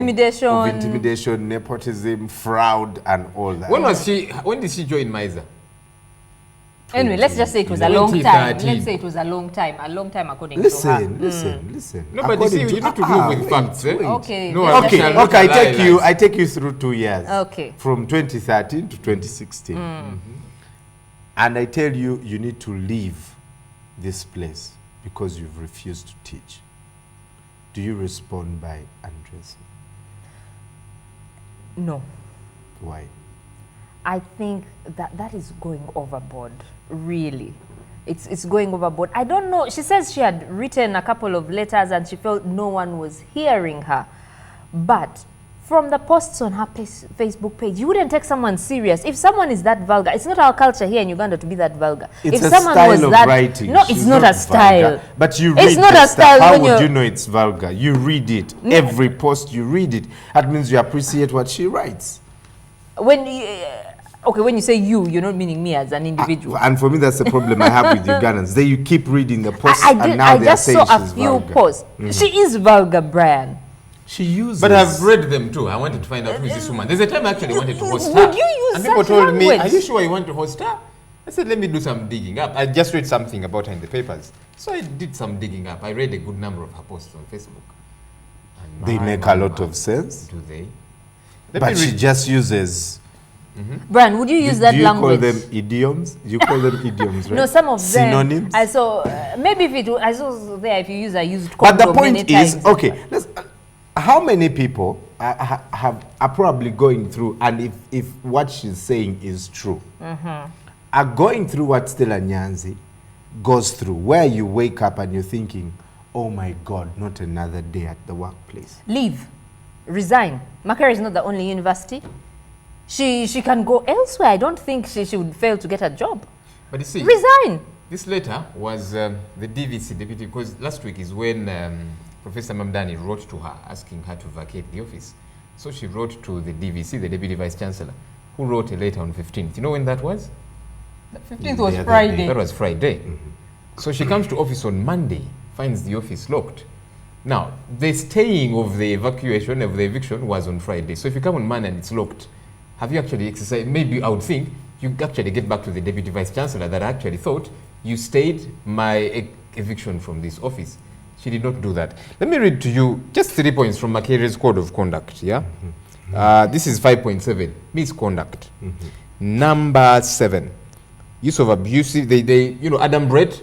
intimidation, nepotism, fraud, and all that. When did she join MISA? Anyway, let's just say it was a long time. Let's say it was a long time. A long time according to her. Listen. No, but you see, you need to move with facts. Okay. No, I take you through 2 years. Okay. From 2013 to 2016. And I tell you, you need to leave this place because you've refused to teach. Do you respond by undressing? No. Why? I think that is going overboard, really. It's going overboard. I don't know. She says she had written a couple of letters and she felt no one was hearing her. But from the posts on her Facebook page, you wouldn't take someone serious. If someone is that vulgar, it's not our culture here in Uganda to be that vulgar. It's if a someone style was of that, writing. No, it's not a style. Vulgar. But you read it's not a style. How would you know it's vulgar? You read it. Every post you read it. That means you appreciate what she writes. When you say you're not meaning me as an individual. And for me, that's the problem I have with Ugandans. You keep reading the posts and now they are saying she's vulgar. I just saw a few posts. She is vulgar, Brian. She uses. But I've read them too. I wanted to find out who is this woman. There's a time I actually wanted to host her. Would you use and people told language? me, are you sure you want to host her? I said, let me do some digging up. I just read something about her in the papers. So I did some digging up. I read a good number of her posts on Facebook. And they make a lot of sense. Do they? But she just uses... Brian, would you use that language? Do you call them idioms? You call them idioms, right? No, some of synonyms? Them. I saw, maybe I saw there if you use, I used but the point is, okay, how many people are probably going through, and if what she's saying is true, are going through what Stella Nyanzi goes through, where you wake up and you're thinking, oh my God, not another day at the workplace. Leave. Resign. Makere is not the only university. She can go elsewhere. I don't think she would fail to get a job. But you see, resign. This letter was the DVC deputy, because last week is when Professor Mamdani wrote to her asking her to vacate the office. So she wrote to the DVC, the Deputy Vice Chancellor, who wrote a letter on 15th. You know when that was? The 15th was Friday. That was Friday. So she comes to office on Monday, finds the office locked. Now, the staying of the evacuation, of the eviction, was on Friday. So if you come on Monday and it's locked, have you actually exercised? Maybe I would think you actually get back to the Deputy Vice Chancellor that I actually thought you stayed my eviction from this office. She did not do that. Let me read to you just 3 points from Makere's Code of Conduct. Yeah, this is 5.7, misconduct. Number 7, use of abusive. Adam Brett,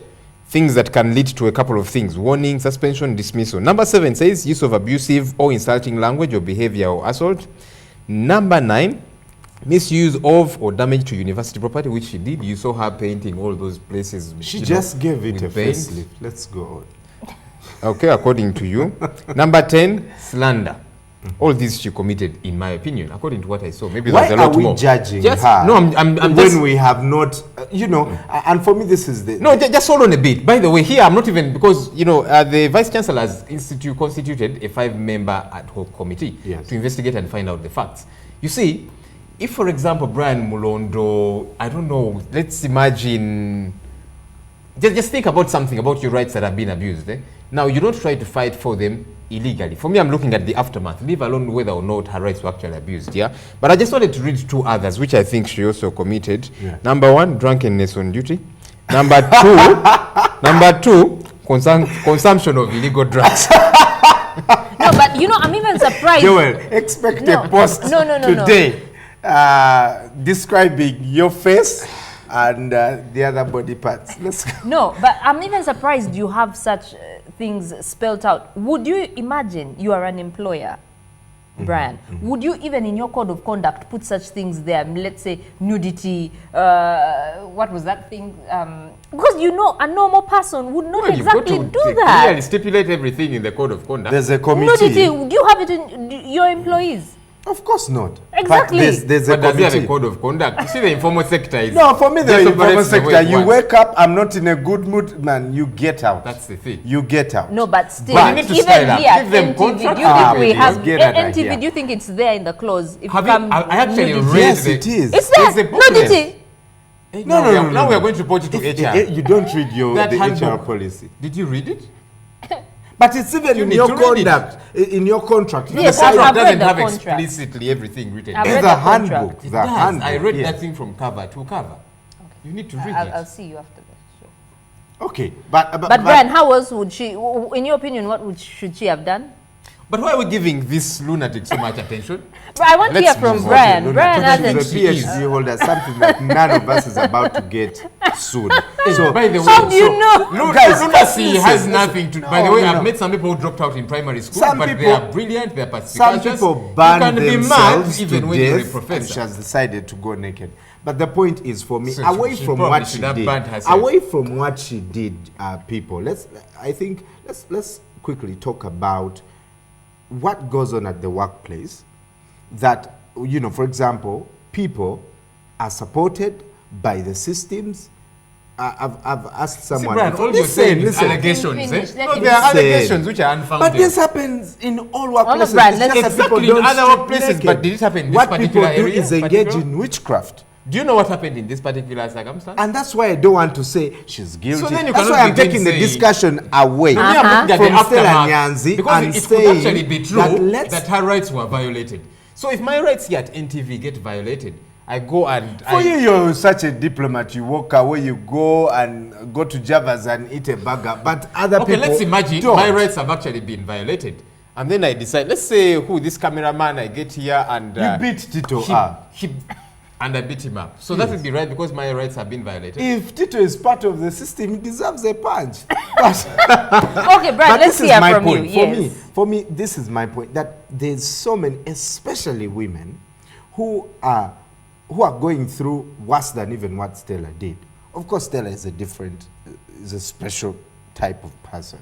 things that can lead to a couple of things: warning, suspension, dismissal. Number 7 says use of abusive or insulting language or behavior or assault. Number 9. Misuse of or damage to university property, which she did. You saw her painting all those places. She just gave it a facelift. Let's go on. Okay, according to you. Number 10, slander. All these she committed, in my opinion, according to what I saw. Maybe there's a lot more. Why are we judging her? No, I'm when we have not, and for me this is the... No, just hold on a bit. By the way, here I'm not even, because, the Vice Chancellor has constituted a 5-member ad hoc committee to investigate and find out the facts. You see, if, for example, Brian Mulondo, I don't know, let's imagine, just think about something about your rights that have been abused. Now, you don't try to fight for them illegally. For me, I'm looking at the aftermath, leave alone whether or not her rights were actually abused. Yeah, but I just wanted to read 2 others, which I think she also committed. Number 1, drunkenness on duty. Number 2, consumption of illegal drugs. No, but I'm even surprised. Joel, expect a post today. Describing your face and the other body parts. Let's go. No, but I'm even surprised you have such things spelled out. Would you imagine you are an employer, Brian? Would you even in your code of conduct put such things there? Let's say nudity, what was that thing? Because a normal person would not exactly do that. Clearly stipulate everything in the code of conduct. There's a committee. Nudity, do you have it in your employees? Of course not. Exactly. But there's a does he have a code of conduct? You see, the informal sector is... No, for me, the informal sector, you wake up, I'm not in a good mood, man, you get out. That's the thing. You get out. No, but still, but you need to even here, give them NTV, do you think we have NTV? Do you think it's there in the clause? If I actually read yes, it is. It's there. Nudity. No. Now we are going to report it to HR. You don't read the HR policy. Did you read it? But it's even You in need your to read it. conduct, in your contract. Yes, the contract I've read doesn't the have contract. explicitly everything written. I've there. read The the handbook. contract. It The does. handbook. I read yes. that thing from cover to cover. You need to read I'll it. see you after this. Sure. Okay, but Brian, how else would she, in your opinion, should she have done? But why are we giving this lunatic so much attention? But I want to Let's hear from move on. Brian. Brian Lunatic hasn't. is a PhD holder, something that none of us is about to get soon. So, By the way, How do you know? guys, lunacy listen, has listen. nothing to. No, by the way, no, I've no. met some people who dropped out in primary school, Some but they people- are brilliant. They are some perspicacious. people burn You can be themselves mad even to when you're a death, and she professor. has decided to go naked. But the point is, for me, So away she from probably what she should have did, burned herself. away from what she did, people. Let's quickly talk about what goes on at the workplace. That, you know, for example, people are supported by the systems. I've asked See, someone. Brian, all you're saying is allegations. Finish, Eh? let No, him there are say. allegations which are unfounded. But this happens in all Brian, workplaces. let's- It's just that Exactly, people in don't other strip workplaces, naked. but did it happen in this What people particular do area, is engage particular? in witchcraft. Do you know what happened in this particular circumstance? And that's why I don't want to say she's guilty. then you That's cannot why I'm begin taking the saying- discussion away No, me, I'm looking at the from Stella aftermath, Nyanzi because and it could saying actually be true that let's that her rights were violated. So if my rights here at NTV get violated, I go and for you, you're such a diplomat. You walk away, you go and go to Java's and eat a burger. But other okay, people let's imagine don't. my rights have actually been violated, and then I decide. Let's say who this cameraman I get here and You beat Tito and I beat him up. So that would be right because my rights have been violated. If Tito is part of the system, he deserves a punch. But Okay, Brian, But let's this is hear my from point. you. For Yes. for me, this is my point, that there's so many, especially women, who are going through worse than even what Stella did. Of course, Stella is is a special type of person.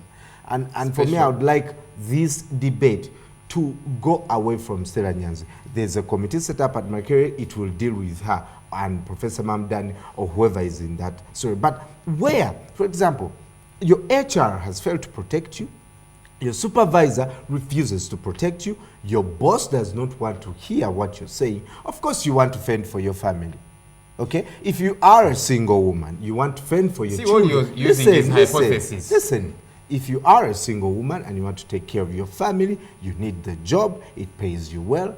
And for me, I Special. would like this debate to go away from Stella Nyanzi. There's a committee set up at Mercury. It will deal with her and Professor Mamdani or whoever is in that story. But where, for example, your HR has failed to protect you, your supervisor refuses to protect you, your boss does not want to hear what you're saying, of course you want to fend for your family. Okay? If you are a single woman, you want to fend for your See, all children. you're using is hypothesis. Listen, if you are a single woman and you want to take care of your family, you need the job, it pays you well,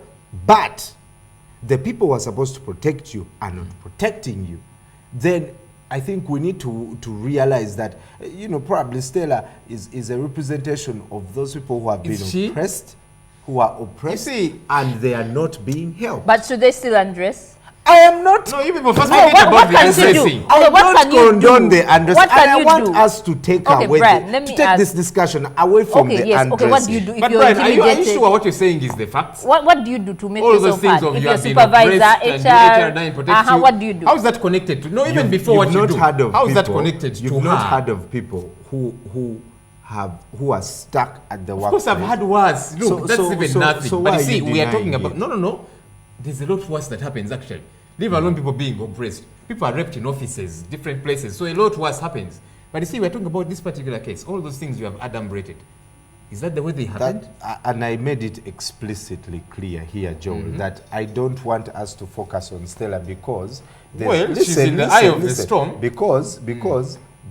but the people who are supposed to protect you are not protecting you, then I think we need to realize that, you know, probably Stella is a representation of those people who have been Is she? oppressed, who are oppressed, see- and they are not being helped. But should they still undress? I am not. No, you people first No, forget what about the can you do? undressing. Okay, I what don't can you condone do? the undress. What can And I you want do? us to take Okay, away Brian, let me take ask- this discussion away from Okay, the yes. undressing. Okay, what do you do if But you're Brian, are you intimidated? sure what you're saying is the facts? What do you do to make All those yourself things hard? of If you you're have been supervisor, oppressed and your HR HR, protects you. what do you do? How is that connected to? No, even You've- before what you've you not do. heard of How is that people- connected You've to not her? heard of people who are stuck at the Of workplace. course, I've had worse. Look, So- that's so- even so- nothing. so But why you are see, you we are talking denying about it? no. There's a lot worse that happens actually. Leave alone people being oppressed. People are raped in offices, different places. So a lot worse happens. But you see, we're talking about this particular case. All those things you have adumbrated. Is that the way they happened? And I made it explicitly clear here, Joel, that I don't want us to focus on Stella because Well, she's in the eye of the storm. Because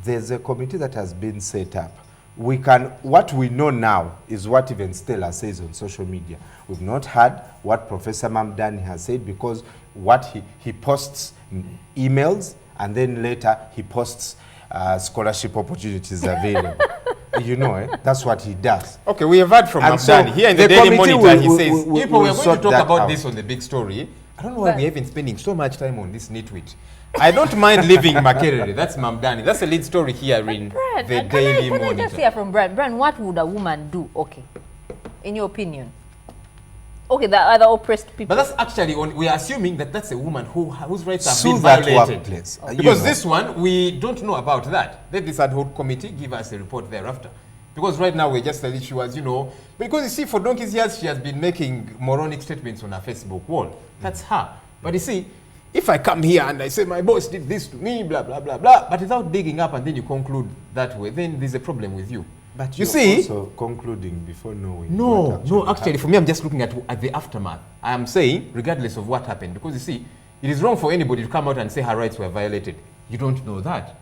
there's a committee that has been set up. What we know now is what even Stella says on social media. We've not heard what Professor Mamdani has said, because what he posts emails and then later he posts scholarship opportunities available. You know, that's what he does. Okay, we have heard from And so Mamdani. Here in the the Daily committee Monitor, he will- says, will- people, will we're going sort to talk that about out. this on the big story. I don't know why But- we have been spending so much time on this nitwit. I don't mind leaving Makerere. That's Mamdani. That's the lead story here in Brian, the can Daily I just Monitor. hear from Brian? Brian, what would a woman do? Okay, in your opinion. Okay, the other oppressed people. But that's actually, we are assuming that that's a woman whose rights have Sue been that violated. workplace. You Because know. this one, we don't know about that. Let this ad hoc committee give us a report thereafter. Because right now we're just telling she was, because you see, for donkey's years, she has been making moronic statements on her Facebook wall. That's her. But you see, if I come here and I say my boss did this to me, blah, blah, blah, blah, but without digging up and then you conclude that way, then there's a problem with you. But you you're see, also concluding before knowing. no, what no, actually, happened. for me, I'm just looking at the aftermath. I am saying, regardless of what happened, because you see, it is wrong for anybody to come out and say her rights were violated. You don't know that.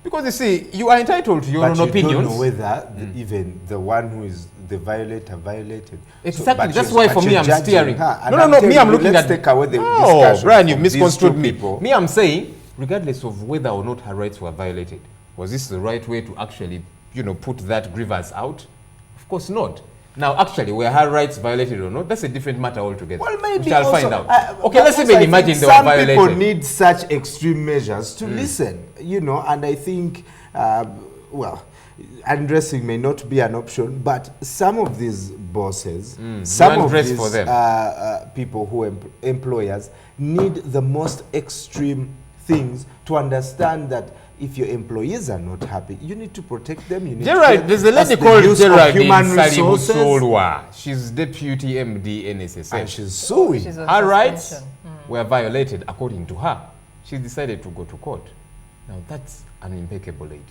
Because you see, you are entitled to your But own you opinions. don't know whether even the one who is the violator violated. Exactly. But That's you're- why but for me you're I'm judging steering. her. And No. Me telling I'm you, looking let's at. take away the No, discussion Brian, from you've these two misconstrued me. people. Me I'm saying, regardless of whether or not her rights were violated, was this the right way to actually, put that grievance out? Of course not. Now, actually, were her rights violated or not? That's a different matter altogether. Well, maybe we shall also, find out. but Okay, let's also even I think imagine they were some violated. people need such extreme measures to listen, and I think, undressing may not be an option, but some of these bosses, some of undress these for them. people who employers need the most extreme things to understand that if your employees are not happy, you need to protect them. You need Gerard, to there's a that's lady the called use of Gerard human in Salibu resources, Solwa. She's deputy MD NSSF. and she's suing. She's on Her rights suspension. were violated according to her. She decided to go to court. Now that's an impeccable lady.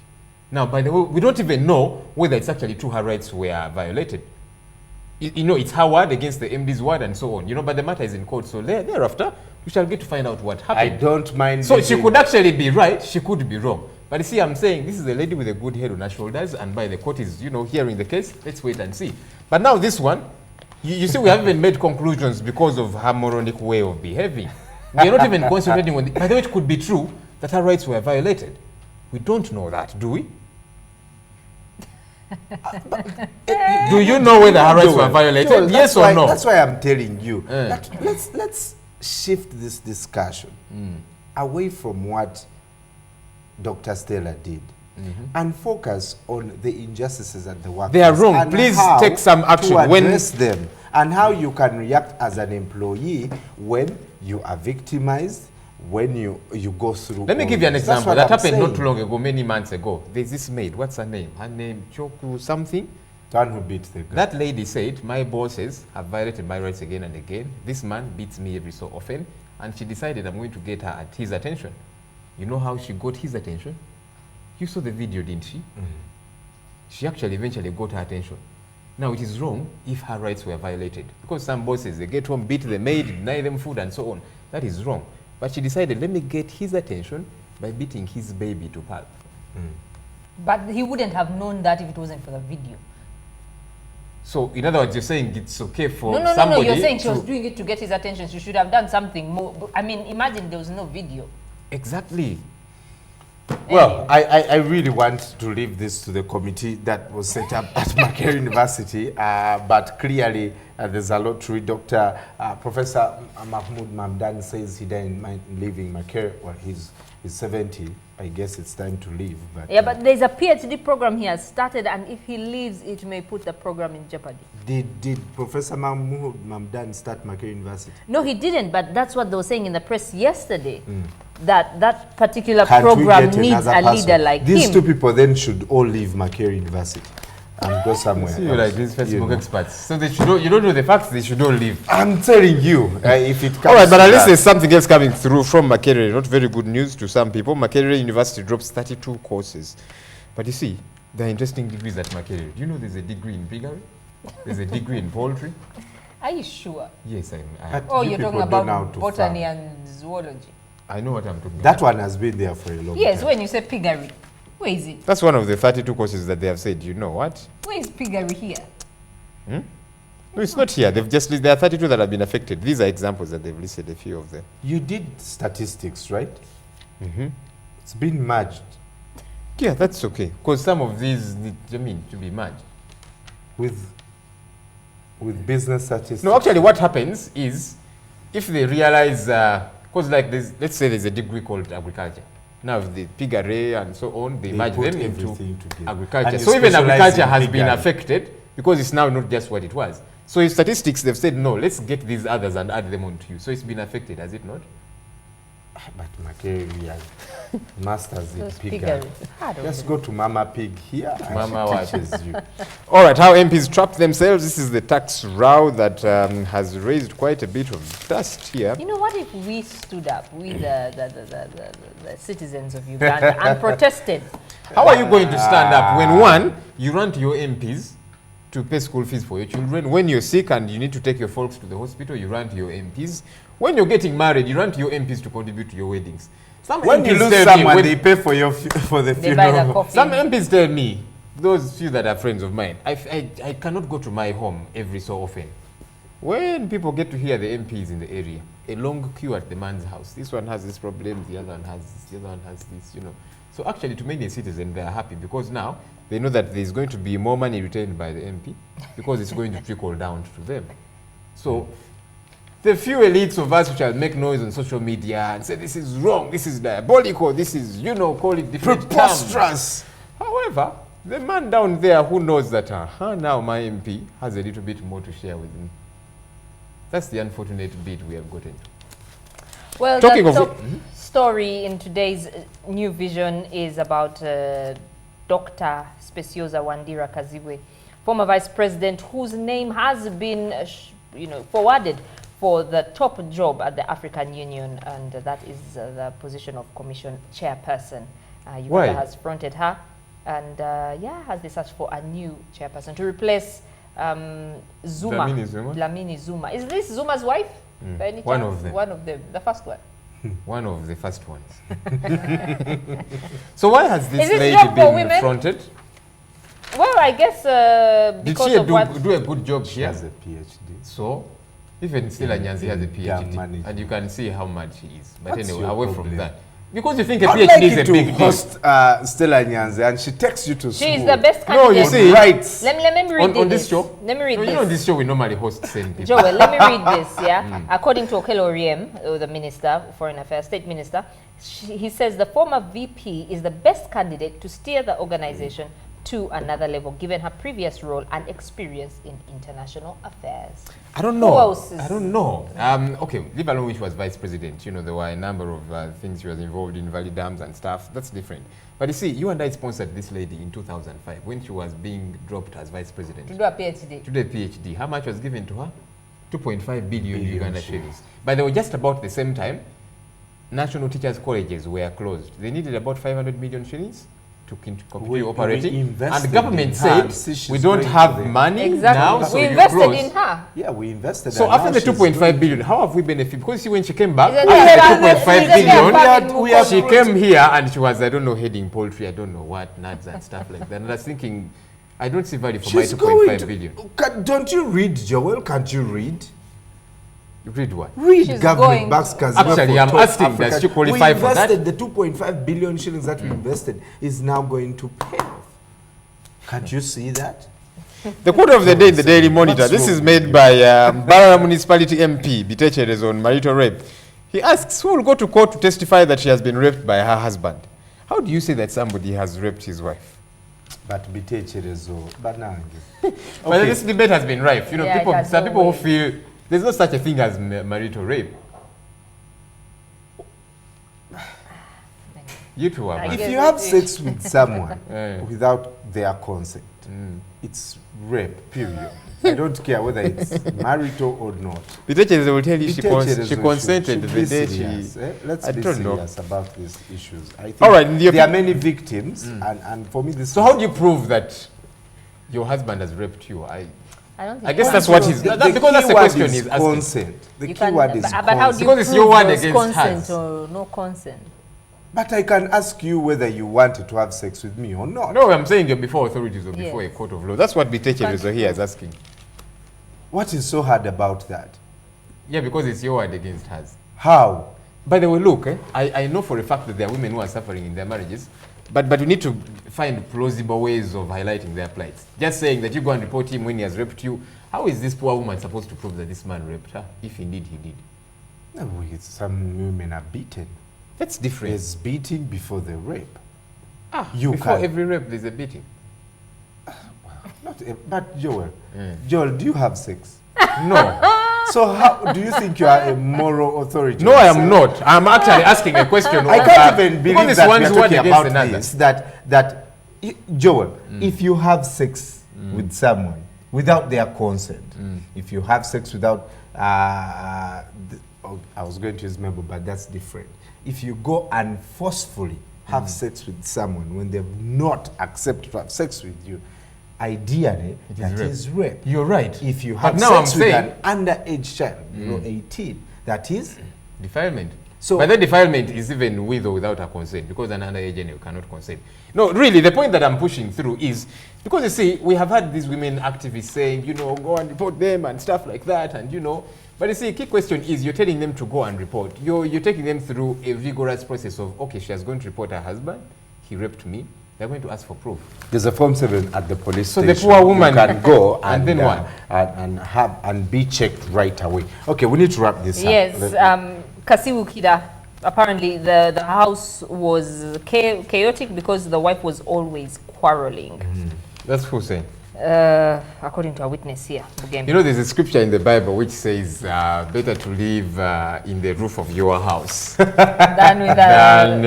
Now, by the way, we don't even know whether it's actually true her rights were violated. It's her word against the MD's word and so on. But the matter is in court, so thereafter we shall get to find out what I happened. don't mind. So she giving- could actually be right, she could be wrong. But you see, I'm saying this is a lady with a good head on her shoulders, and by the court is, hearing the case. Let's wait and see. But now this one, you see, we haven't even made conclusions because of her moronic way of behaving. We are not even concentrating on by the way, it could be true that her rights were violated. We don't know that, do we? Do you know whether her rights were violated? Joel, Yes or why, no? That's why I'm telling you. Eh. That let's shift this discussion away from what Dr. Stella did and focus on the injustices at the workplace. They are wrong. and Please how take some action. to When- address them and how you can react as an employee when you are victimized, when you go through. Let me all give you an this. That's example. what That I'm happened not saying. too long ago, many months ago. There's this maid. What's her name? Her name, Choku something. The one who beat the guy. That lady said, my bosses have violated my rights again and again. This man beats me every so often. And she decided I'm going to get his attention. You know how she got his attention? You saw the video, didn't she? She actually eventually got her attention. Now, it is wrong if her rights were violated. Because some bosses, they get home, beat the maid, deny them food, and so on. That is wrong. But she decided, let me get his attention by beating his baby to pulp. But he wouldn't have known that if it wasn't for the video. So, in other words, you're saying it's okay for No, somebody you're saying she to- was doing it to get his attention. She should have done something more. I mean, imagine there was no video. Exactly. Well, I really want to leave this to the committee that was set up at Makerere University, but clearly there's a lot to read. Professor Mahmoud Mamdan says he didn't mind leaving Makerere. Well, he's 70. I guess it's time to leave. But, Yeah, but there's a PhD program he has started, and if he leaves, it may put the program in jeopardy. Did Professor Mahmoud Mamdan start Makerere University? No, he didn't, but that's what they were saying in the press yesterday, that particular Can't we program get needs another a leader person? like These him. two people then should all leave Makerere University and go somewhere See you else, like these Facebook you know. experts. So they should you don't know the facts, they should all leave. I'm telling you, if it comes All right, but to at least that. there's something else coming through from Makerere. Not very good news to some people. Makerere University drops 32 courses. But you see, there are interesting degrees at Makerere. Do you know there's a degree in piggery? There's a degree in poultry? Are you sure? Yes, But Oh, you you're talking people don't know how about to botany farm. and zoology. I know what I'm talking That about. one has been there for a long Yes, time. when you say piggery, where is it? That's one of the 32 courses that they have said. You know what? Where is piggery here? No, it's not here. There are 32 that have been affected. These are examples that they've listed, a few of them. You did statistics, right? It's been merged Yeah, that's okay. Because some of these need, to be merged. with business statistics. No, actually, what happens is if they realize, because let's say there's a degree called agriculture. Now, the piggery and so on, they merge put them into everything together. agriculture. And you So even specialize agriculture in has been piggery. affected because it's now not just what it was. So in statistics, they've said, no, let's get these others and add them onto you. So it's been affected, has it not? But Makerere has masters in Those piggery. piggery. I don't Just know. go to Mama Pig here and Mama she what? teaches you. All right, how MPs trap themselves. This is the tax row that has raised quite a bit of dust here. You know, what if we stood up, we the citizens of Uganda, and protested? How are you going to stand up when, one, you run to your MPs to pay school fees for your children? When you're sick and you need to take your folks to the hospital, you run to your MPs. When you're getting married, you run to your MPs to contribute to your weddings. Some When you MPs lose tell me someone, when- they pay for your for the They buy the funeral. coffee. Some MPs tell me, those few that are friends of mine, I cannot go to my home every so often. When people get to hear the MPs in the area, a long queue at the man's house. This one has this problem, the other one has this, the other one has this, you know. So actually, to many citizens, they are happy because now they know that there's going to be more money retained by the MP because it's going to trickle down to them. So the few elites of us which will make noise on social media and say this is wrong, this is diabolical, this is, you know, call it different terms. Preposterous. However, the man down there who knows that now my MP has a little bit more to share with me. That's the unfortunate bit we have gotten. Well, Talking the of top story in today's New Vision is about Dr. Speciosa Wandira Kazibwe, former vice president whose name has been forwarded for the top job at the African Union, and that is the position of commission chairperson. Uganda Why? has fronted her, and has the search for a new chairperson to replace Zuma. Dlamini Zuma? Is this Zuma's wife? By any One chance? of them. One of them. The first one. One of the first ones. So why has this Is this lady job for been women? fronted? Well, I guess Did because she of what... do a good job She here? has a PhD. So, even still Anyanzi has a Damn PhD, management. and you can see how mad she is. But What's anyway, your away problem? from that. Because you think a I'd PhD like is you a to big deal. host Stella Nyanze and she takes you to school. She is the best No, candidate. you see, Right. Let me read On this. this show? Let me read You this. know, on this show we normally host same people. Joel, let me read this, yeah? According to Okello Oryem, the Minister, Foreign Affairs, State Minister, he says the former VP is the best candidate to steer the organization to another level, given her previous role and experience in international affairs. I don't Who know. else is- I don't know. Okay, leave alone when she was vice president. You know, there were a number of things she was involved in, Valley Dams and stuff. That's different. But you see, you and I sponsored this lady in 2005 when she was being dropped as vice president. To do a PhD. To do a PhD. How much was given to her? 2.5 billion Uganda shillings. shillings. By the way, just about the same time, national teachers' colleges were closed. They needed about 500 million shillings to continue operating. we invested And the government in her. See, said, she's we don't going have to the- money Exactly. now, so We you invested close. in her. Yeah, we invested. So and after now the she's 2.5 billion, how have we benefited? Because see, when she came back, Isn't after that- the 2.5 isn't that billion, we have- she came here and she was, I don't know, heading poultry, I don't know what, nuts and stuff like that. And I was thinking, I don't see value for She's my going 2.5 to. billion. Don't you read, Joel? Can't you read? You read what? Read She's government going backs to- Kazima Actually, for I'm top asking, does African- she qualify we for that? invested the 2.5 billion shillings that we invested is now going to pay off. Can't you see that? The quote of the day in the Daily Monitor. What's This wrong is with made you? by Barara Municipality MP, Bitecheres, on marital rape. He asks, who will go to court to testify that she has been raped by her husband? How do you say that somebody has raped his wife? But bitecherezo banange. But this debate has been rife. You know, Yeah, it people, has some people who always. feel there's no such a thing as marital rape. You two are. I mad. guess If you have it is. sex with someone Eh. without their consent, it's rape, period. I don't care whether it's marital or not. Bitecheres will tell you she Bitecherezo consented should the be day serious, she... Let's I be don't know. serious about these issues. I think All right, in the there are opi- many victims, and for me this So how do you prove that your husband has raped you? I don't think I guess you that's can what prove he's... it. That, because that's the keyword question he's asking. consent. The You key can- word is but how do you Because it's prove your word there's against consent hers. or no consent? But I can ask you whether you wanted to have sex with me or not. No, I'm saying you're before authorities or before Yes. a court of law. That's what Bitecheres here is asking. What is so hard about that? Yeah, because it's your word against hers. How? By the way, look, I know for a fact that there are women who are suffering in their marriages, but we need to find plausible ways of highlighting their plights. Just saying that you go and report him when he has raped you, how is this poor woman supposed to prove that this man raped her, if indeed he did? No, some women are beaten. That's different. There's beating before the rape. Before can- every rape, there's a beating. But Joel, Joel, do you have sex? No. So how do you think you are a moral authority? No, I am not. I'm actually asking a question. I can't even because believe it's that we one's are word talking against about another. this. Joel, if you have sex with someone without their consent, if you have sex without, I was going to use member, but that's different. If you go and forcefully have sex with someone when they've not accepted to have sex with you, ideally, that is rape. You're right. If you But have now sex I'm with saying- an underage child, 18, that is. Defilement. So, but the defilement is even with or without a consent, because an underage you cannot consent. No, really, the point that I'm pushing through is because you see, we have had these women activists saying, you know, go and report them and stuff like that, and you know. But you see, key question is you're telling them to go and report. You're taking them through a vigorous process of, okay, she has going to report her husband, he raped me. They're going to ask for proof. there's a Form 7 at the police So station. the poor woman you can go and then what? And be checked right away. Okay, we need to wrap this Yes, up. Kasiwu Kida, apparently the house was chaotic because the wife was always quarreling. That's who saying. According to a witness here. Bugembe. You know, there's a scripture in the Bible which says, better to live in the roof of your house Than with than...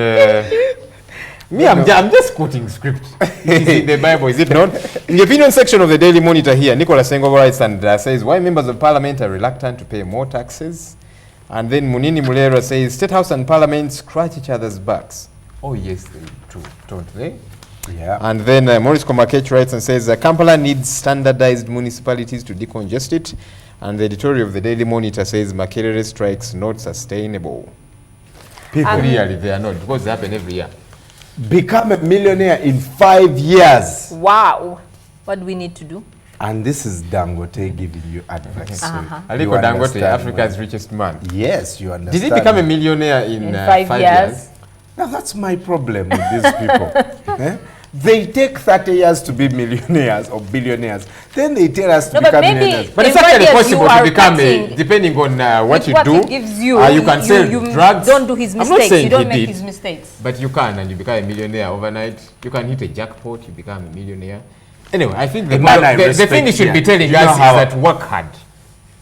me, I'm just quoting script. It is in the Bible, is it not? In the opinion section of the Daily Monitor here, Nicholas Sengo writes and says, why members of parliament are reluctant to pay more taxes. And then Munini Mulera says, State House and Parliament scratch each other's backs. Oh yes, they do, don't they? Yeah. And then Maurice Komakech writes and says, Kampala needs standardized municipalities to decongest it. And the editorial of the Daily Monitor says, Makerere strikes not sustainable. People Really, they are not, because they happen every year. become a millionaire in 5 years. Wow. What do we need to do? And this is Dangote giving you advice. So Aliko you Dangote, understand Africa's why. richest man. Yes, you understand. Did he become a millionaire in 5 years? Now that's my problem with these people. They take 30 years to be millionaires or billionaires. Then they tell us to No, but become maybe millionaires. But it's in actually 5 years possible you to are become cutting depending on what with you what do. he gives you. You can sell you drugs. don't do his I'm not mistakes. saying You don't he make did. his mistakes. But you can, and you become a millionaire overnight. You can hit a jackpot, you become a millionaire. Anyway, I think the, man I the respect thing you should be here. telling You know us is how- that work hard.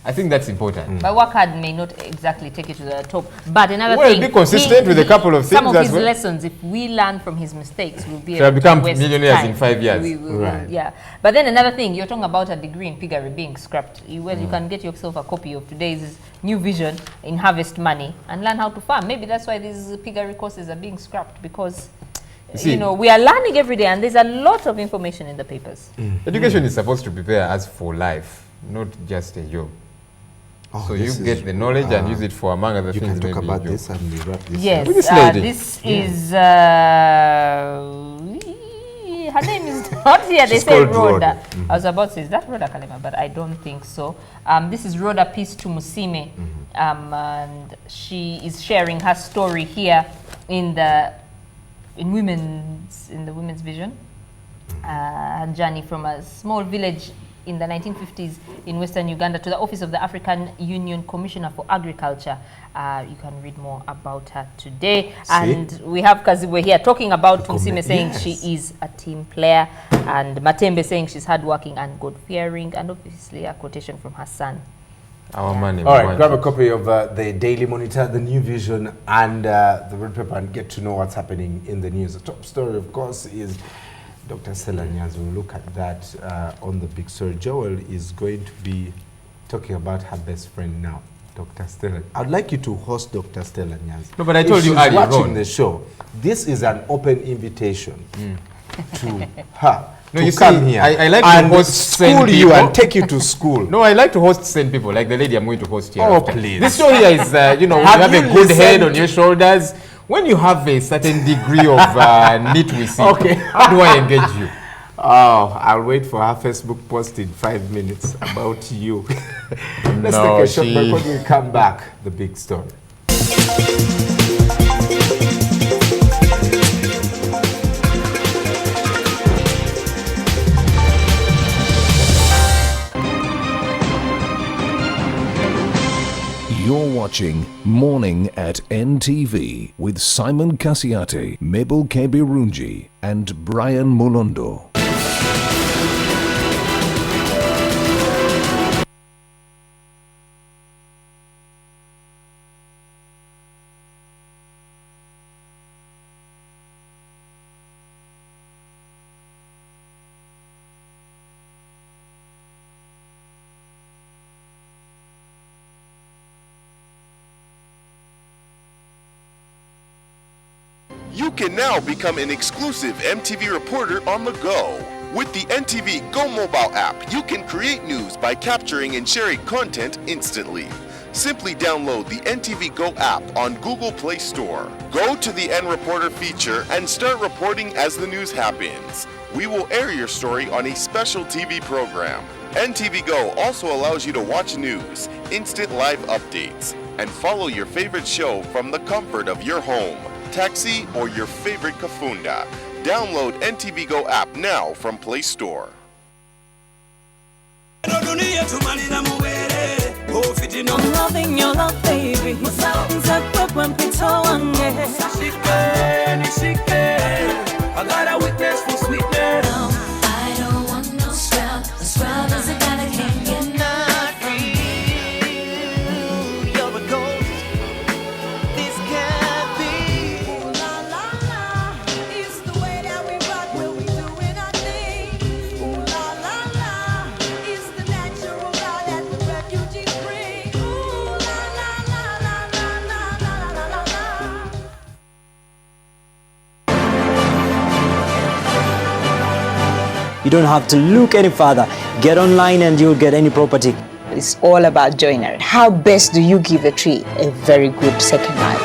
I think that's important. But work hard may not exactly take you to the top. But another Well, thing, be consistent with a couple of some things of as his well. lessons, if we learn from his mistakes, we'll be Shall able become to waste millionaires time. in 5 years. We will, Right. yeah. But then another thing, you're talking about a degree in piggery being scrapped. You can get yourself a copy of today's new vision in Harvest Money and learn how to farm. Maybe that's why these piggery courses are being scrapped, because see- you know, we are learning every day and there's a lot of information in the papers. Education is supposed to prepare us for life, not just a job. Oh, So you this get is- the knowledge and use it for, among other You things, can talk maybe about a job. this and we wrap this Yes, Who is this lady? this is her name is not here. They She's say called Rhoda. Rhoda. I was about to say, is that Rhoda Kalema? But I don't think so. This is Rhoda Peace to Musime, and she is sharing her story here in the women's vision. Her journey from a small village in the 1950s in Western Uganda to the office of the African Union Commissioner for Agriculture. You can read more about her today. And we have Kazibwe here talking about Tumsime saying yes. she is a team player, and Matembe saying she's hardworking and God-fearing, and obviously a quotation from her son. Our money. All we right, want grab a it. copy of the Daily Monitor, the New Vision, and the Red Paper, and get to know what's happening in the news. The top story, of course, is Dr. Stella Nyanzi. We'll look at that on the big story. Joel is going to be talking about her best friend now, Dr. Stella. I'd like you to host Dr. Stella Nyanzi. No, but I told If you she's earlier watching on. the show, this is an open invitation to her. No, to you come see, here I like to and host sane school you people. and take you to school. No, I like to host sane people, like the lady I'm going to host here. Oh, after. please. This show here is, you know, Have you have you a good head listened on your shoulders. When you have a certain degree of nitwitty, Okay. how do I engage you? Oh, I'll wait for her Facebook post in 5 minutes about you. Let's No, take a short she- break. When we come back, the big story. You're watching Morning at NTV with Simon Kasiate, Mabel Kebirunji, and Brian Molondo. You can now become an exclusive MTV reporter on the go. With the NTV Go mobile app, you can create news by capturing and sharing content instantly. Simply download the NTV Go app on Google Play Store. Go to the N Reporter feature and start reporting as the news happens. We will air your story on a special TV program. NTV Go also allows you to watch news, instant live updates, and follow your favorite show from the comfort of your home, taxi, or your favorite kafunda. Download NTV Go app now from Play Store. I'm loving your love, baby. I got a weakness for sweetness. I don't want no scrub. A scrub is a guy that can't get Not real. You're a ghost. This can't be. Ooh la la la, it's the way that we rock when we doing our thing. Ooh la la la, it's the natural law that the refugees bring. Ooh la la la la la la la la la la. You don't have to look any further. Get online and you'll get any property. It's all about joinery. How best do you give a tree a very good second life?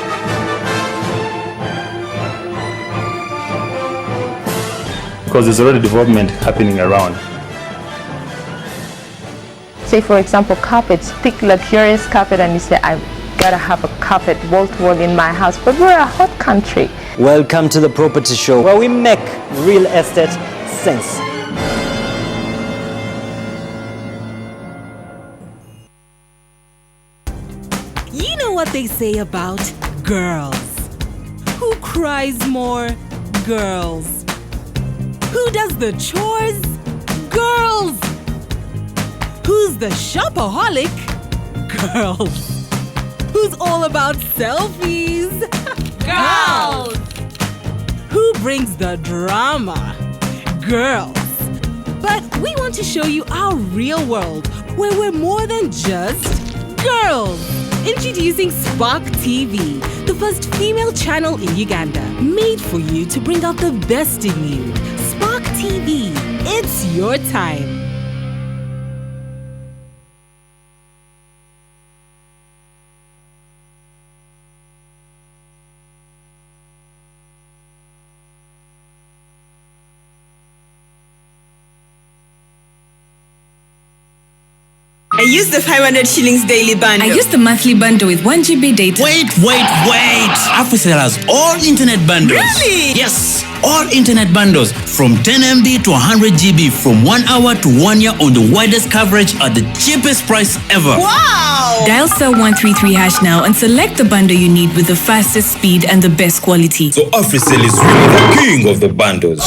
Because there's already development happening around. Say for example carpets, thick luxurious carpet, and you say I've gotta have a carpet wall to wall in my house, but we're a hot country. Welcome to the Property Show, where we make real estate sense. You know what they say about girls? Who cries more? Girls. Who does the chores? Girls. Who's the shopaholic? Girls. Who's all about selfies? Girls. Who brings the drama? Girls. But we want to show you our real world, where we're more than just girls. Introducing Spark TV, the first female channel in Uganda, made for you to bring out the best in you. Spark TV, it's your time. I use the 500 shillings daily bundle. I use the monthly bundle with 1 GB data. Wait! Africell has all internet bundles. Really? Yes, all internet bundles from 10 MB to 100 GB from 1 hour to 1 year on the widest coverage at the cheapest price ever. Wow! Dial *133# now and select the bundle you need with the fastest speed and the best quality. So Africell is really the king of the bundles.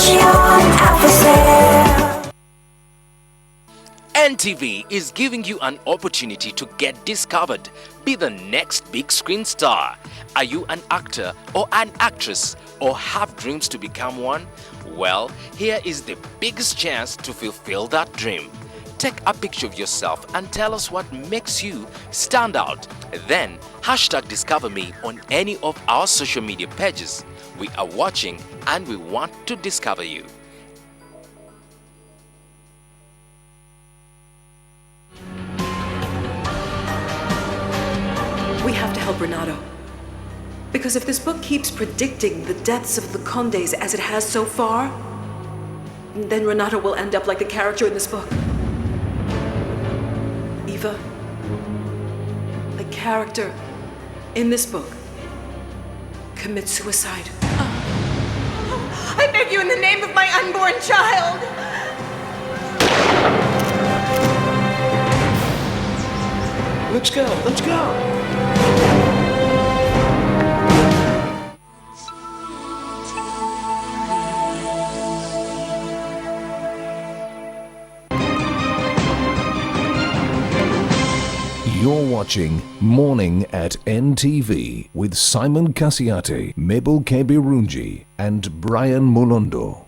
NTV is giving you an opportunity to get discovered. Be the next big screen star. Are you an actor or an actress or have dreams to become one? Well, here is the biggest chance to fulfill that dream. Take a picture of yourself and tell us what makes you stand out. Then #DiscoverMe on any of our social media pages. We are watching and we want to discover you. We have to help Renato. Because if this book keeps predicting the deaths of the Condes as it has so far, then Renato will end up like the character in this book. Eva, the character in this book, commits suicide. I beg you in the name of my unborn child. Let's go, let's go. You're watching Morning at NTV with Simon Kasiate, Mabel Kebirunji, and Brian Mulondo.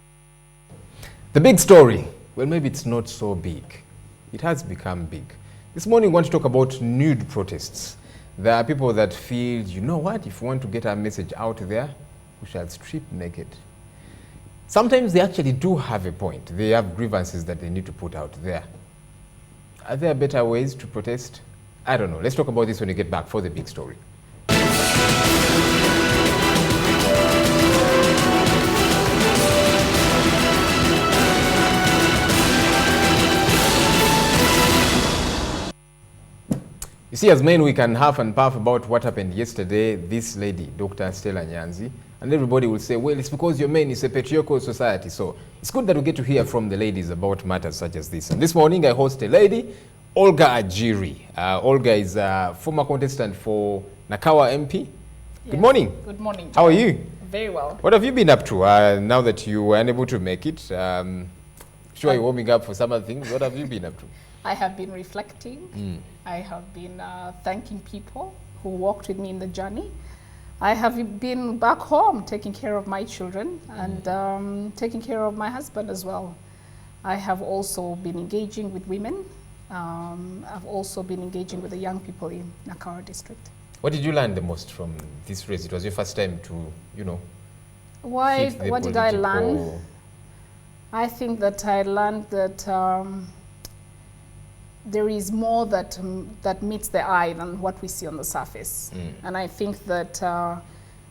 The big story, well, maybe it's not so big. It has become big. This morning, we want to talk about nude protests. There are people that feel, you know what, if we want to get our message out there, we shall strip naked. Sometimes they actually do have a point. They have grievances that they need to put out there. Are there better ways to protest? I don't know. Let's talk about this when we get back for the big story. You see, as men, we can huff and puff about what happened yesterday. This lady, Dr. Stella Nyanzi, and everybody will say, well, it's because you're men, it's a patriarchal society. So it's good that we get to hear from the ladies about matters such as this. And this morning, I host a lady, Olga Ajiri. Olga is a former contestant for Nakawa MP. Good morning. Good morning. How are you? Very well. What have you been up to now that you were unable to make it? Sure, you're warming up for some other things. What have you been up to? I have been reflecting. I have been thanking people who walked with me in the journey. I have been back home taking care of my children and taking care of my husband as well. I have also been engaging with women. I've also been engaging with the young people in Nakawa district. What did you learn the most from this race? It was your first time to, you know, What did I learn? I think that I learned that there is more that meets the eye than what we see on the surface. And I think that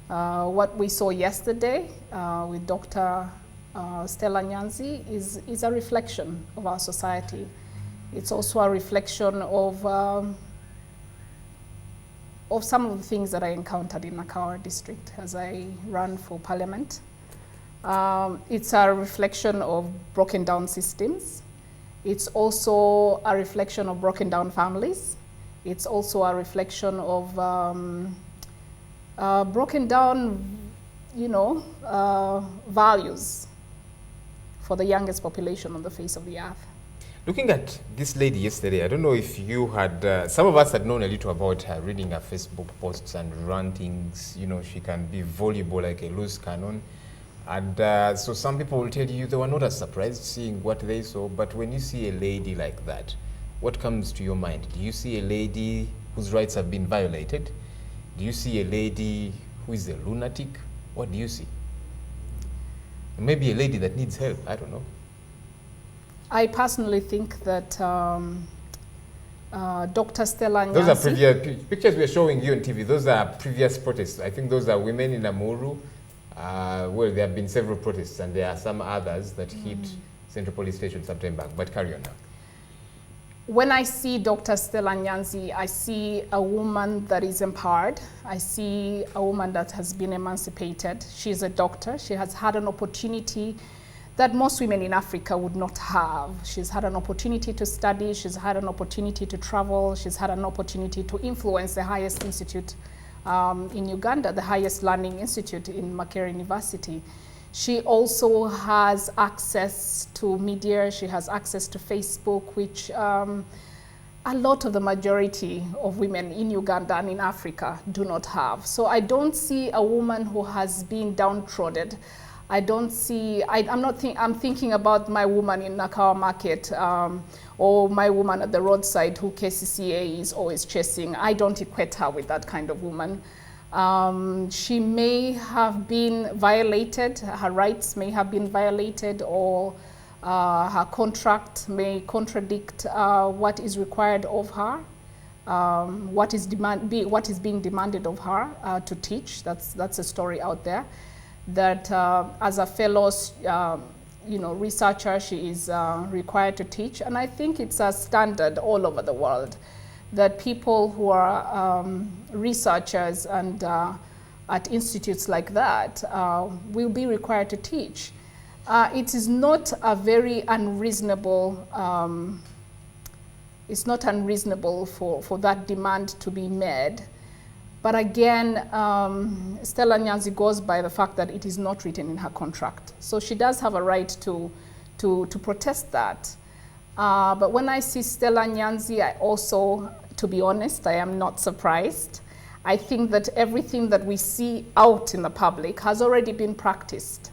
what we saw yesterday with Dr. Stella Nyanzi is a reflection of our society. It's also a reflection of some of the things that I encountered in Nakawa district as I ran for parliament. It's a reflection of broken down systems. It's also a reflection of broken down families. It's also a reflection of broken down, values for the youngest population on the face of the earth. Looking at this lady yesterday, I don't know if you had, some of us had known a little about her, reading her Facebook posts and rantings. You know, she can be voluble like a loose cannon. And so some people will tell you they were not as surprised seeing what they saw, but when you see a lady like that, what comes to your mind? Do you see a lady whose rights have been violated? Do you see a lady who is a lunatic? What do you see? Maybe a lady that needs help, I don't know. I personally think that Dr. Stella Nyanzi... Those are previous pictures we're showing you on TV. Those are previous protests. I think those are women in Amuru. Well, there have been several protests, and there are some others that hit Central Police Station sometime back. But carry on now. When I see Dr. Stella Nyanzi, I see a woman that is empowered. I see a woman that has been emancipated. She's a doctor. She has had an opportunity that most women in Africa would not have. She's had an opportunity to study. She's had an opportunity to travel. She's had an opportunity to influence the highest institute in Uganda, the highest learning institute in Makerere University. She also has access to media. She has access to Facebook, which a lot of the majority of women in Uganda and in Africa do not have. So I don't see a woman who has been downtrodden. I don't see, I'm thinking about my woman in Nakawa Market or my woman at the roadside who KCCA is always chasing. I don't equate her with that kind of woman. She may have been violated, her rights may have been violated, or her contract may contradict what is required of her, what is being demanded of her to teach. That's a story out there. That as a fellow researcher, she is required to teach. And I think it's a standard all over the world that people who are researchers and at institutes like that will be required to teach. It is not a very unreasonable, it's not unreasonable for that demand to be made. But again, Stella Nyanzi goes by the fact that it is not written in her contract. So she does have a right to protest that. But when I see Stella Nyanzi, I also, to be honest, I am not surprised. I think that everything that we see out in the public has already been practiced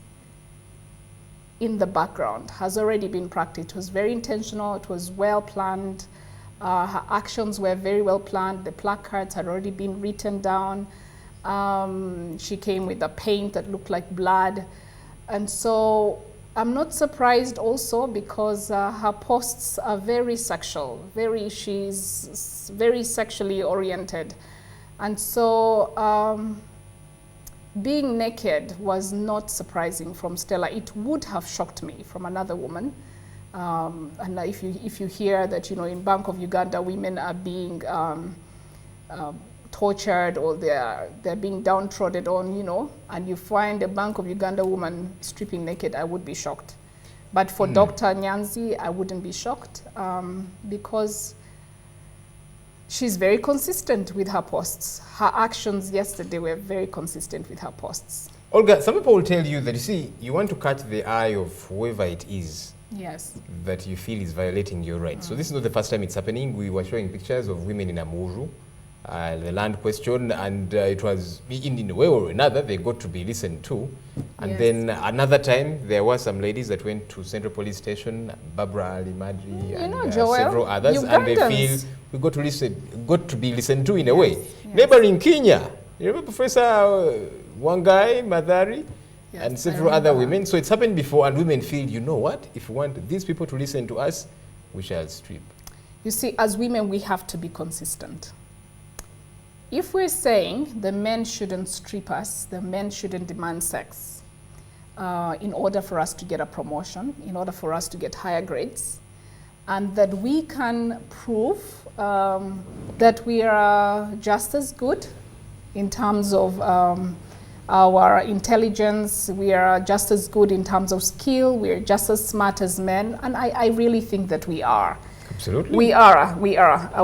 in the background, has already been practiced. It was very intentional, it was well planned. Her actions were very well planned. The placards had already been written down. She came with a paint that looked like blood. And so I'm not surprised also because her posts are very sexual, she's very sexually oriented. And so being naked was not surprising from Stella. It would have shocked me from another woman. And if you hear that, you know, in Bank of Uganda, women are being tortured or they're being downtrodden on, you know, and you find a Bank of Uganda woman stripping naked, I would be shocked. But for Dr. Nyanzi, I wouldn't be shocked because she's very consistent with her posts. Her actions yesterday were very consistent with her posts. Olga, some people will tell you that, you see, you want to catch the eye of whoever it is Yes. that you feel is violating your rights. So this is not the first time it's happening. We were showing pictures of women in Amuru, the land question, and it was in a way or another they got to be listened to. And Yes. then another time there were some ladies that went to Central Police Station, Barbara Limadri and Joel, several others, and they Ugandans. feel we got to be listened to in a way. Neighboring Kenya, you remember Professor Wangai Madhari? And several other women. So it's happened before, and women feel, you know what, if we want these people to listen to us, we shall strip. You see, as women, we have to be consistent. If we're saying the men shouldn't strip us, the men shouldn't demand sex in order for us to get a promotion, in order for us to get higher grades, and that we can prove that we are just as good in terms of our intelligence, we are just as good in terms of skill, we are just as smart as men, and I really think that we are. Absolutely. We are.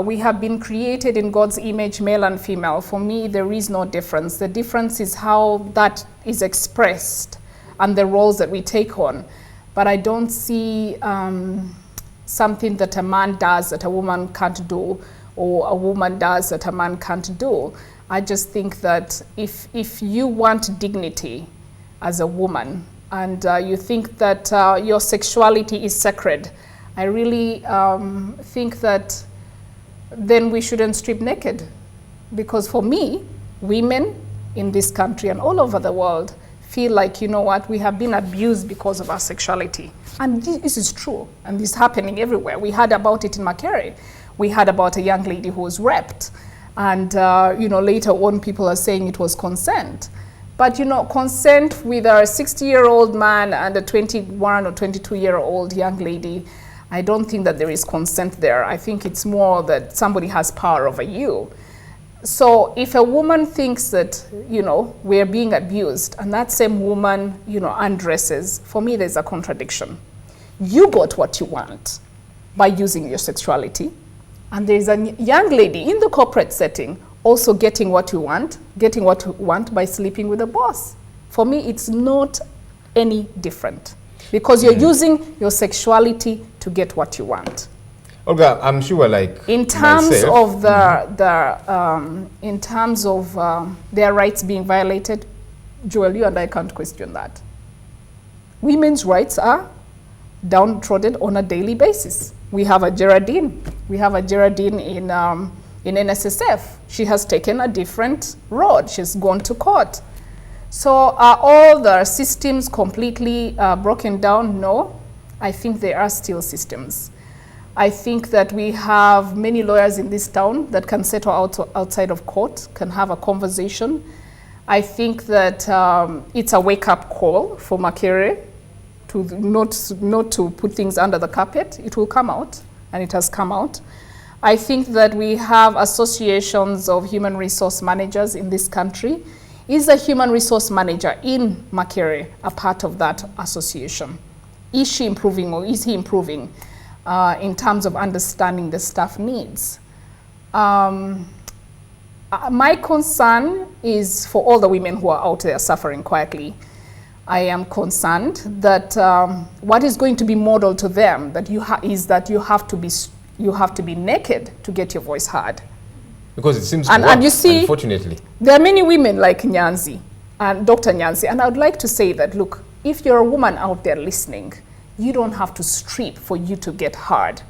We have been created in God's image, male and female. For me, there is no difference. The difference is how that is expressed and the roles that we take on. But I don't see something that a man does that a woman can't do, or a woman does that a man can't do. I just think that if you want dignity as a woman and you think that your sexuality is sacred, I really think that then we shouldn't strip naked. Because for me, women in this country and all over the world feel like, you know what, we have been abused because of our sexuality. And this is true, and this is happening everywhere. We heard about it in Makere. We heard about a young lady who was raped. And you know, later on, people are saying it was consent. But you know, consent with a 60-year-old man and a 21 or 22-year-old young lady, I don't think that there is consent there. I think it's more that somebody has power over you. So if a woman thinks that, you know, we're being abused, and that same woman, you know, undresses, for me, there's a contradiction. You got what you want by using your sexuality. And there's a young lady in the corporate setting also getting what you want by sleeping with a boss. For me, it's not any different because you're using your sexuality to get what you want. Olga, I'm sure, like in terms myself, of in terms of their rights being violated, Joel, you and I can't question that. Women's rights are downtrodden on a daily basis. We have a Geraldine. We have a Geraldine in NSSF. She has taken a different road. She's gone to court. So are all the systems completely broken down? No. I think there are still systems. I think that we have many lawyers in this town that can settle outside of court, can have a conversation. I think that it's a wake-up call for Makere to not to put things under the carpet. It will come out, and it has come out. I think that we have associations of human resource managers in this country. Is a human resource manager in Makere a part of that association? Is she improving, or is he improving in terms of understanding the staff needs? My concern is for all the women who are out there suffering quietly. I am concerned that what is going to be modeled to them is that you have to be naked to get your voice heard. Because it seems to work, and you see, unfortunately. There are many women like Nyanzi and Dr. Nyanzi, and I would like to say that, look, if you're a woman out there listening, you don't have to strip for you to get heard.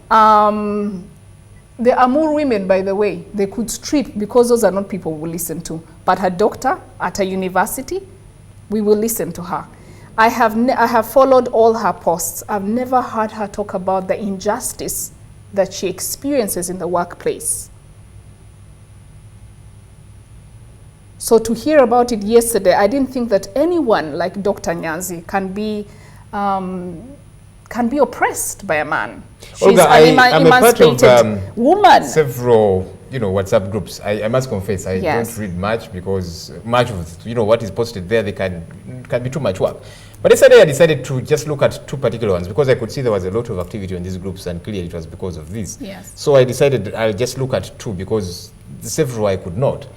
There are more women, by the way, they could strip because those are not people we listen to. But her doctor at a university, we will listen to her. I have followed all her posts. I've never heard her talk about the injustice that she experiences in the workplace. So to hear about it yesterday, I didn't think that anyone like Dr. Nyanzi can be oppressed by a man. She's Olga, an I'm a part emancipated woman. Several, WhatsApp groups. I must confess, I Yes. don't read much because much of, what is posted there, they can be too much work. But yesterday I decided to just look at two particular ones because I could see there was a lot of activity on these groups and clearly it was because of this. Yes. So I decided I'll just look at two because the several I could not.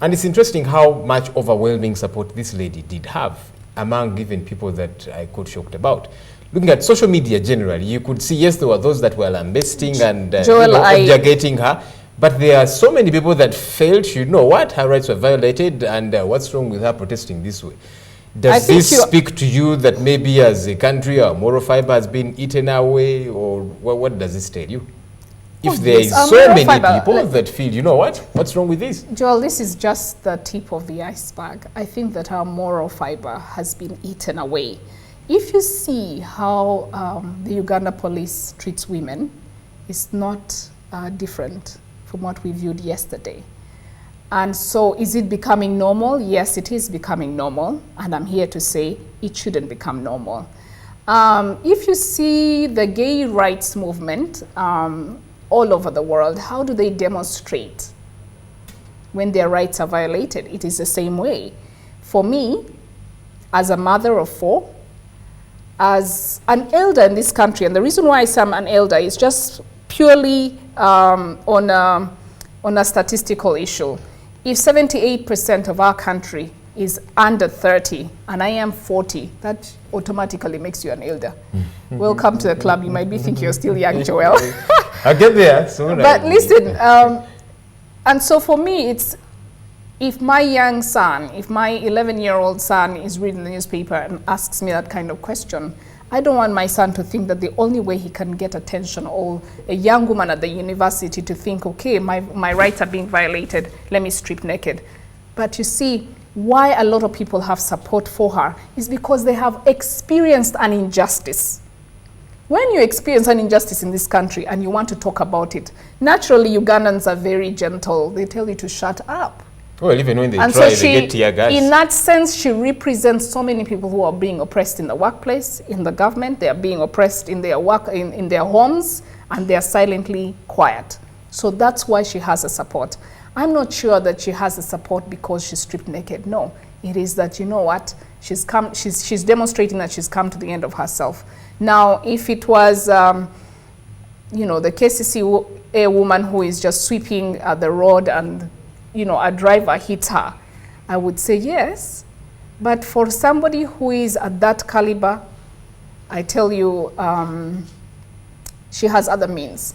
And it's interesting how much overwhelming support this lady did have among even people that I got shocked about. Looking at social media generally, you could see, yes, there were those that were lambasting and objurgating her, but there are so many people that felt, what, her rights were violated and what's wrong with her protesting this way. Does this speak to you that maybe as a country our moral fiber has been eaten away, or what does this tell you? If there is so many people that feel, what's wrong with this? Joel, this is just the tip of the iceberg. I think that our moral fiber has been eaten away. If you see how the Uganda police treats women, it's not different from what we viewed yesterday. And so is it becoming normal? Yes, it is becoming normal. And I'm here to say it shouldn't become normal. If you see the gay rights movement all over the world, how do they demonstrate when their rights are violated? It is the same way. For me, as a mother of 4, as an elder in this country, and the reason why I say I'm an elder is just purely on a statistical issue. If 78% of our country is under 30 and I am 40, that automatically makes you an elder. Welcome to the club. You might be thinking you're still young, Joel. I'll get there soon. But listen, and so for me, it's if my young son, if my 11-year-old son is reading the newspaper and asks me that kind of question, I don't want my son to think that the only way he can get attention, or a young woman at the university to think, okay, my rights are being violated, let me strip naked. But you see, why a lot of people have support for her is because they have experienced an injustice. When you experience an injustice in this country and you want to talk about it, naturally Ugandans are very gentle. They tell you to shut up. Well, even when they And try, so they get tear gas. in that sense, she represents so many people who are being oppressed in the workplace, in the government. They are being oppressed in their work, in their homes, and they are silently quiet. So that's why she has a support. I'm not sure that she has a support because she's stripped naked. No, it is that, you know what, she's demonstrating that she's come to the end of herself. Now, if it was, the KCC, a woman who is just sweeping the road and a driver hits her, I would say yes. But for somebody who is at that caliber, I tell you, she has other means.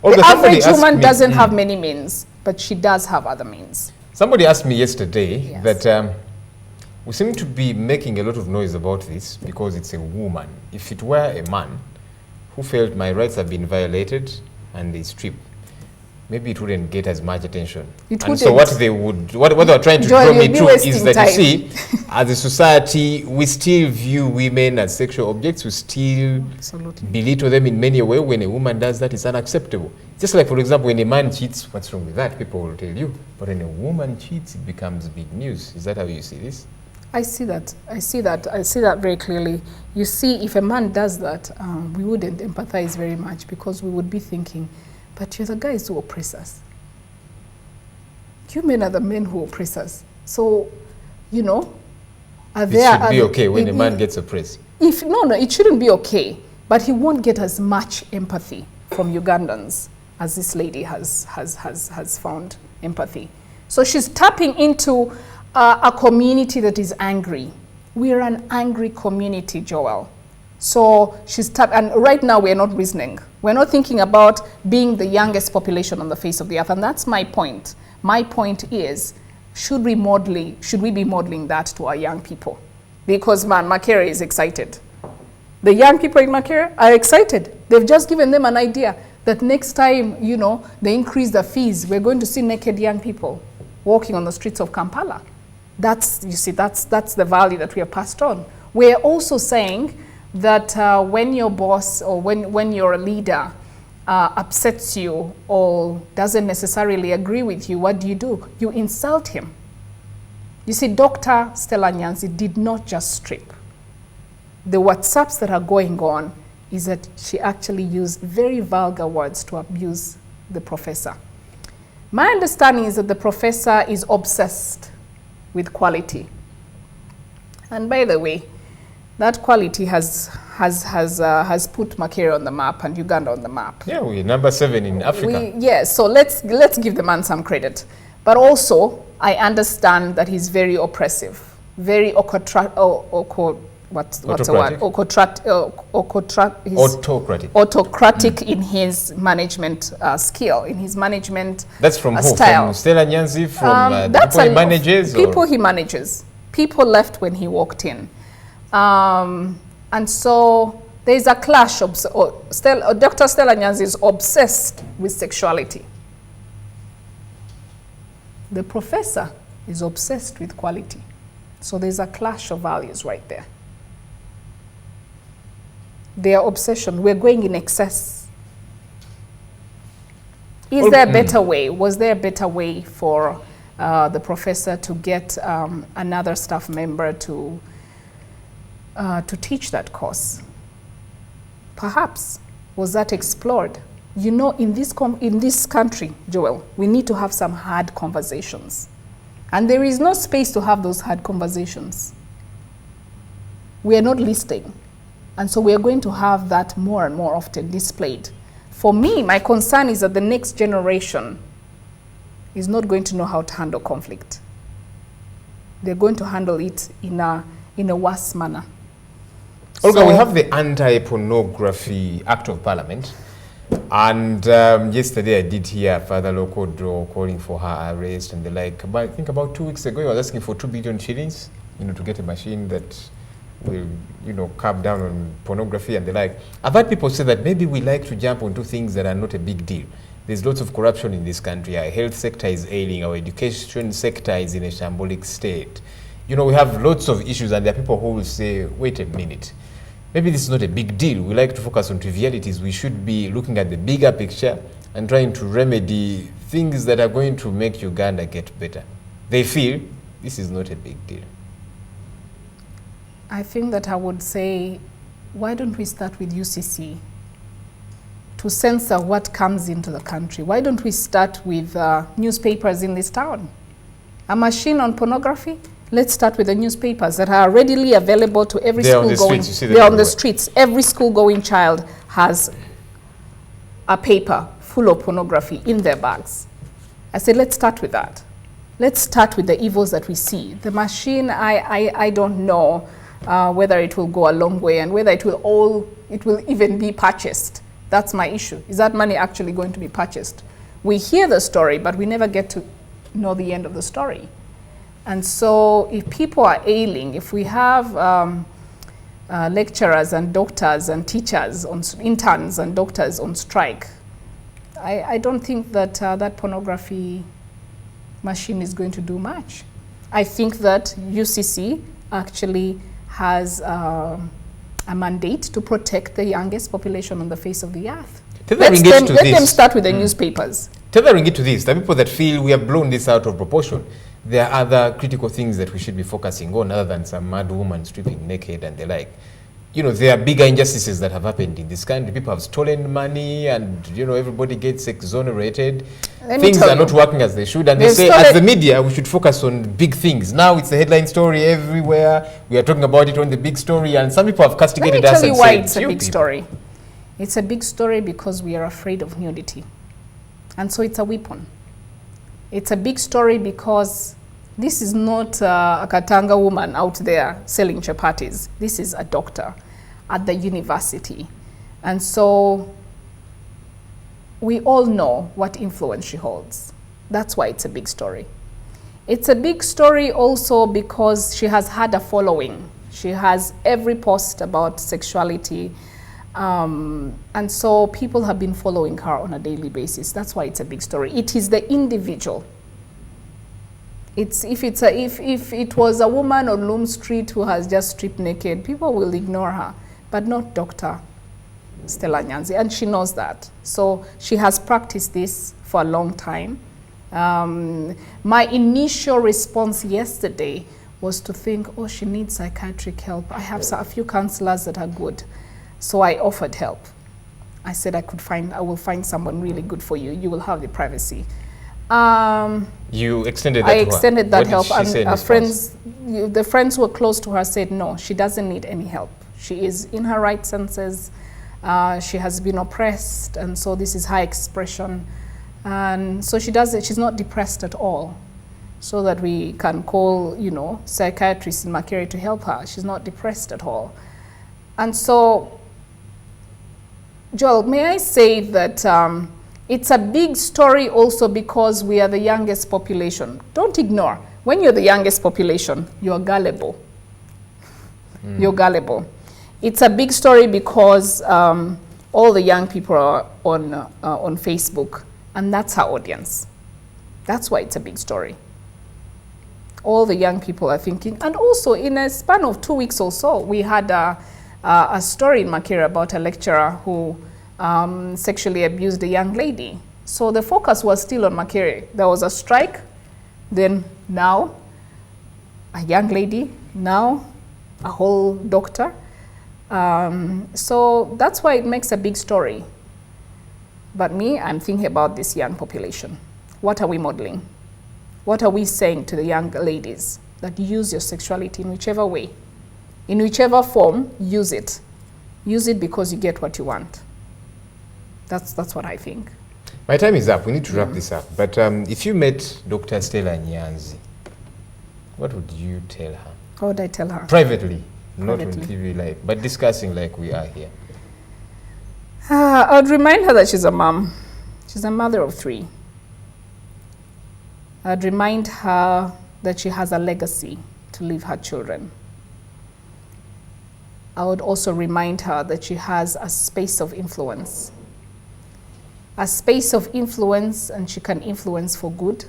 The average woman doesn't have many means, but she does have other means. Somebody asked me yesterday that we seem to be making a lot of noise about this because it's a woman. If it were a man who felt my rights have been violated and they strip, maybe it wouldn't get as much attention. And so what they are trying to draw me to is that, you see, as a society, we still view women as sexual objects. We still belittle them in many ways. When a woman does that, it's unacceptable. Just like, for example, when a man cheats, what's wrong with that? People will tell you. But when a woman cheats, it becomes big news. Is that how you see this? I see that. I see that very clearly. You see, if a man does that, we wouldn't empathize very much because we would be thinking, but you're the guys who oppress us. You men are the men who oppress us. So, it should be okay when a man gets oppressed. No, it shouldn't be okay. But he won't get as much empathy from Ugandans as this lady has found empathy. So she's tapping into a community that is angry. We are an angry community, Joel. So and right now we're not reasoning. We're not thinking about being the youngest population on the face of the earth, and that's my point. My point is, should we be modeling that to our young people? Because man, Makerere is excited. The young people in Makerere are excited. They've just given them an idea that next time, they increase the fees, we're going to see naked young people walking on the streets of Kampala. That's the value that we have passed on. We're also saying that when your boss or when your leader upsets you or doesn't necessarily agree with you, what do? You insult him. You see, Dr. Stella Nyanzi did not just strip. The WhatsApps that are going on is that she actually used very vulgar words to abuse the professor. My understanding is that the professor is obsessed with quality. And by the way, that quality has put Makerere on the map and Uganda on the map. Yeah, we're number 7 in Africa. Yes, so let's give the man some credit. But also, I understand that he's very oppressive, very autocratic in his management skill, in his management That's from who? style. From Stella Nyanzi, from the people he manages? People he manages. People left when he walked in. And so there's a clash. Dr. Stella Nyanzi is obsessed with sexuality. The professor is obsessed with quality. So there's a clash of values right there. Their obsession, we're going in excess. Is there a better way? Was there a better way for the professor to get another staff member to teach that course? Perhaps. Was that explored? You know, in this country, Joel, we need to have some hard conversations. And there is no space to have those hard conversations. We are not listening. And so we are going to have that more and more often displayed. For me, my concern is that the next generation is not going to know how to handle conflict. They're going to handle it in a worse manner. Olga, we have the Anti-Pornography Act of Parliament. And yesterday I did hear Father Lokodo calling for her arrest and the like. But I think about 2 weeks ago he was asking for 2 billion shillings, to get a machine that will, curb down on pornography and the like. I've heard people say that maybe we like to jump onto things that are not a big deal. There's lots of corruption in this country. Our health sector is ailing. Our education sector is in a shambolic state. We have lots of issues, and there are people who will say, wait a minute. Maybe this is not a big deal. We like to focus on trivialities. We should be looking at the bigger picture and trying to remedy things that are going to make Uganda get better. They feel this is not a big deal. I think that I would say, why don't we start with UCC to censor what comes into the country? Why don't we start with newspapers in this town? A machine on pornography? Let's start with the newspapers that are readily available to every school going. They're on the streets. Every school-going child has a paper full of pornography in their bags. I said, let's start with that. Let's start with the evils that we see. The machine, I don't know whether it will go a long way and whether it will even be purchased. That's my issue. Is that money actually going to be purchased? We hear the story, but we never get to know the end of the story. And so if people are ailing, if we have lecturers and doctors and teachers, interns and doctors on strike, I don't think that that pornography machine is going to do much. I think that UCC actually has a mandate to protect the youngest population on the face of the earth. Let them start with the newspapers. Tethering it to this, the people that feel we have blown this out of proportion, there are other critical things that we should be focusing on other than some mad woman stripping naked and the like. There are bigger injustices that have happened in this country. People have stolen money and, everybody gets exonerated. Things are not working as they should. And they say, as the media, we should focus on big things. Now it's a headline story everywhere. We are talking about it on the big story. And some people have castigated us and said, why it's a big story. It's a big story because we are afraid of nudity. And so it's a weapon. It's a big story because this is not a Katanga woman out there selling chapatis. This is a doctor at the university. And so we all know what influence she holds. That's why it's a big story. It's a big story also because she has had a following. She has every post about sexuality. And so people have been following her on a daily basis. That's why it's a big story. It is the individual. If it was a woman on Loom Street who has just stripped naked, people will ignore her, but not Dr. Stella Nyanzi, and she knows that. So she has practiced this for a long time. My initial response yesterday was to think, oh, she needs psychiatric help. I have a few counselors that are good. So I offered help. I said I will find someone really good for you. You will have the privacy. You extended that I to her. extended that help, What did she say in and response? the friends who were close to her said no, she doesn't need any help. She is in her right senses. She has been oppressed, and so this is her expression. And so she does it. She's not depressed at all. So that we can call, psychiatrists in Makerere to help her. She's not depressed at all. And so, Joel, may I say that it's a big story also because we are the youngest population. Don't ignore, when you're the youngest population, you're gullible. You're gullible. It's a big story because all the young people are on Facebook, and that's our audience. That's why it's a big story. All the young people are thinking, and also in a span of 2 weeks or so, we had a story in Makerere about a lecturer who sexually abused a young lady. So the focus was still on Makerere. There was a strike, then now a young lady, now a whole doctor. So that's why it makes a big story. But me, I'm thinking about this young population. What are we modeling? What are we saying to the young ladies? That use your sexuality in whichever way, in whichever form, use it. Use it because you get what you want. That's what I think. My time is up. We need to wrap this up. But if you met Dr. Stella Nyanzi, what would you tell her? How would I tell her? Privately, not on TV Live, but discussing like we are here. I would remind her that she's a mom. She's a mother of 3. I'd remind her that she has a legacy to leave her children. I would also remind her that she has a space of influence. A space of influence, and she can influence for good.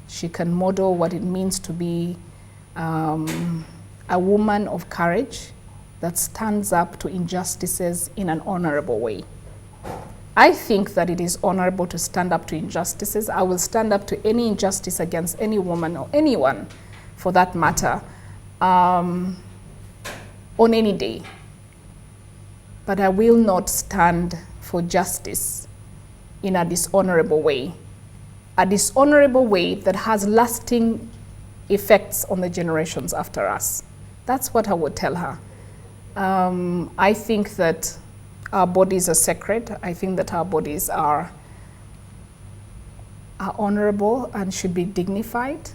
She can model what it means to be a woman of courage that stands up to injustices in an honorable way. I think that it is honorable to stand up to injustices. I will stand up to any injustice against any woman or anyone, for that matter, on any day. But I will not stand for justice in a dishonorable way. A dishonorable way that has lasting effects on the generations after us. That's what I would tell her. I think that our bodies are sacred. I think that our bodies are honorable and should be dignified.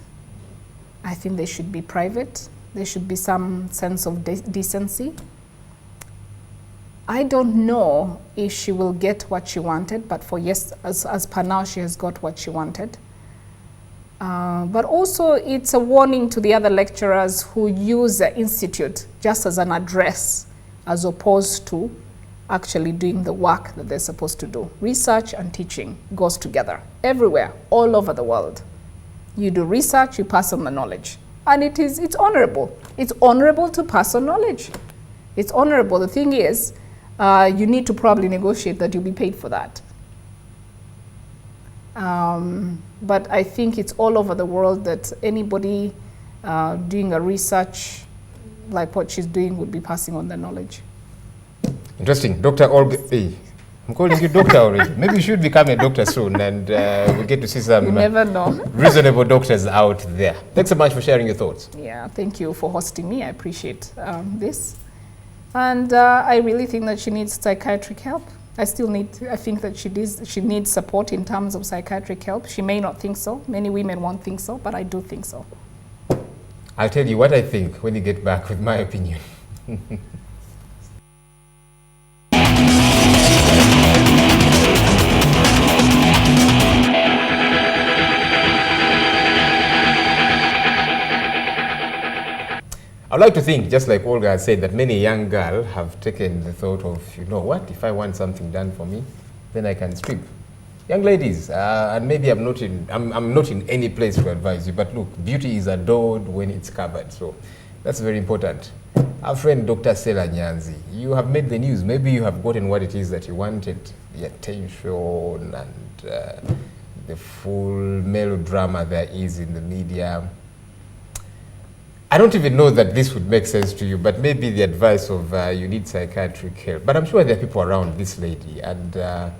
I think they should be private. There should be some sense of decency. I don't know if she will get what she wanted, but as per now, she has got what she wanted. But also, it's a warning to the other lecturers who use the institute just as an address, as opposed to actually doing the work that they're supposed to do. Research and teaching goes together everywhere, all over the world. You do research, you pass on the knowledge. And it's honorable. It's honorable to pass on knowledge. It's honorable. The thing is, you need to probably negotiate that you'll be paid for that. But I think it's all over the world that anybody doing a research like what she's doing would be passing on the knowledge. Interesting. Dr. Olga, hey, I'm calling you doctor already. Maybe you should become a doctor soon, and we get to see some You never know. reasonable doctors out there. Thanks so much for sharing your thoughts. Yeah, thank you for hosting me. I appreciate this. And I really think that she needs psychiatric help. I think that she needs support in terms of psychiatric help. She may not think so. Many women won't think so, but I do think so. I'll tell you what I think when you get back with my opinion. I'd like to think, just like Olga has said, that many young girls have taken the thought of, you know what, if I want something done for me, then I can strip. Young ladies, and maybe I'm not in any place to advise you, but look, beauty is adored when it's covered, so that's very important. Our friend Dr. Stella Nyanzi, you have made the news. Maybe you have gotten what it is that you wanted, the attention and the full melodrama there is in the media. I don't even know that this would make sense to you, but maybe the advice of you need psychiatric help. But I'm sure there are people around this lady, and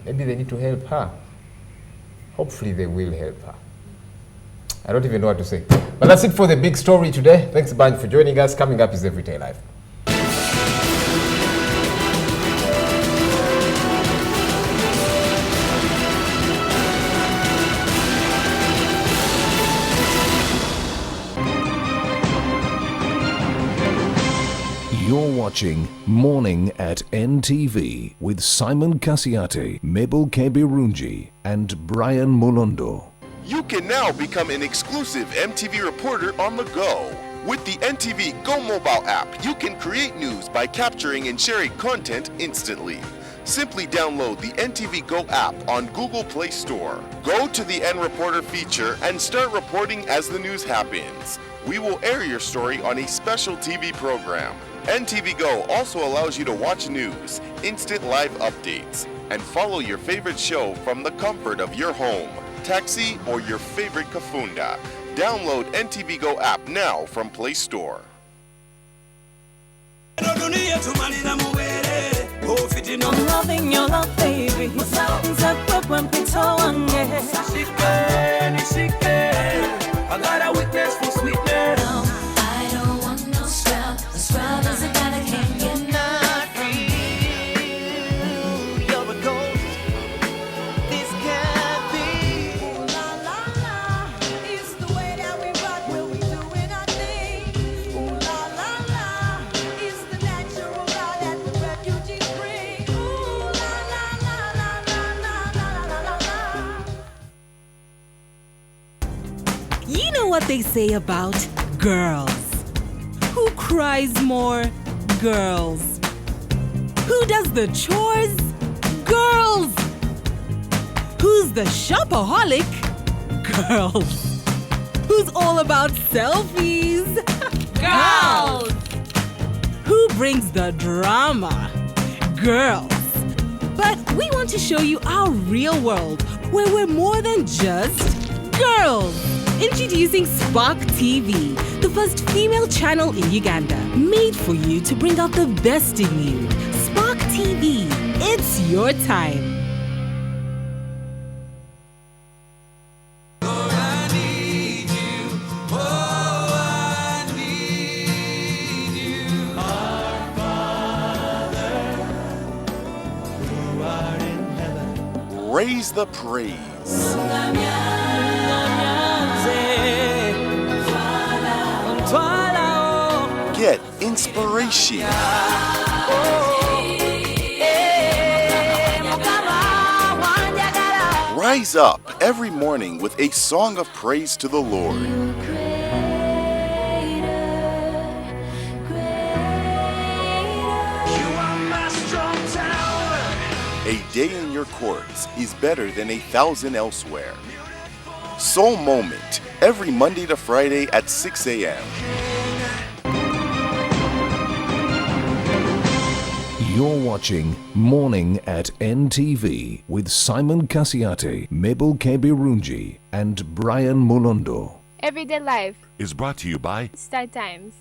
maybe they need to help her. Hopefully they will help her. I don't even know what to say. But that's it for the big story today. Thanks a bunch for joining us. Coming up is Everyday Life. You're watching Morning at NTV with Simon Kasiate, Mabel Kebirunji, and Brian Molondo. You can now become an exclusive MTV reporter on the go. With the NTV Go mobile app, you can create news by capturing and sharing content instantly. Simply download the NTV Go app on Google Play Store. Go to the N Reporter feature and start reporting as the news happens. We will air your story on a special TV program. NTV Go also allows you to watch news, instant live updates, and follow your favorite show from the comfort of your home, taxi, or your favorite kafunda. Download NTV Go app now from Play Store. I'm loving your love, baby. I got a weakness for sweetness. I don't want no scrub. A scrub is a guy that can't get enough from you. You're a ghost. This can't be. Ooh la la la, it's the way that we rock when we doing our thing. Ooh la la la, it's the natural law that the refugees bring. Ooh la la la la la la la la la. You know what they say about girls. Who cries more? Girls. Who does the chores? Girls. Who's the shopaholic? Girls. Who's all about selfies? Girls. Who brings the drama? Girls. But we want to show you our real world where we're more than just girls. Introducing Spark TV, the first female channel in Uganda, made for you to bring out the best in you. Spark TV, it's your time. Raise the praise. Get inspiration. Rise up every morning with a song of praise to the Lord. A day in your courts is better than 1,000 elsewhere. Soul Moment, every Monday to Friday at 6 a.m. You're watching Morning at NTV with Simon Kasiate, Mabel Kebirunji, and Brian Molondo. Everyday Life is brought to you by Star Times.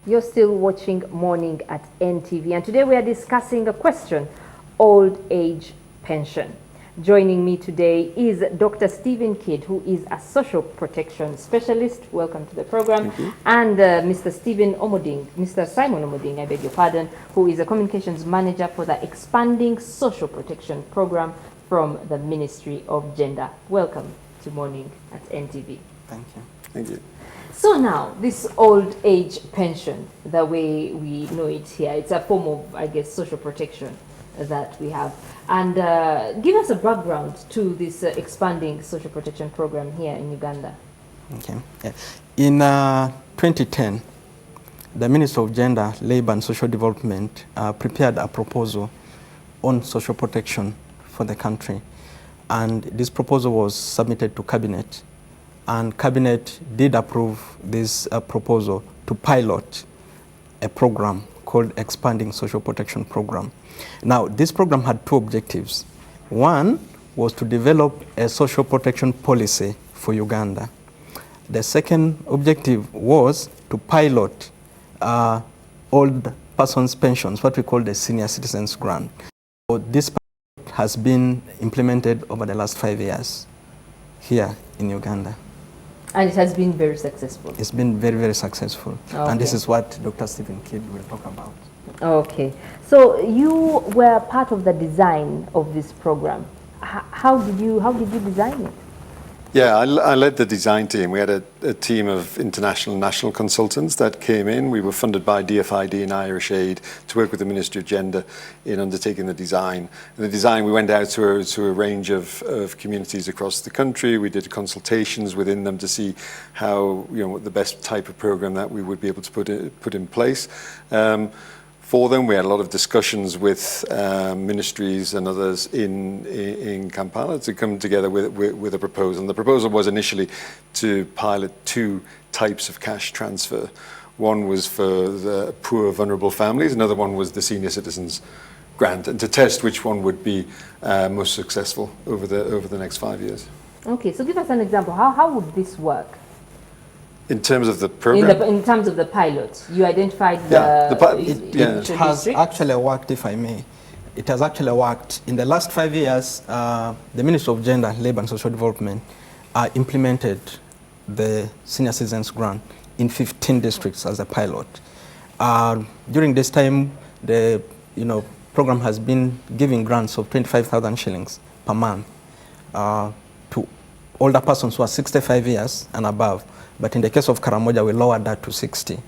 You're still watching Morning at NTV, and today we are discussing a question, old age pension. Joining me today is Dr. Stephen Kidd, who is a social protection specialist. Welcome to the program. And Mr. Simon Omoding, I beg your pardon, who is a communications manager for the expanding social protection program from the Ministry of Gender. Welcome to Morning at NTV. Thank you. Thank you. So now, this old age pension, the way we know it here, it's a form of, I guess, social protection that we have. And give us a background to this expanding social protection program here in Uganda. Okay. Yeah. In 2010, the Ministry of Gender, Labour and Social Development prepared a proposal on social protection for the country. And this proposal was submitted to Cabinet. And Cabinet did approve this proposal to pilot a program called Expanding Social Protection Program. Now, this program had two objectives. One was to develop a social protection policy for Uganda. The second objective was to pilot old persons' pensions, what we call the senior citizens grant. So this pilot has been implemented over the last 5 years here in Uganda. And it has been very successful. It's been very, very successful. Okay. And this is what Dr. Stephen Kidd will talk about. Okay. So you were part of the design of this program. How did you design it? Yeah, I led the design team. We had a team of international and national consultants that came in. We were funded by DFID and Irish Aid to work with the Ministry of Gender in undertaking the design. And the design, we went out to a range of communities across the country. We did consultations within them to see how, the best type of program that we would be able to put in place. For them, we had a lot of discussions with ministries and others in Kampala to come together with a proposal. And the proposal was initially to pilot two types of cash transfer. One was for the poor, vulnerable families. Another one was the senior citizens grant, and to test which one would be most successful over the next 5 years. Okay, so give us an example. How would this work? In terms of the program? In terms of the pilot, you identified It has actually worked, if I may. It has actually worked. In the last 5 years, the Ministry of Gender, Labour and Social Development implemented the Senior Citizens Grant in 15 districts as a pilot. During this time, the program has been giving grants of 25,000 shillings per month to older persons who are 65 years and above. But in the case of Karamoja, we lowered that to 60.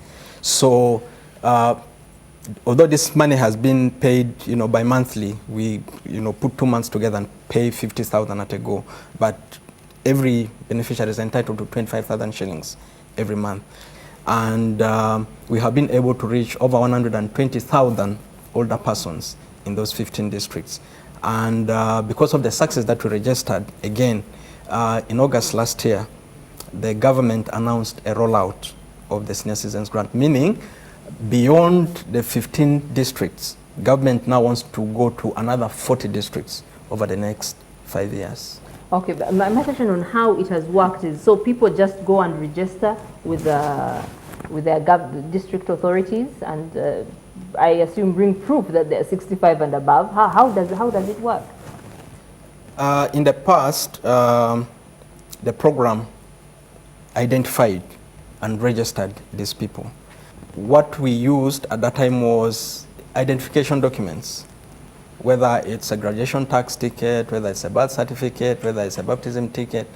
So although this money has been paid, bi-monthly, we, put 2 months together and pay 50,000 at a go. But every beneficiary is entitled to 25,000 shillings every month. And we have been able to reach over 120,000 older persons in those 15 districts. And because of the success that we registered, again, in August last year, the government announced a rollout of the Senior Citizens Grant, meaning beyond the 15 districts, government now wants to go to another 40 districts over the next 5 years. Okay, but my question on how it has worked is, so people just go and register with their district authorities and I assume bring proof that they're 65 and above. How does it work? In the past, the program identified and registered these people. What we used at that time was identification documents, whether it's a graduation tax ticket, whether it's a birth certificate, whether it's a baptism ticket,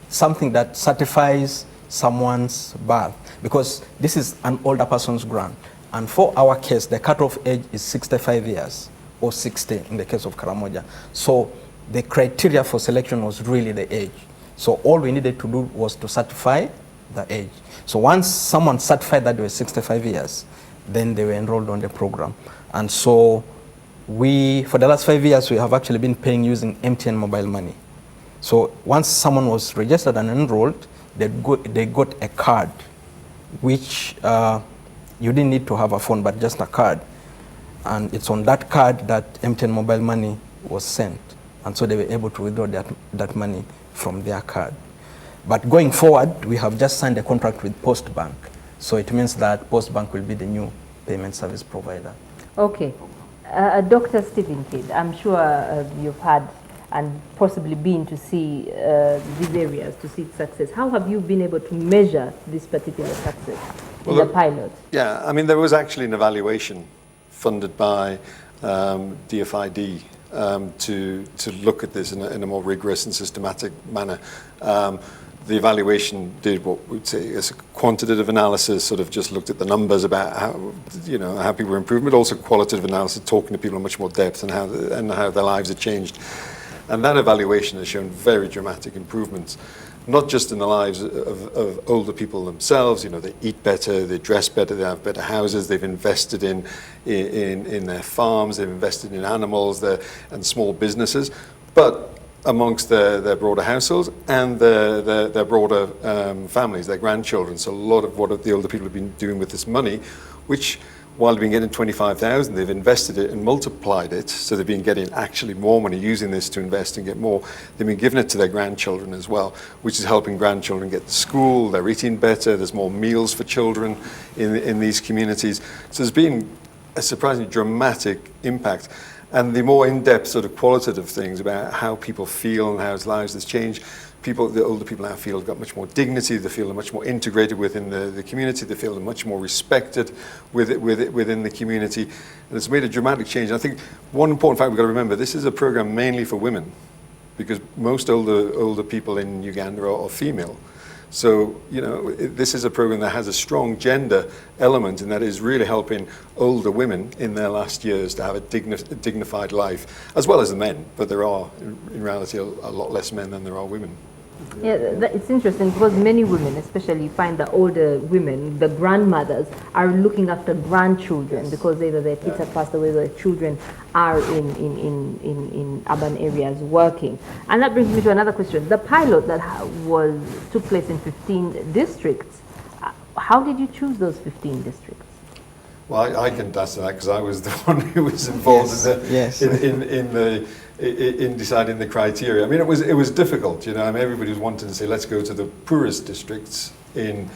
something that certifies someone's birth, because this is an older person's grant. And for our case, the cutoff age is 65 years or 60 in the case of Karamoja. So the criteria for selection was really the age. So all we needed to do was to certify the age. So once someone certified that they were 65 years, then they were enrolled on the program. And so for the last 5 years, we have actually been paying using MTN mobile money. So once someone was registered and enrolled, they got a card, which you didn't need to have a phone, but just a card. And it's on that card that MTN mobile money was sent. And so they were able to withdraw that money from their card. But going forward, we have just signed a contract with Postbank. So it means that Postbank will be the new payment service provider. Okay. Dr. Stephen Kidd, I'm sure you've had and possibly been to see these areas, to see its success. How have you been able to measure this particular success in the pilot? Yeah, I mean, there was actually an evaluation funded by DFID to look at this in a more rigorous and systematic manner. The evaluation did what we'd say is a quantitative analysis, sort of just looked at the numbers about how people were improving, but also qualitative analysis, talking to people in much more depth and how their lives had changed. And that evaluation has shown very dramatic improvements, not just in the lives of older people themselves. You know, they eat better, they dress better, they have better houses, they've invested in their farms, they've invested in animals and small businesses, but amongst their broader households and their broader families, their grandchildren. So a lot of what the older people have been doing with this money, which while they've been getting 25,000, they've invested it and multiplied it. So they've been getting actually more money, using this to invest and get more. They've been giving it to their grandchildren as well, which is helping grandchildren get to school. They're eating better. There's more meals for children in these communities. So there's been a surprisingly dramatic impact. And the more in-depth sort of qualitative things about how people feel and how their lives has changed, the older people now feel have got much more dignity, they feel they're much more integrated within the community, they feel they're much more respected within the community. And it's made a dramatic change. And I think one important fact we've got to remember, this is a program mainly for women, because most older people in Uganda are female. So, you know, this is a program that has a strong gender element, and that is really helping older women in their last years to have a dignified life, as well as the men. But there are, in reality, a lot less men than there are women. Yeah, it's interesting because many women, especially, find that older women, the grandmothers, are looking after grandchildren because either their kids have passed away, or their children are in urban areas working. And that brings me to another question. The pilot that took place in 15 districts, how did you choose those 15 districts? Well, I can answer that because I was the one who was involved in deciding the criteria. I mean, it was difficult, you know. I mean, everybody was wanting to say, let's go to the poorest districts in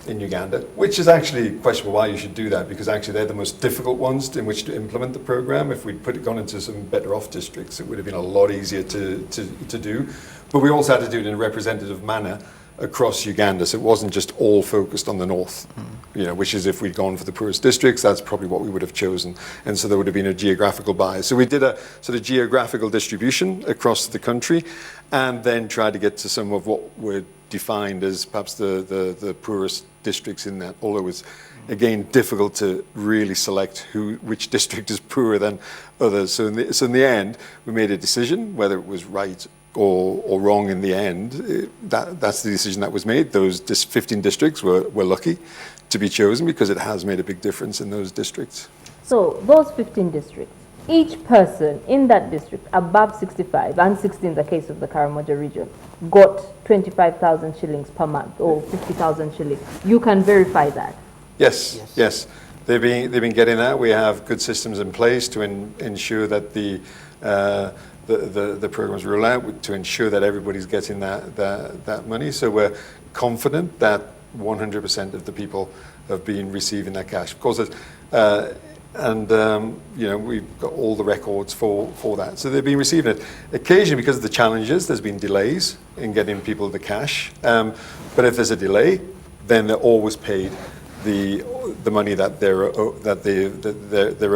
Uganda, which is actually questionable why you should do that, because actually they're the most difficult ones in which to implement the program. If we'd gone into some better off districts, it would have been a lot easier to do. But we also had to do it in a representative manner across Uganda, so it wasn't just all focused on the north, you know, which is if we'd gone for the poorest districts, that's probably what we would have chosen, and so there would have been a geographical bias. So we did a sort of geographical distribution across the country, and then tried to get to some of what were defined as perhaps the poorest districts in that, although it was, again, difficult to really select which district is poorer than others. So in the end, we made a decision, whether it was right or wrong in the end. That's the decision that was made. Those 15 districts were lucky to be chosen because it has made a big difference in those districts. So those 15 districts, each person in that district above 65, and 60 in the case of the Karamoja region, got 25,000 shillings per month or 50,000 shillings. You can verify that? Yes. They've been getting that. We have good systems in place to ensure that the programs roll out, to ensure that everybody's getting that money. So we're confident that 100% of the people have been receiving that cash. Of course, you know, we've got all the records for that. So they've been receiving it. Occasionally, because of the challenges, there's been delays in getting people the cash. But if there's a delay, then they're always paid the money that they're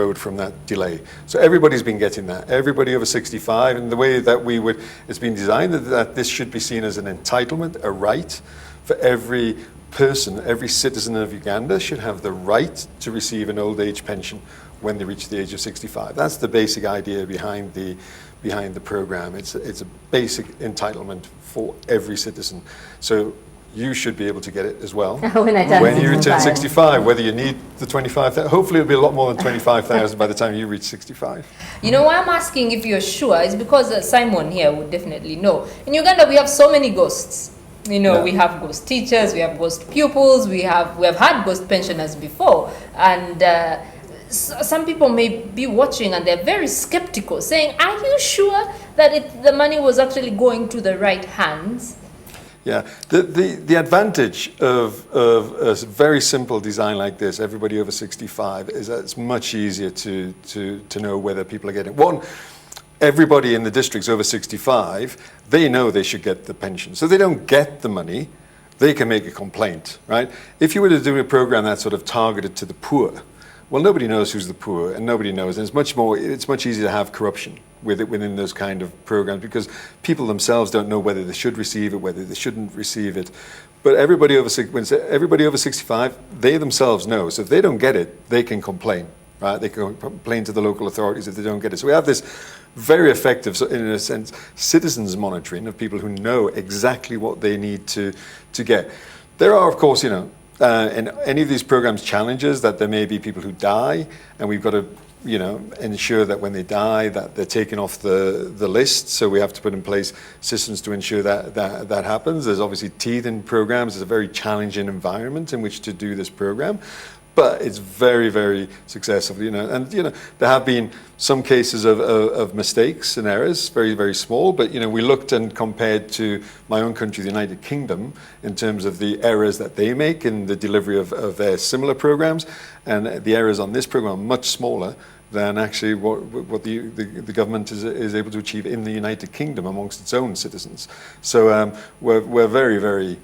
owed from that delay. So everybody's been getting that. Everybody over 65, and the way that it's been designed that this should be seen as an entitlement, a right for every person, every citizen of Uganda should have the right to receive an old age pension when they reach the age of 65. That's the basic idea behind the program. It's a basic entitlement for every citizen. So you should be able to get it as well when you turn 65, whether you need the 25,000. Hopefully it'll be a lot more than 25,000 by the time you reach 65. You know why I'm asking if you're sure is because Simon here would definitely know. In Uganda we have so many ghosts. You know, we have ghost teachers, we have ghost pupils, we have had ghost pensioners before, and some people may be watching and they're very skeptical, saying, "Are you sure that the money was actually going to the right hands?" Yeah, the advantage of a very simple design like this, everybody over 65, is that it's much easier to know whether people are getting one. Everybody in the districts over 65, they know they should get the pension. So if they don't get the money, they can make a complaint, right? If you were to do a program that's sort of targeted to the poor, well, nobody knows who's the poor, and nobody knows. And it's much easier to have corruption within those kind of programs, because people themselves don't know whether they should receive it, whether they shouldn't receive it. But everybody over 65, they themselves know. So if they don't get it, they can complain. Right? They can complain to the local authorities if they don't get it. So we have this very effective, so in a sense, citizens monitoring of people who know exactly what they need to get. There are, of course, in any of these programs, challenges that there may be people who die, and we've got to ensure that when they die that they're taken off the list. So we have to put in place systems to ensure that happens. There's obviously teething programs. It's a very challenging environment in which to do this program, but it's very, very successful. There have been some cases of mistakes and errors, very, very small, but we looked and compared to my own country, the United Kingdom, in terms of the errors that they make in the delivery of their similar programs, and the errors on this program are much smaller than actually what the government is able to achieve in the United Kingdom amongst its own citizens. So we're very, very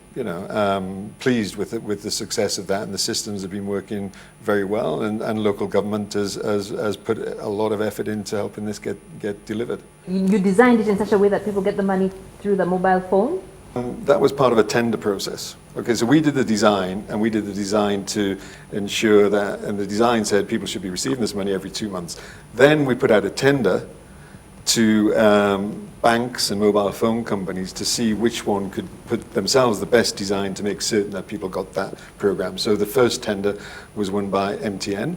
pleased with the success of that, and the systems have been working very well, and local government has put a lot of effort into helping this get delivered. You designed it in such a way that people get the money through the mobile phone? That was part of a tender process. Okay, so we did the design, and we did the design to ensure that, and the design said people should be receiving this money every 2 months. Then we put out a tender to banks and mobile phone companies to see which one could put themselves the best design to make certain that people got that program. So the first tender was won by MTN.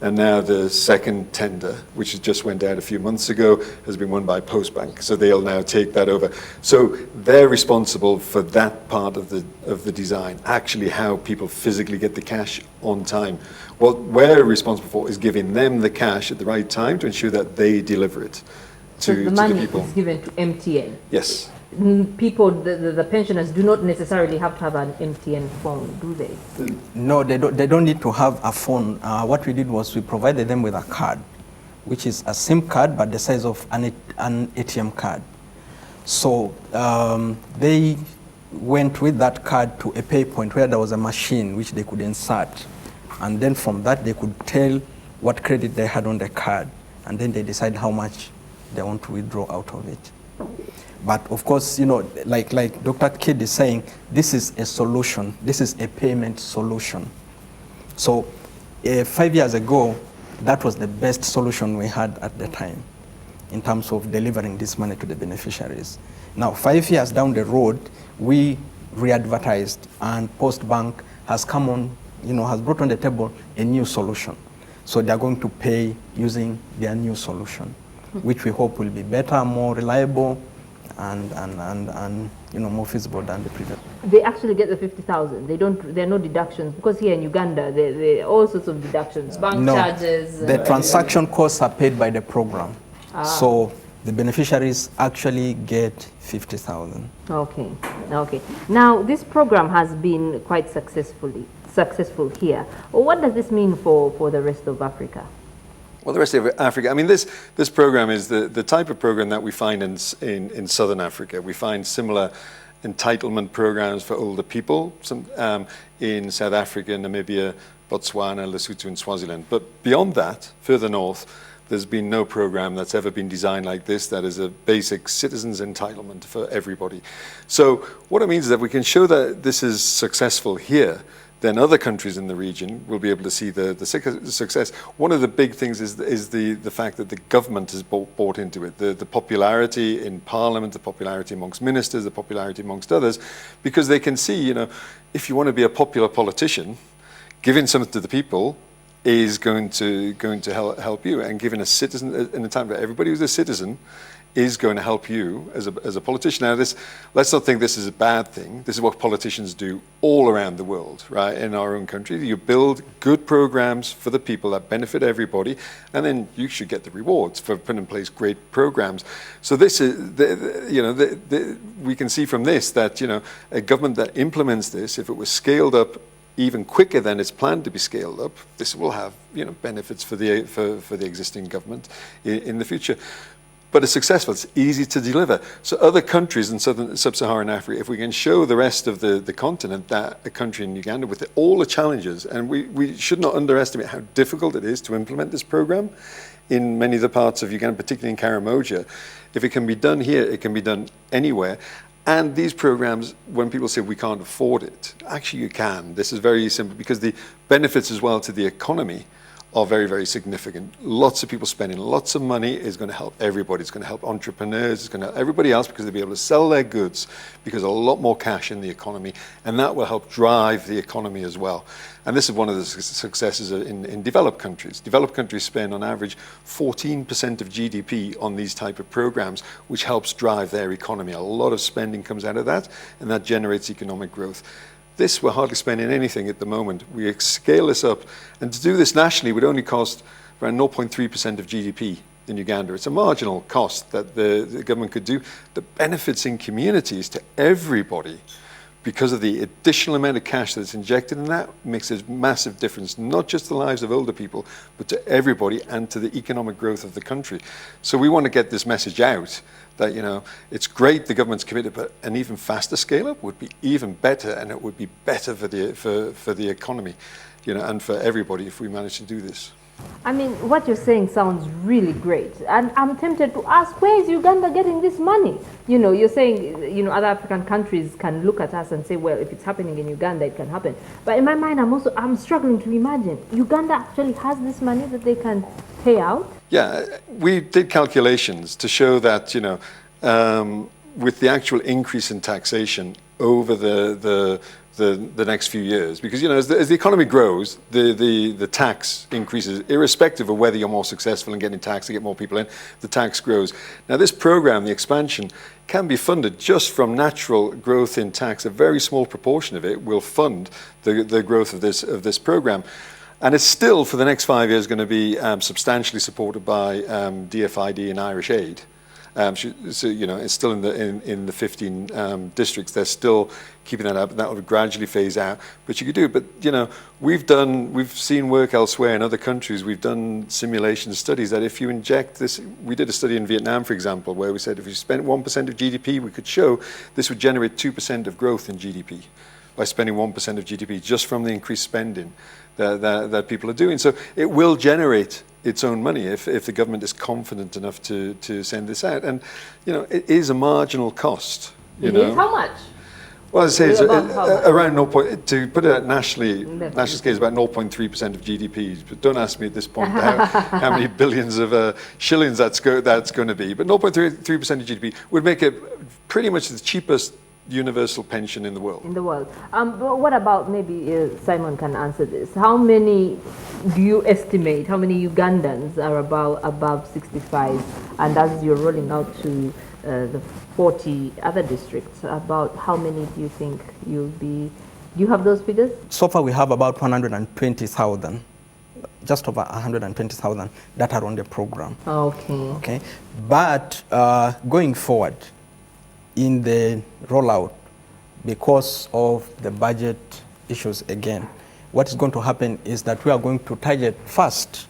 And now the second tender, which just went out a few months ago, has been won by Postbank. So they'll now take that over. So they're responsible for that part of the design, actually how people physically get the cash on time. What we're responsible for is giving them the cash at the right time to ensure that they deliver it to the people. So the money is given to MTN? Yes. People, the pensioners do not necessarily have to have an MTN phone, do they? No, they don't need to have a phone. What we did was we provided them with a card, which is a SIM card, but the size of an ATM card. So they went with that card to a pay point where there was a machine which they could insert. And then from that, they could tell what credit they had on the card. And then they decide how much they want to withdraw out of it. But of course, like Dr. Kidd is saying, this is a solution. This is a payment solution. So 5 years ago, that was the best solution we had at the time in terms of delivering this money to the beneficiaries. Now, 5 years down the road, we re-advertised, and Postbank has come on, has brought on the table a new solution. So they're going to pay using their new solution, which we hope will be better, more reliable, and more feasible than the previous. They actually get the 50,000. There are no deductions, because here in Uganda there are all sorts of deductions, bank charges. The transaction costs are paid by the program, so the beneficiaries actually get 50,000. Okay. Now this program has been quite successful here. Well, what does this mean for the rest of Africa? Well, the rest of Africa, I mean, this program is the type of program that we find in Southern Africa. We find similar entitlement programs for older people in South Africa, Namibia, Botswana, Lesotho, and Swaziland. But beyond that, further north, there's been no program that's ever been designed like this that is a basic citizens' entitlement for everybody. So what it means is that we can show that this is successful here, then other countries in the region will be able to see the success. One of the big things is the fact that the government has bought into it, the popularity in Parliament, the popularity amongst ministers, the popularity amongst others, because they can see, if you want to be a popular politician, giving something to the people is going to help you, and giving a citizen in a time where everybody who's a citizen is going to help you as a politician. Now, let's not think this is a bad thing. This is what politicians do all around the world, right? In our own country, you build good programs for the people that benefit everybody, and then you should get the rewards for putting in place great programs. So this is, we can see from this that a government that implements this, if it was scaled up even quicker than it's planned to be scaled up, this will have benefits for the existing government in the future. But it's successful, it's easy to deliver. So other countries in sub-Saharan Africa, if we can show the rest of the continent that a country in Uganda with all the challenges, and we should not underestimate how difficult it is to implement this program in many of the parts of Uganda, particularly in Karamoja. If it can be done here, it can be done anywhere. And these programs, when people say we can't afford it, actually you can. This is very simple, because the benefits as well to the economy are very, very significant. Lots of people spending lots of money is going to help everybody. It's going to help entrepreneurs, it's going to help everybody else because they'll be able to sell their goods because there's a lot more cash in the economy, and that will help drive the economy as well. And this is one of the successes in developed countries. Developed countries spend on average 14% of GDP on these type of programs, which helps drive their economy. A lot of spending comes out of that, and that generates economic growth. This, we're hardly spending anything at the moment. We scale this up, and to do this nationally would only cost around 0.3% of GDP in Uganda. It's a marginal cost that the government could do. The benefits in communities to everybody because of the additional amount of cash that's injected in that makes a massive difference, not just the lives of older people, but to everybody and to the economic growth of the country. So we want to get this message out that, you know, it's great the government's committed, but an even faster scale-up would be even better, and it would be better for the economy, you know, and for everybody if we manage to do this. I mean, what you're saying sounds really great. And I'm tempted to ask, where is Uganda getting this money? You know, you're saying, you know, other African countries can look at us and say, well, if it's happening in Uganda, it can happen. But in my mind, I'm struggling to imagine. Uganda actually has this money that they can pay out? Yeah, we did calculations to show that, you know, with the actual increase in taxation over the next few years, because, you know, as the economy grows, the tax increases irrespective of whether you're more successful in getting tax to get more people in. The tax grows. Now, this program, the expansion, can be funded just from natural growth in tax. A very small proportion of it will fund the growth of this program. And it's still, for the next 5 years, going to be substantially supported by DFID and Irish Aid. So, you know, it's still in the 15 districts. They're still keeping that up, and that will gradually phase out. But you could do it. But, you know, we've seen work elsewhere in other countries. We've done simulation studies that if you inject this, we did a study in Vietnam, for example, where we said if you spent 1% of GDP, we could show this would generate 2% of growth in GDP by spending 1% of GDP just from the increased spending that people are doing. So it will generate its own money if the government is confident enough to send this out. And, you know, it is a marginal cost. You know? How much? Well, I say it's around 0. To put it at national scale, is about 0.3% of GDP. But don't ask me at this point how many billions of shillings that's going to be. But 0.3% of GDP would make it pretty much the cheapest universal pension in the world. What about, maybe Simon can answer this. How many do you estimate, how many Ugandans are above 65? And as you're rolling out to the 40 other districts, about how many do you think you'll be? Do you have those figures? So far we have about 120,000, just over 120,000 that are on the program. Okay. But going forward, in the rollout, because of the budget issues again, what is going to happen is that we are going to target first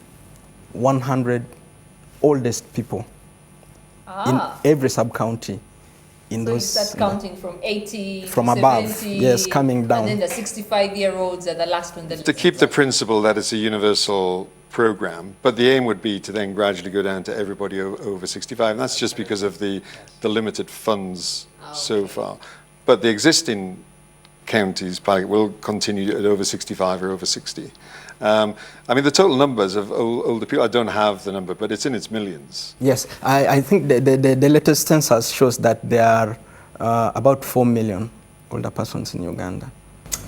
100 oldest people in every sub-county. So those, you start counting from 80 from to above, 70, yes, coming down. And then the 65-year-olds are the last one. To keep the principle that it's a universal program, but the aim would be to then gradually go down to everybody over 65, and that's just because of the limited funds so far. But the existing counties will continue at over 65 or over 60. I mean, the total numbers of older people, I don't have the number, but it's in its millions. Yes, I think the latest census shows that there are about 4 million older persons in Uganda.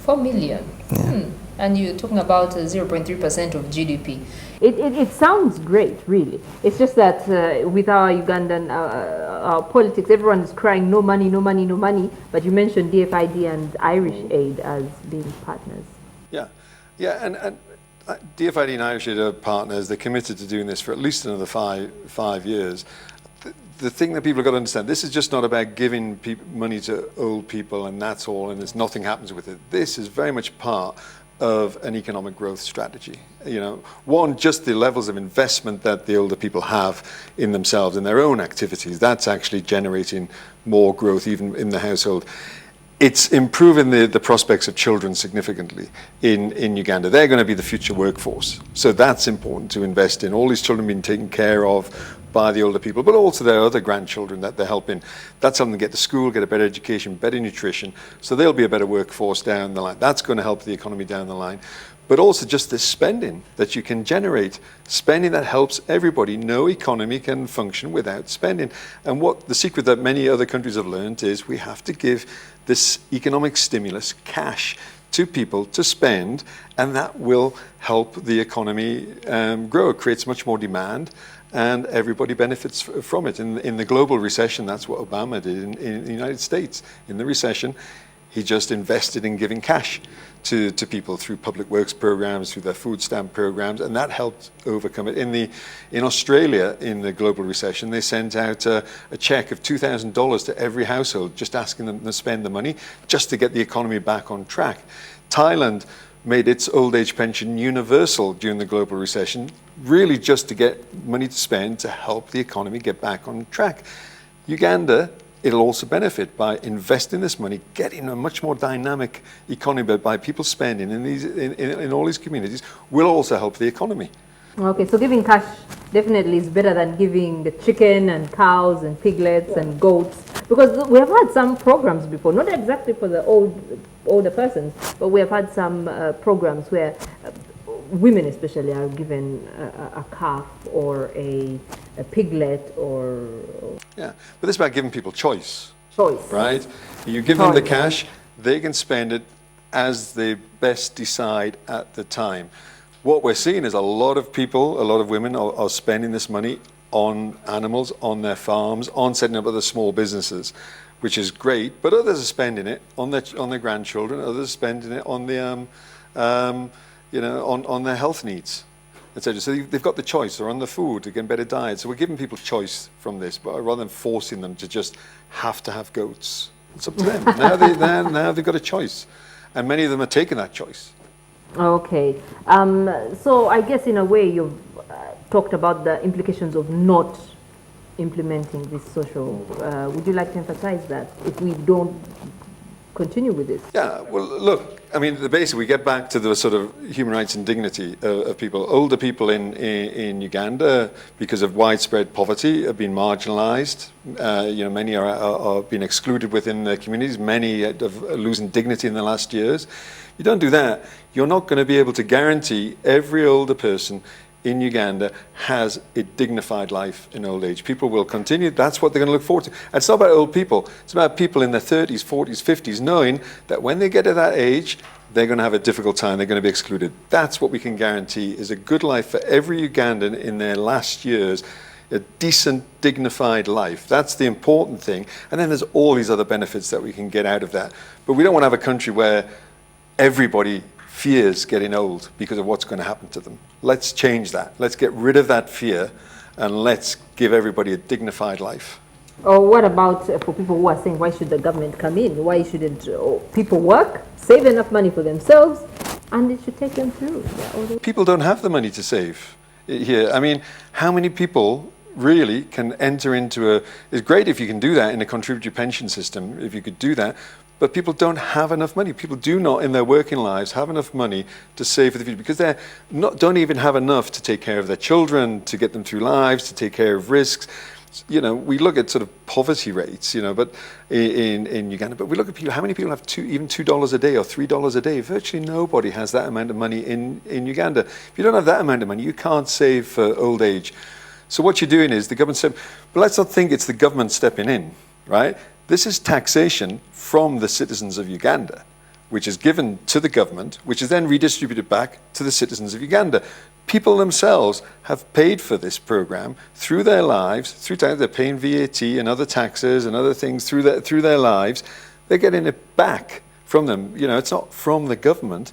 4 million? Yeah. And you're talking about 0.3% of GDP. It sounds great, really. It's just that with our Ugandan our politics, everyone is crying no money, no money, no money. But you mentioned DFID and Irish Aid as being partners. Yeah, and DFID and Irish Aid are partners. They're committed to doing this for at least another five years. The thing that people have got to understand, this is just not about giving money to old people and that's all, and there's nothing happens with it. This is very much part of an economic growth strategy. You know, one, just the levels of investment that the older people have in themselves, in their own activities, that's actually generating more growth even in the household. It's improving the prospects of children significantly in Uganda. They're going to be the future workforce. So that's important to invest in. All these children being taken care of by the older people, but also their other grandchildren that they're helping. That's helping them get to school, get a better education, better nutrition. So they'll be a better workforce down the line. That's going to help the economy down the line. but also just this spending that you can generate, spending that helps everybody. No economy can function without spending. And what the secret that many other countries have learned is we have to give this economic stimulus, cash, to people to spend, and that will help the economy grow. It creates much more demand, and everybody benefits from it. In the global recession, that's what Obama did in the United States. In the recession, he just invested in giving cash to people through public works programs, through their food stamp programs, and that helped overcome it. In Australia, in the global recession, they sent out a check of $2,000 to every household, just asking them to spend the money just to get the economy back on track. Thailand made its old age pension universal during the global recession, really just to get money to spend to help the economy get back on track. Uganda, it'll also benefit by investing this money, getting a much more dynamic economy, but by people spending in all these communities will also help the economy. Okay, so giving cash definitely is better than giving the chicken and cows and piglets and goats, because we have had some programs before, not exactly for the older persons, but we have had some programs where women especially are given a calf or a piglet or... Yeah, but this is about giving people choice. Choice. Right? You give them the cash, they can spend it as they best decide at the time. What we're seeing is a lot of people, a lot of women are spending this money on animals, on their farms, on setting up other small businesses, which is great, but others are spending it on their grandchildren, others are spending it on the, on their health needs, etc. So they've got the choice. They're on the food to get better diets. So we're giving people choice from this, but rather than forcing them to just have to have goats. It's up to them. Now they've got a choice, and many of them are taking that choice. Okay, so I guess in a way you've talked about the implications of not implementing this social. Would you like to emphasize that if we don't continue with this? Yeah, well, look, I mean, basically we get back to the sort of human rights and dignity of people. Older people in Uganda, because of widespread poverty, have been marginalized. Many are being excluded within their communities. Many have losing dignity in the last years. You don't do that, you're not going to be able to guarantee every older person in Uganda has a dignified life in old age. People will continue, that's what they're going to look forward to. And it's not about old people, it's about people in their 30s, 40s, 50s, knowing that when they get to that age, they're going to have a difficult time, they're going to be excluded. That's what we can guarantee, is a good life for every Ugandan in their last years, a decent, dignified life. That's the important thing. And then there's all these other benefits that we can get out of that. But we don't want to have a country where everybody fears getting old because of what's going to happen to them. Let's change that. Let's get rid of that fear and let's give everybody a dignified life. Or what about for people who are saying, why should the government come in? Why shouldn't people work, save enough money for themselves, and it should take them through? People don't have the money to save here. I mean, how many people really can enter into a... It's great if you can do that in a contributory pension system, if you could do that, but people don't have enough money. People do not, in their working lives, have enough money to save for the future because they don't even have enough to take care of their children, to get them through lives, to take care of risks. We look at sort of poverty rates, but in Uganda, but we look at people, how many people have even $2 a day or $3 a day? Virtually nobody has that amount of money in Uganda. If you don't have that amount of money, you can't save for old age. So what you're doing is the government said, but let's not think it's the government stepping in, right? This is taxation from the citizens of Uganda, which is given to the government, which is then redistributed back to the citizens of Uganda. People themselves have paid for this program through their lives, through time. They're paying VAT and other taxes and other things through their lives. They're getting it back from them. It's not from the government.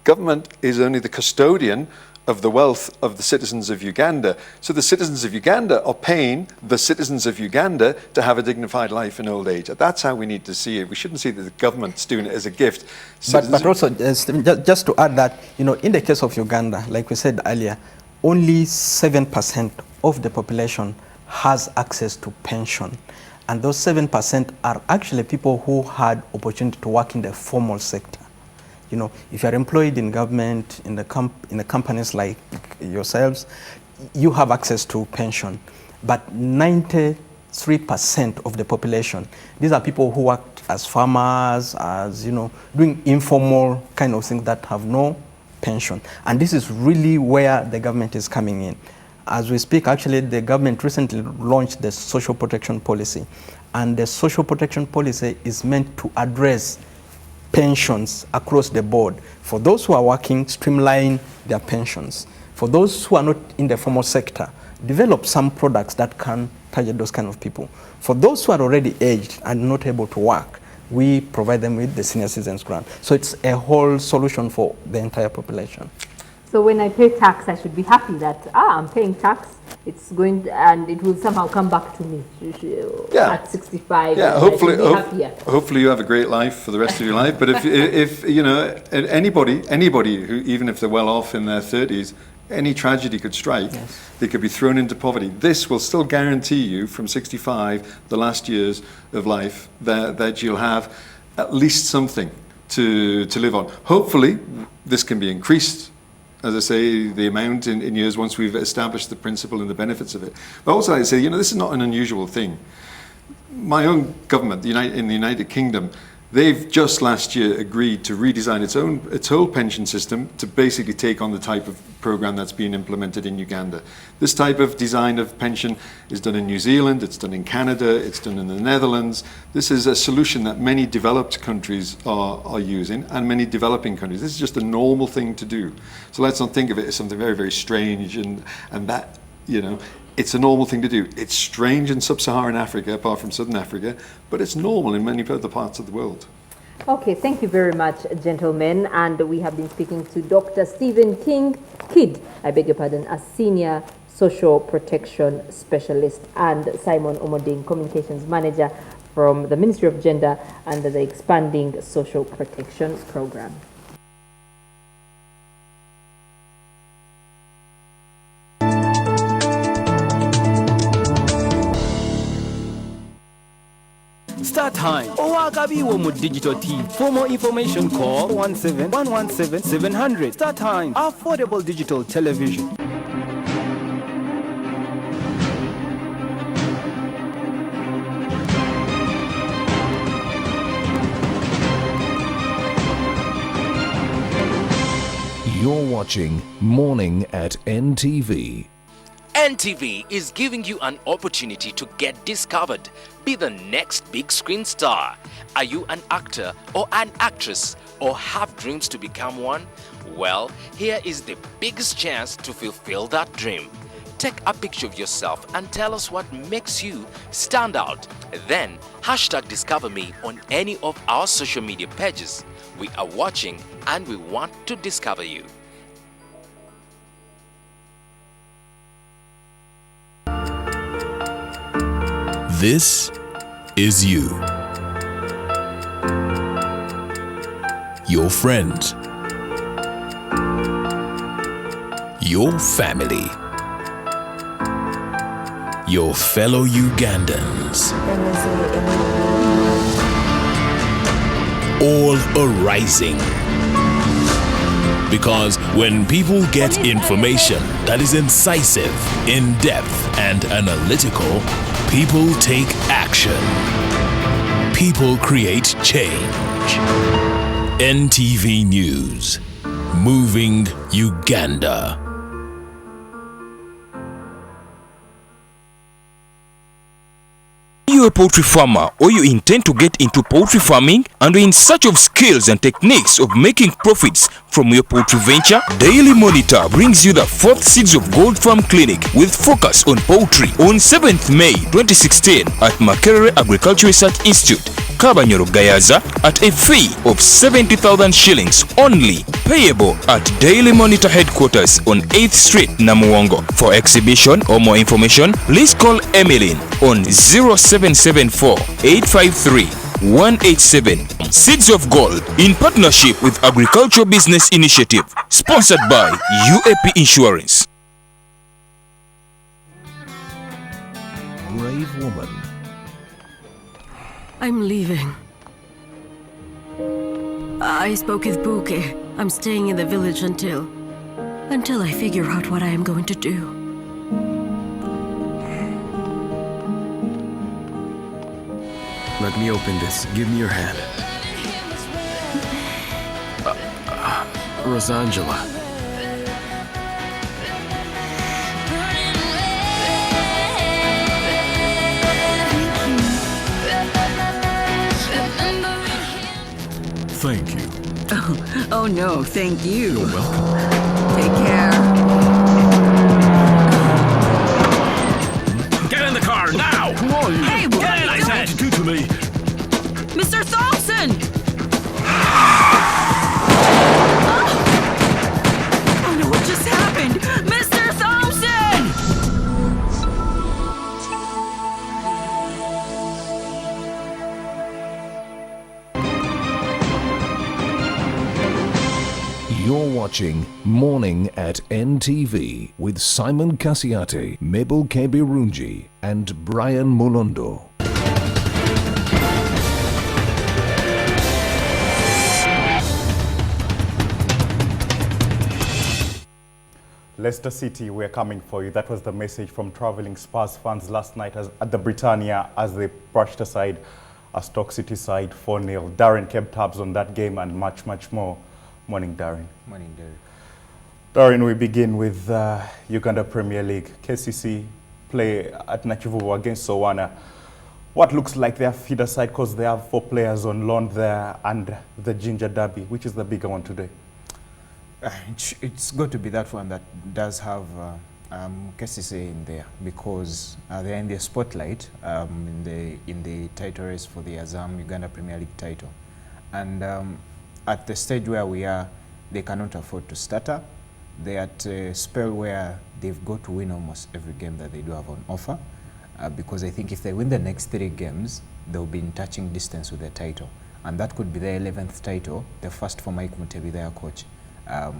Government is only the custodian of the wealth of the citizens of Uganda. So the citizens of Uganda are paying the citizens of Uganda to have a dignified life in old age. That's how we need to see it. We shouldn't see that the government's doing it as a gift. But also, just to add that, in the case of Uganda, like we said earlier, only 7% of the population has access to pension. And those 7% are actually people who had opportunity to work in the formal sector. If you're employed in government, in the companies like yourselves, you have access to pension. But 93% of the population, these are people who worked as farmers, as, doing informal kind of things that have no pension. And this is really where the government is coming in. As we speak, actually, the government recently launched the social protection policy. And the social protection policy is meant to address pensions across the board. For those who are working, streamline their pensions. For those who are not in the formal sector, develop some products that can target those kind of people. For those who are already aged and not able to work, we provide them with the senior citizens grant. So it's a whole solution for the entire population. So when I pay tax, I should be happy that I'm paying tax. It's going to, and it will somehow come back to me at 65. Yeah, hopefully you have a great life for the rest of your life. But if you know anybody who, even if they're well off in their 30s, any tragedy could strike. Yes. They could be thrown into poverty. This will still guarantee you from 65, the last years of life, that you'll have at least something to live on. Hopefully, this can be increased, as I say, the amount in years once we've established the principle and the benefits of it. But also, I say, this is not an unusual thing. My own government, in the United Kingdom, they've just last year agreed to redesign its whole pension system to basically take on the type of program that's being implemented in Uganda. This type of design of pension is done in New Zealand, it's done in Canada, it's done in the Netherlands. This is a solution that many developed countries are using, and many developing countries. This is just a normal thing to do. So let's not think of it as something very, very strange and that, it's a normal thing to do. It's strange in sub-Saharan Africa, apart from Southern Africa, but it's normal in many other parts of the world. Okay, thank you very much, gentlemen. And we have been speaking to Dr. Stephen Kidd, a senior social protection specialist, and Simon Omoding, communications manager from the Ministry of Gender under the expanding social protection program. Start time. Owagabiwo mu digital TV. For more information, call 117-117-700. Start time. Affordable digital television. You're watching Morning at NTV. NTV is giving you an opportunity to get discovered. Be the next big screen star. Are you an actor or an actress or have dreams to become one? Well, here is the biggest chance to fulfill that dream. Take a picture of yourself and tell us what makes you stand out. Then #discover me on any of our social media pages. We are watching and we want to discover you. This is you. Your friends. Your family. Your fellow Ugandans. All arising. Because when people get information that is incisive, in-depth, and analytical, people take action. People create change. NTV News. Moving Uganda. Are you a poultry farmer or you intend to get into poultry farming and are in search of skills and techniques of making profits from your poultry venture? Daily Monitor brings you the 4th Seeds of Gold Farm Clinic with focus on poultry on 7th May 2016 at Makerere Agriculture Research Institute, Kabanyoro Gayaza, at a fee of 70,000 shillings only, payable at Daily Monitor headquarters on 8th Street, Namuwongo. For exhibition or more information, please call Emmeline on 0774 853 187. Seeds of Gold in partnership with Agricultural Business Initiative, sponsored by UAP Insurance. Brave woman. I'm leaving. I spoke with Buke. I'm staying in the village until I figure out what I am going to do. Let me open this. Give me your hand. Rosangela. Thank you. Oh no, thank you. You're welcome. Take care. Get in the car now! Who are you? Hey, what Get in, I are said! What did you do to me? Mr. Thompson! Oh no, what just happened? Mr. Thompson! You're watching Morning at NTV with Simon Kasiate, Mabel Kebirunji, and Brian Molondo. Leicester City, we're coming for you. That was the message from travelling Spurs fans last night at the Britannia as they brushed aside a Stoke City side 4-0. Darren kept tabs on that game and much, much more. Morning, Darren. Morning, Derek. Darren, we begin with Uganda Premier League. KCC play at Nakivubo against Sowana. What looks like their feeder side because they have 4 players on loan there, and the Ginger Derby, which is the bigger one today? It's got to be that one that does have KCC in there because they're in the spotlight in the title race for the Azam Uganda Premier League title. And at the stage where we are, they cannot afford to stutter. They're at a spell where they've got to win almost every game that they do have on offer because I think if they win the next 3 games, they'll be in touching distance with the title. And that could be their 11th title, the first for Mike Mutebi, their coach. A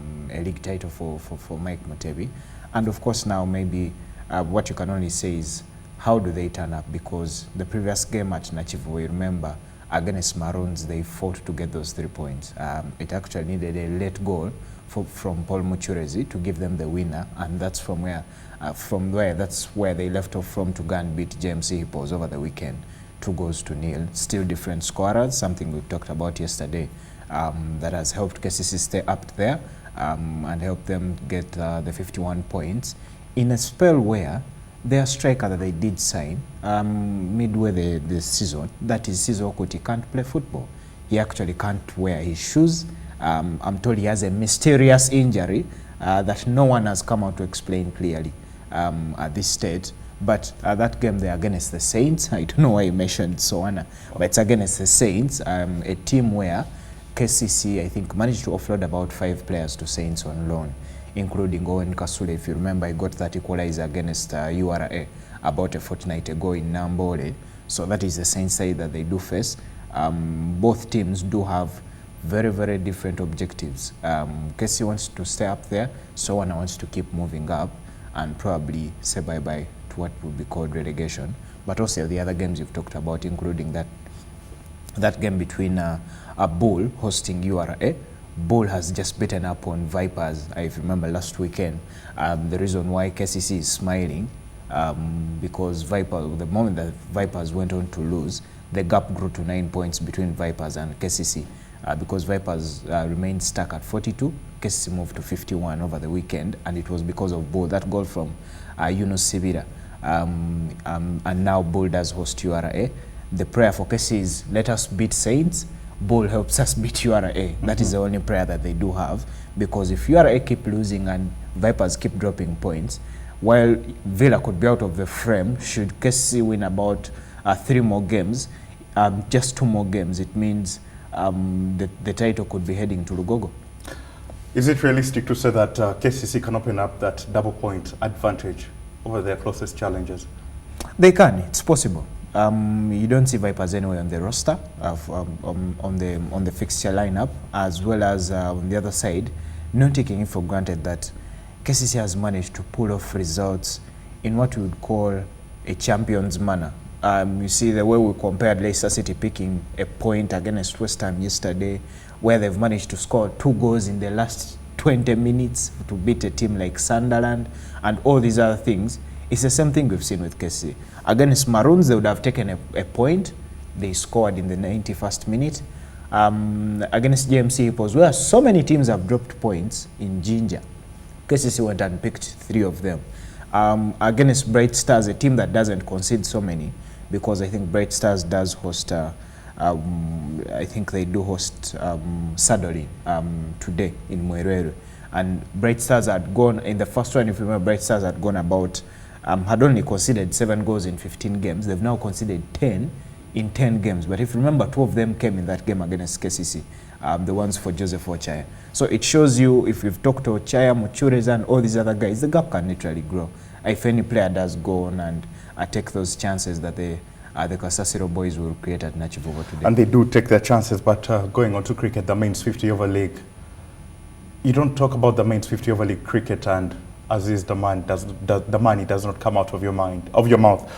league title for Mike Mutebi. And of course now maybe what you can only say is how do they turn up, because the previous game at Nachivu, you remember, against Maroons, they fought to get those 3 points. It actually needed a late goal from Paul Muchurezi to give them the winner, and that's from where that's where they left off from to go and beat JMC Hippos over the weekend, 2-0. Still different scorers, something we talked about yesterday. That has helped KCC stay up there and help them get the 51 points in a spell where their striker that they did sign midway the season, that is Sizo Okuti, can't play football. He actually can't wear his shoes. I'm told he has a mysterious injury that no one has come out to explain clearly at this stage. But that game they're against the Saints, I don't know why you mentioned Sowana, but it's against the Saints, a team where KCC, I think, managed to offload about 5 players to Saints on loan, including Owen Kasule. If you remember, he got that equalizer against URA about a fortnight ago in Nambole. So that is the Saints side that they do face. Both teams do have very, very different objectives. KCC wants to stay up there, Sowana wants to keep moving up and probably say bye-bye to what would be called relegation. But also the other games you've talked about, including that game between Bull hosting URA. Bull has just beaten up on Vipers, I remember last weekend. The reason why KCC is smiling, because Vipers, the moment that Vipers went on to lose, the gap grew to 9 points between Vipers and KCC. Because Vipers remained stuck at 42, KCC moved to 51 over the weekend, and it was because of Bull, that goal from Yunus Sibira. And now Bull does host URA. The prayer for KCC is, let us beat Saints, Bull helps us beat URA. That is the only prayer that they do have, because if URA keep losing and Vipers keep dropping points, while Villa could be out of the frame, should KCC win about 3 more games, just 2 more games, it means the title could be heading to Lugogo. Is it realistic to say that KCC can open up that double point advantage over their closest challengers? They can, it's possible. You don't see Vipers anywhere on the roster, on the fixture lineup, as well as on the other side, not taking it for granted that KCC has managed to pull off results in what we would call a champion's manner. You see the way we compared Leicester City picking a point against West Ham yesterday, where they've managed to score 2 goals in the last 20 minutes to beat a team like Sunderland and all these other things. It's the same thing we've seen with KCC. Against Maroons, they would have taken a point. They scored in the 91st minute. against GMC Hippos, where so many teams have dropped points in Ginger. KCC went and picked 3 of them. Against Bright Stars, a team that doesn't concede so many, because I think Bright Stars does host, I think they do host Sadoli today in Mwerere. And Bright Stars had gone, in the first one, if you remember, Bright Stars had gone about, had only conceded 7 goals in 15 games. They've now conceded 10 in 10 games. But if you remember, 2 of them came in that game against KCC, the ones for Joseph Ochaya. So it shows you, if you've talked to Ochaya, Muchureza, and all these other guys, the gap can literally grow. If any player does go on and take those chances that the Kasasiro boys will create at Nachivogo today. And they do take their chances, but going on to cricket, the men's 50-over league, you don't talk about the men's 50-over league cricket, and as is the money does not come out of your mouth.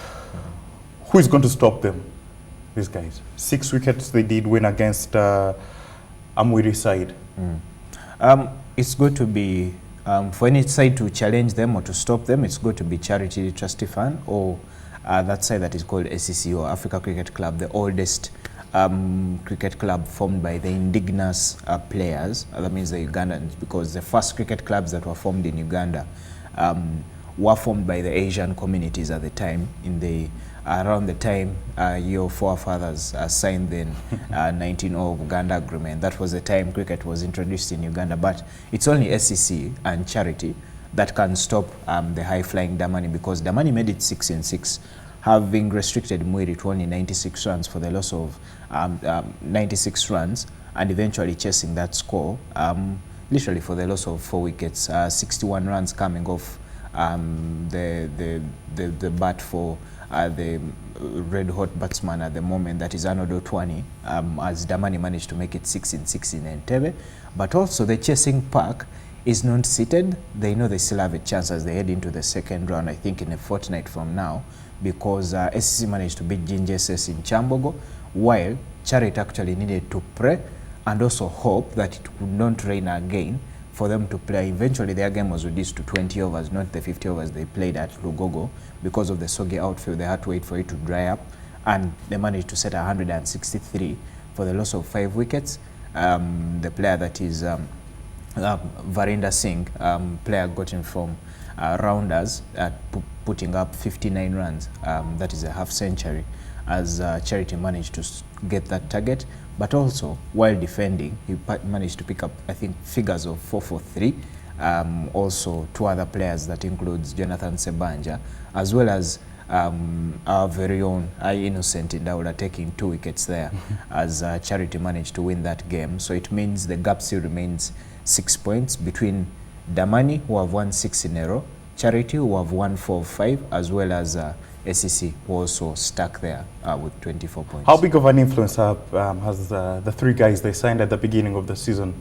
Who is going to stop them? These guys. 6 wickets they did win against Amwiri side. It's going to be, for any side to challenge them or to stop them, it's going to be Charity Trustee Fund or that side that is called SCC, or Africa Cricket Club, the oldest cricket club formed by the indigenous players, that means the Ugandans, because the first cricket clubs that were formed in Uganda were formed by the Asian communities at the time, in the around the time your forefathers signed the 1900 Uganda Agreement. That was the time cricket was introduced in Uganda, but it's only SCC and Charity that can stop the high-flying Damani, because Damani made it 6 in 6, having restricted Mwiri to only 96 runs for the loss of 96 runs, and eventually chasing that score, literally for the loss of 4 wickets, 61 runs coming off the bat for the red-hot batsman at the moment, that is Arnold Otwani, as Damani managed to make it 6 in 6 in Entebbe. But also the chasing pack is not seated. They know they still have a chance as they head into the second round, I think in a fortnight from now, because SCC managed to beat Ginger SS in Chambogo, while Charity actually needed to pray and also hope that it would not rain again for them to play. Eventually their game was reduced to 20 overs, not the 50 overs they played at Lugogo. Because of the soggy outfield, they had to wait for it to dry up, and they managed to set 163 for the loss of 5 wickets. The player that is Varinder Singh, player gotten from Rounders, putting up 59 runs, that is a half century, as Charity managed to get that target. But also, while defending, he managed to pick up, I think, figures of 4 for 3. Also, 2 other players, that includes Jonathan Sebanja, as well as our very own Innocent Indaula taking 2 wickets there, as Charity managed to win that game. So it means the gap still remains 6 points between Damani, who have won 6 in a row, Charity, who have won 4 of 5, as well as SCC, who also stuck there with 24 points. How big of an influence has the 3 guys they signed at the beginning of the season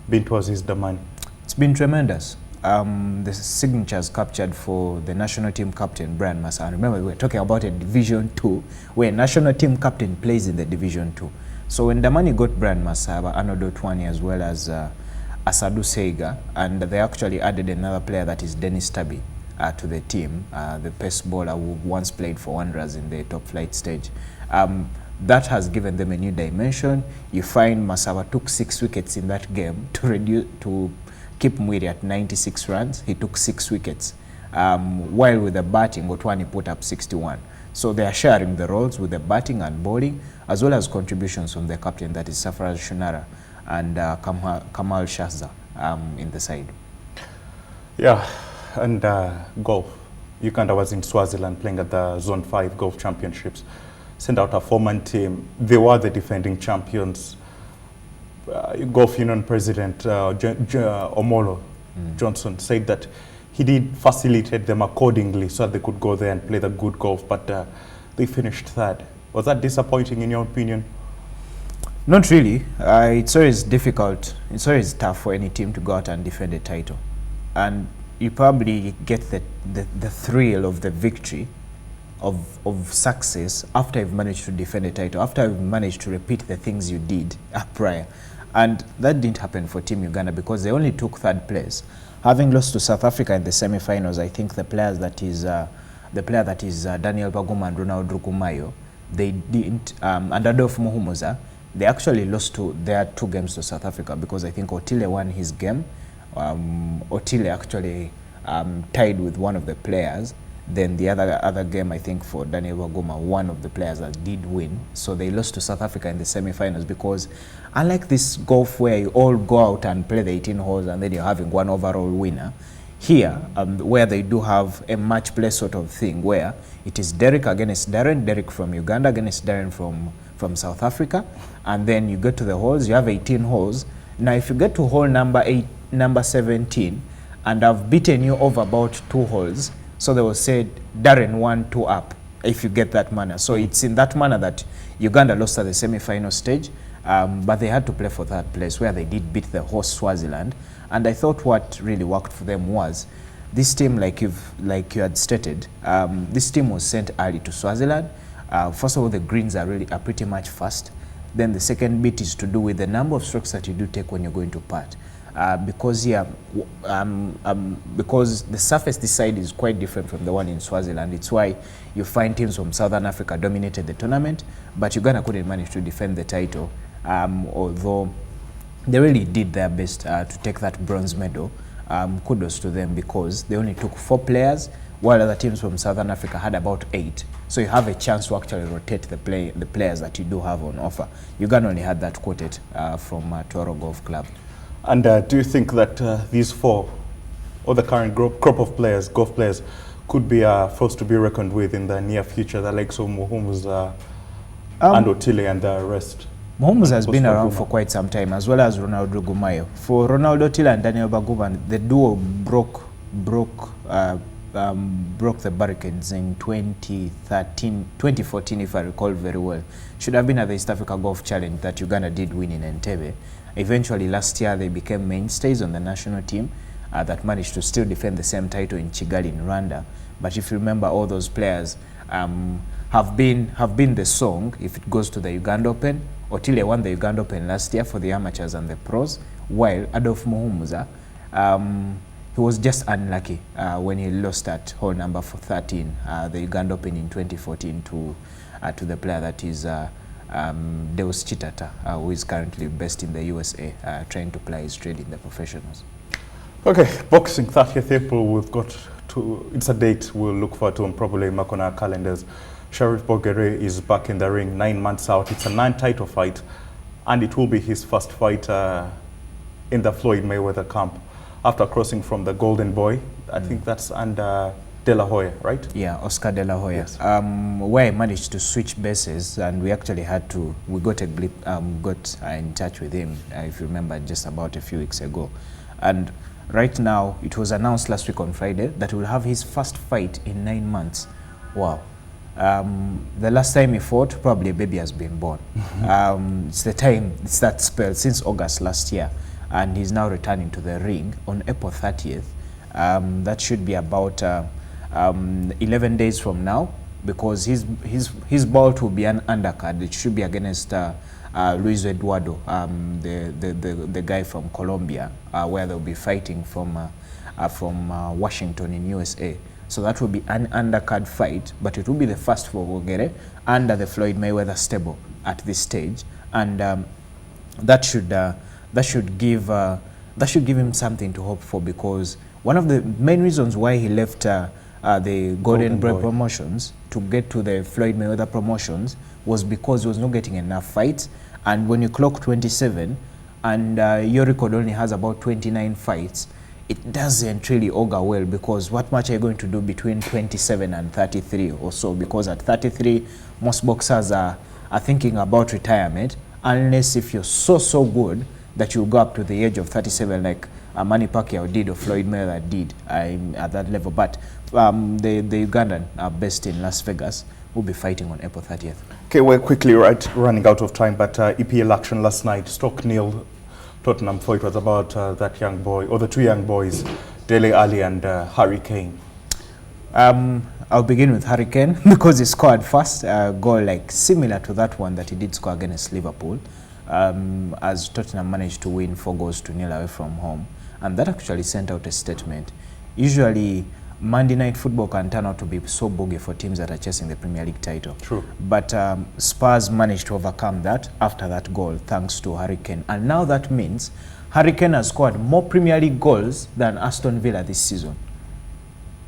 been towards his Damani? It's been tremendous. The signatures captured for the national team captain, Brian Massa. Remember, we're talking about a Division 2, where national team captain plays in the Division 2. So when Damani got Brian Masaba, Arnold Otwani, as well as Asadu Seiga, and they actually added another player, that is Dennis Tabi, to the team, the pace bowler who once played for Wanderers in the top flight stage. That has given them a new dimension. You find Masaba took 6 wickets in that game to keep Mwiri at 96 runs. He took 6 wickets. While with the batting, Otwani put up 61. So they are sharing the roles with the batting and bowling, as well as contributions from the captain, that is Safaraj Shunara, and Kamal Shahza in the side. Yeah, and golf. Uganda was in Swaziland playing at the Zone 5 Golf Championships. Sent out a 4-man team. They were the defending champions. Golf Union President Omolo Johnson said that he did facilitate them accordingly so that they could go there and play the good golf, but they finished third. Was that disappointing in your opinion? Not really. It's always difficult. It's always tough for any team to go out and defend a title. And you probably get the thrill of the victory, of success, after you've managed to defend a title, after you've managed to repeat the things you did prior. And that didn't happen for Team Uganda, because they only took 3rd place. Having lost to South Africa in the semi-finals, I think the player that is Daniel Baguma and Ronald Rukumayo, they didn't, and Adolf Muhumuza, they actually lost their 2 games to South Africa because I think Otile won his game. Otile actually tied with one of the players. Then the other game, I think, for Daniel Waguma, one of the players that did win. So they lost to South Africa in the semi-finals because unlike this golf where you all go out and play the 18 holes and then you're having one overall winner, here, where they do have a match play sort of thing where it is Derek against Darren, Derek from Uganda against Darren from South Africa, and then you get to the holes, you have 18 holes. Now if you get to hole number 17, and I've beaten you over about 2 holes, so they will say Darren 1-2 up if you get that manner. So it's in that manner that Uganda lost at the semi-final stage, but they had to play for third place where they did beat the host Swaziland. And I thought what really worked for them was this team, like you had stated, this team was sent early to Swaziland. First of all, the greens are pretty much fast. Then the second bit is to do with the number of strokes that you do take when you're going to putt. Because the surface this side is quite different from the one in Swaziland. It's why you find teams from Southern Africa dominated the tournament, but Uganda couldn't manage to defend the title, although they really did their best to take that bronze medal. Kudos to them because they only took 4 players, while other teams from Southern Africa had about 8. So you have a chance to actually rotate the players that you do have on offer. Uganda only had that quartet from Toro Golf Club. And do you think that these 4, or the current crop of players, golf players, could be a force to be reckoned with in the near future, the likes of Muhumuza and Otile and the rest? Muhumuza has been around for quite some time, as well as Ronaldo Gumayo. For Ronaldo Otile and Daniel Baguban, the duo broke the barricades in 2014, if I recall very well. Should have been at the East Africa Golf Challenge that Uganda did win in NTV. Eventually, last year, they became mainstays on the national team that managed to still defend the same title in Kigali in Rwanda. But if you remember, all those players have been the song if it goes to the Uganda Open. Otile won the Uganda Open last year for the amateurs and the pros, while Adolf Muhumuza, he was just unlucky when he lost at hole number 13, the Uganda Open in 2014 to the player that is Deus Chitata, who is currently based in the USA, trying to play his trade in the professionals. Okay, boxing 30th April, we've got to, it's a date we'll look forward to and probably mark on our calendars. Sheriff Bogere is back in the ring 9 months out. It's a 9-title fight, and it will be his first fight in the Floyd Mayweather camp after crossing from the Golden Boy. I think that's under De La Hoya, right? Yeah, Oscar De La Hoya. Yes. Where I managed to switch bases, and we actually had to, we got a blip, got in touch with him, if you remember, just about a few weeks ago. And right now, it was announced last week on Friday that he will have his first fight in 9 months. Wow. The last time he fought, probably a baby has been born. It's that spell since August last year, and he's now returning to the ring on April 30th. That should be about 11 days from now, because his bout will be an undercard. It should be against Luis Eduardo, the guy from Colombia, where they'll be fighting from Washington in USA. So that will be an undercard fight, but it will be the first for Bogere under the Floyd Mayweather stable at this stage, and that should give him something to hope for, because one of the main reasons why he left the Golden Boy promotions to get to the Floyd Mayweather promotions was because he was not getting enough fights. And when you clock 27 and your record only has about 29 fights, it doesn't really augur well, because what much are you going to do between 27 and 33 or so? Because at 33, most boxers are thinking about retirement, unless if you're so good that you'll go up to the age of 37 like Manny Pacquiao did or Floyd Mayweather did at that level. But the Ugandan are based in Las Vegas, will be fighting on April 30th. Okay, we're quickly running out of time, but EPL action last night, Stoke nil, Tottenham 4. It was about that young boy, or the 2 young boys, Dele Alli and Harry Kane. I'll begin with Harry Kane because he scored first, a goal like similar to that one that he did score against Liverpool, as Tottenham managed to win 4-0 away from home. And that actually sent out a statement. Usually Monday night football can turn out to be so bogey for teams that are chasing the Premier League title. True. But Spurs managed to overcome that after that goal, thanks to Harry Kane. And now that means Harry Kane has scored more Premier League goals than Aston Villa this season.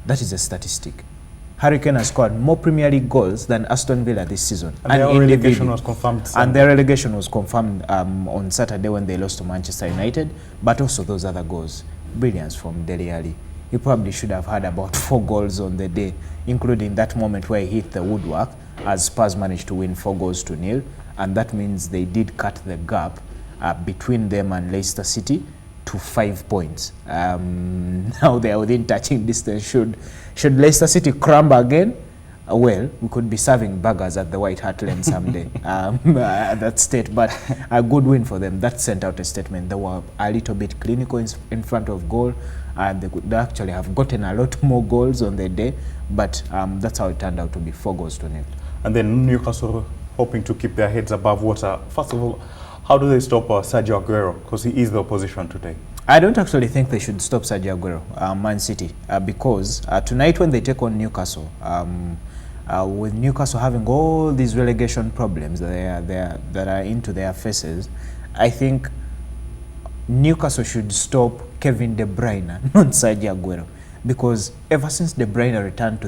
That is a statistic. Harry Kane has scored more Premier League goals than Aston Villa this season. And their relegation was confirmed. And their relegation was confirmed on Saturday when they lost to Manchester United. But also those other goals. Brilliance from Dele Alli. He probably should have had about 4 goals on the day, including that moment where he hit the woodwork, as Spurs managed to win 4-0. And that means they did cut the gap between them and Leicester City to 5 points. Now they are within touching distance. Should Leicester City crumble again, well, we could be serving burgers at the White Hart Lane someday at that state. But a good win for them. That sent out a statement. They were a little bit clinical in front of goal. They could actually have gotten a lot more goals on the day. But that's how it turned out to be, 4-0. And then Newcastle hoping to keep their heads above water. First of all, how do they stop Sergio Aguero? Because he is the opposition today. I don't actually think they should stop Sergio Aguero, Man City, because tonight when they take on Newcastle, with Newcastle having all these relegation problems that are into their faces, I think Newcastle should stop Kevin De Bruyne, not Sergio Aguero, because ever since De Bruyne returned to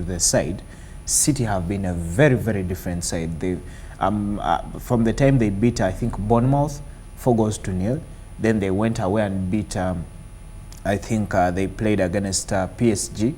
the side, City have been a very, very different side. They from the time they beat, I think, Bournemouth 4-0, then they went away and beat, I think they played against PSG,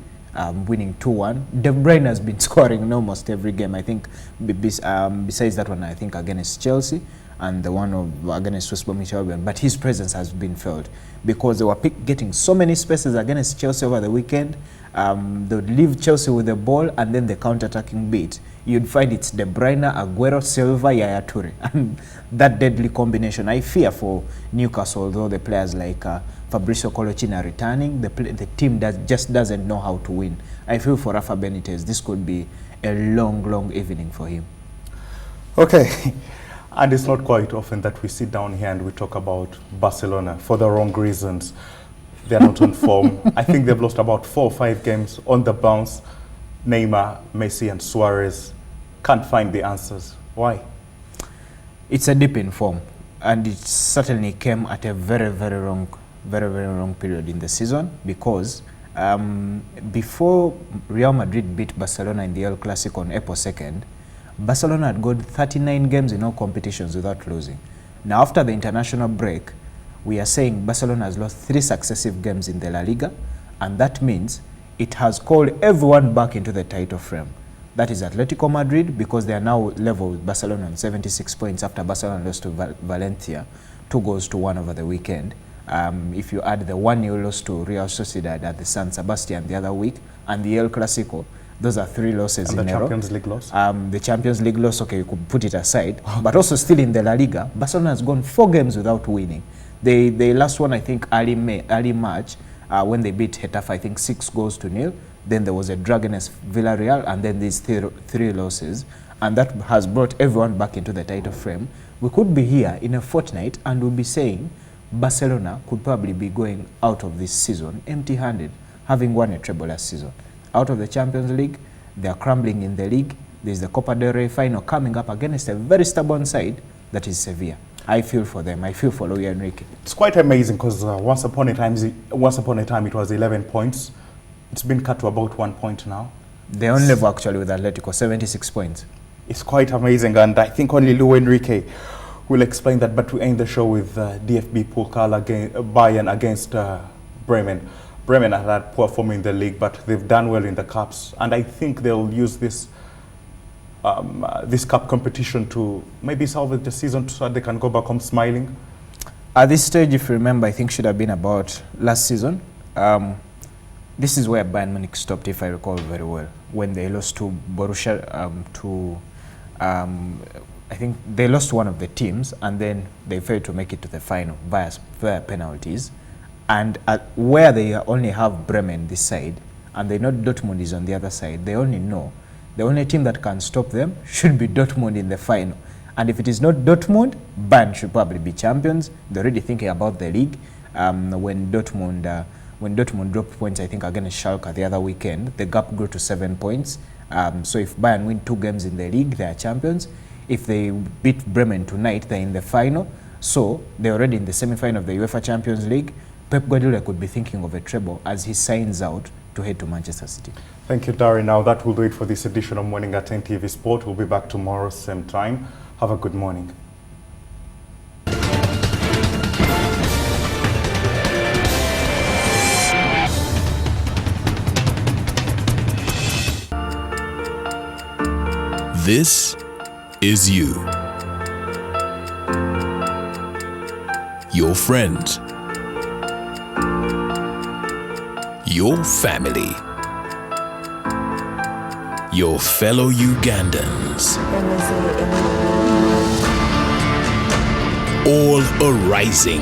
winning 2-1. De Bruyne has been scoring in almost every game, I think, besides that one, I think, against Chelsea and the one against West Bromwich Albion. But his presence has been felt because they were getting so many spaces against Chelsea over the weekend. They would leave Chelsea with the ball, and then the counter-attacking bit, you'd find it's De Bruyne, Aguero, Silva, Yaya Toure. And that deadly combination, I fear for Newcastle, although the players like Fabrizio Colocini are returning, the team just doesn't know how to win. I feel for Rafa Benitez, this could be a long, long evening for him. Okay. And it's not quite often that we sit down here and we talk about Barcelona for the wrong reasons. They're not on form. I think they've lost about 4 or 5 games on the bounce. Neymar, Messi and Suarez can't find the answers. Why? It's a dip in form, and it certainly came at a very, very wrong period in the season, because before Real Madrid beat Barcelona in the El Clasico on April 2nd, Barcelona had got 39 games in all competitions without losing. Now, after the international break, we are saying Barcelona has lost 3 successive games in the La Liga, and that means it has called everyone back into the title frame. That is Atletico Madrid, because they are now level with Barcelona on 76 points after Barcelona lost to Valencia 2-1 over the weekend. If you add the 1-0 loss to Real Sociedad at the San Sebastian the other week, and the El Clasico, those are 3 losses in a row. And the Champions League loss? The Champions League loss, okay, you could put it aside. But also still in the La Liga, Barcelona has gone 4 games without winning. They last one, I think, early March, when they beat Getafe, I think 6-0. Then there was a draw against Villarreal, and then these 3 losses. And that has brought everyone back into the title frame. We could be here in a fortnight and we'll be saying Barcelona could probably be going out of this season empty-handed, having won a treble last season. Out of the Champions League, they are crumbling in the league. There's the Copa del Rey final coming up against a very stubborn side, that is Sevilla. I feel for them. I feel for Luis Enrique. It's quite amazing, because once upon a time it was 11 points. It's been cut to about 1 point now. They only level actually with Atletico, 76 points. It's quite amazing, and I think only Luis Enrique will explain that. But we end the show with DFB Pokal Bayern against Bremen. Bremen have had poor form in the league, but they've done well in the cups, and I think they'll use this cup competition to maybe salvage the season so that they can go back home smiling. At this stage, if you remember, I think should have been about last season. This is where Bayern Munich stopped, if I recall very well, when they lost to Borussia, I think they lost one of the teams, and then they failed to make it to the final via penalties. And where they only have Bremen this side, and they know Dortmund is on the other side, they only know the only team that can stop them should be Dortmund in the final. And if it is not Dortmund, Bayern should probably be champions. They're already thinking about the league when Dortmund when Dortmund dropped points, I think, against Schalke the other weekend, the gap grew to 7 points. So if Bayern win 2 games in the league, they are champions. If they beat Bremen tonight, they're in the final. So they're already in the semi-final of the UEFA Champions League. Pep Guardiola could be thinking of a treble as he signs out to head to Manchester City. Thank you, Darren. Now that will do it for this edition of Morning at NTV Sport. We'll be back tomorrow, same time. Have a good morning. This is you. Your friends. Your family. Your fellow Ugandans. All are rising.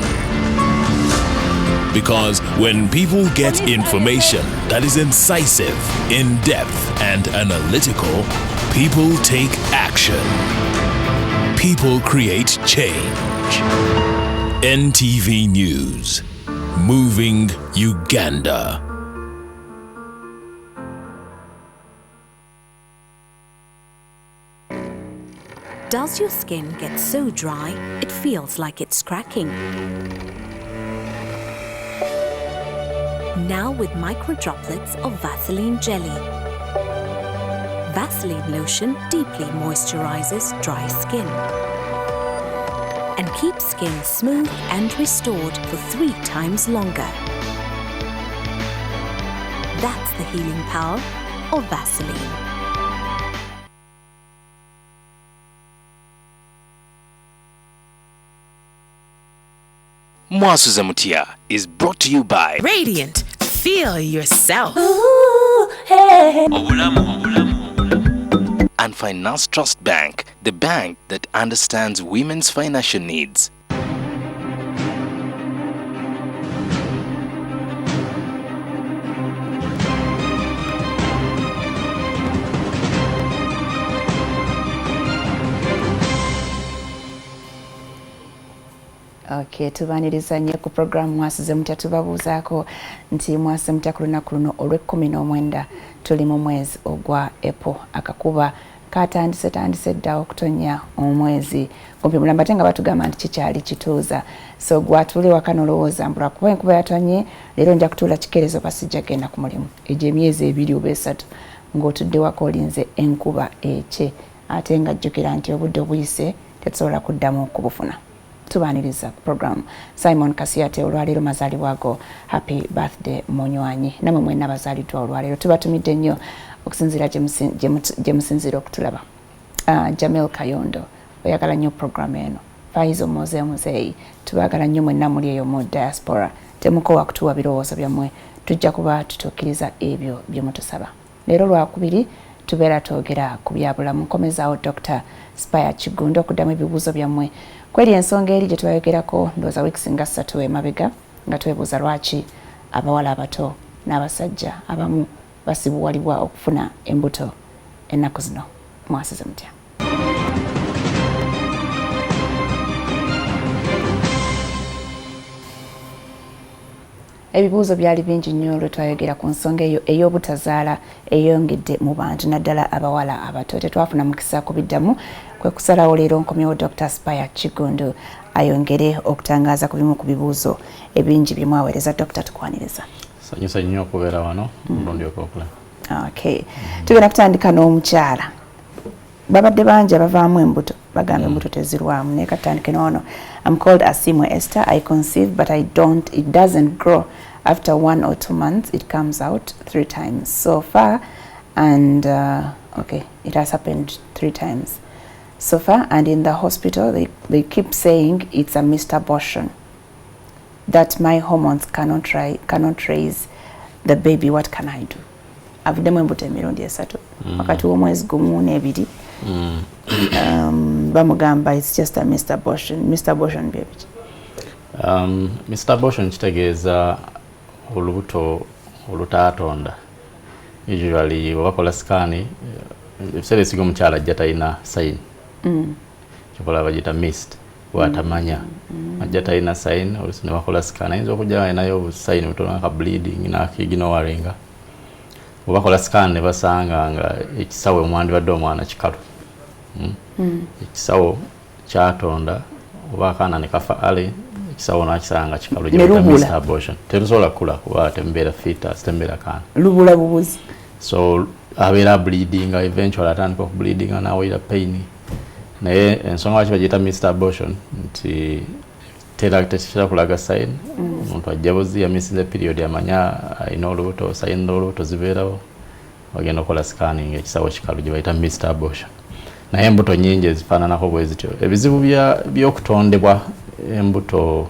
Because when people get information that is incisive, in-depth, and analytical, people take action. People create change. NTV News. Moving Uganda. Does your skin get so dry it feels like it's cracking? Now with micro droplets of Vaseline jelly. Vaseline lotion deeply moisturizes dry skin and keeps skin smooth and restored for 3 times longer. That's the healing power of Vaseline. Mwasuza Mutia is brought to you by Radiant. Feel yourself. and Finance Trust Bank, the bank that understands women's financial needs. Okay, tubaniriza nnyo ku programu mwasize mutya tubabuuzaako nti mwasize mutya ku lunaku luno olw'19 tuli mu mwezi ogwa April akakuba katandise dda okutonya omwezi kumpi mulamba ate nga batugamba nti kikyali kituuza so gwatuli waka nolowooza mbula kuba enkuba yatonye leero nja kutuula kikerezo basijja genda ku mulimu egyo emyezi 2 oba 3 ng'otudde waka olinze enkuba ece ate nga jjukira nti obudde obuyise tetusobola kuddamu kubufuna. Tubaniriza program Simon Kasiate olwaleero mazaalibwa go happy birthday munywanyi namwe mwenna bazaaliddwa olwaleero tubatumidde nnyo okusinziira gye musinziira okutulaba Jamil Kayondo oyagala nnyo program eno Faizo Muzeeyi tubagala nnyo mwenna muli eyo mu diaspora temukowa kutuwa birowoozo byammwe tujja kuba tutuukiriza ebyo bye mutusaba leero lwakubiri tubeera twogera ku byabulamu nkomezaawo Dr. Spaya Kigundo okuddamu ebibuuzo byammwe kweri ensonga eri gye twayogerako ndowooza wiiki nga 3 emabega nga twebuuza lwaki abawala abato n'abasajja abamu basibuwalibwa okufuna embuto ennaku zino mwasize mutya. Ebibuuzo byali bingi nnyo olwo twayogera ku nsonga eyo ey'obutazaala eyongedde mu bantu naddala abawala abato tetwafuna mukisa kubiddamu kwe kusalawo leero nkomyewo Dr. Spaya Kigundo ayongere okutangaaza ku bimu ku bibuuzo ebingi bye mwaweereza Dr. tukwaniriza. Sanyusa nnyo okubeera wano mulundi ogwokula. Okay. Tugenda kutandika n'omukyala babadde bangi abavaamu embuto bagamba embuto tezirwamu naye katandike n'ono. I'm called Asimwe Esther. I conceive but it doesn't grow. After 1 or 2 months it comes out 3 times so far and okay, it has happened 3 times so far and in the hospital they keep saying it's a missed abortion, that my hormones cannot raise the baby. What can I do? Avuddemu embuto emirundi 3 wakati w'omwezi gumu n'ebiri bamugamba it's just a missed abortion. Missed abortion baby. Missed abortion kitegeeza olubuto olutaatonda. Usually wabakola sikaani ebiseera ebisinga omukyala ajja talina sign kyokola bagiyita missed watamanya ajja talina sign olusi ne bakola scan ayinza okujja nayo sign butono ka bleeding nakigino waringa obakola scan ne basanga nga ekisawo omwandibadde omwana kikalu ekisawo kyatonda oba akaana ne kafa ale ekisawo nakisanga kikalu Mr. Abortion terusobola kula kuba tembeera fetus tembeera kaana lubula bubuzi so abeera bleeding eventually atandika bleeding nawira pain naye ensonga lwaki bagiyita Mr. Abortion nti tekira kulaga sign omuntu ajja buzi yamisinze period amanya alina olubuto sign olubuto zibeerawo bagenda okukola scanning ekisawo kikalu gye bayita Mr. Abortion naye embuto nyingi ezifaananako bwe zityo ebizibu by'okutondebwa embuto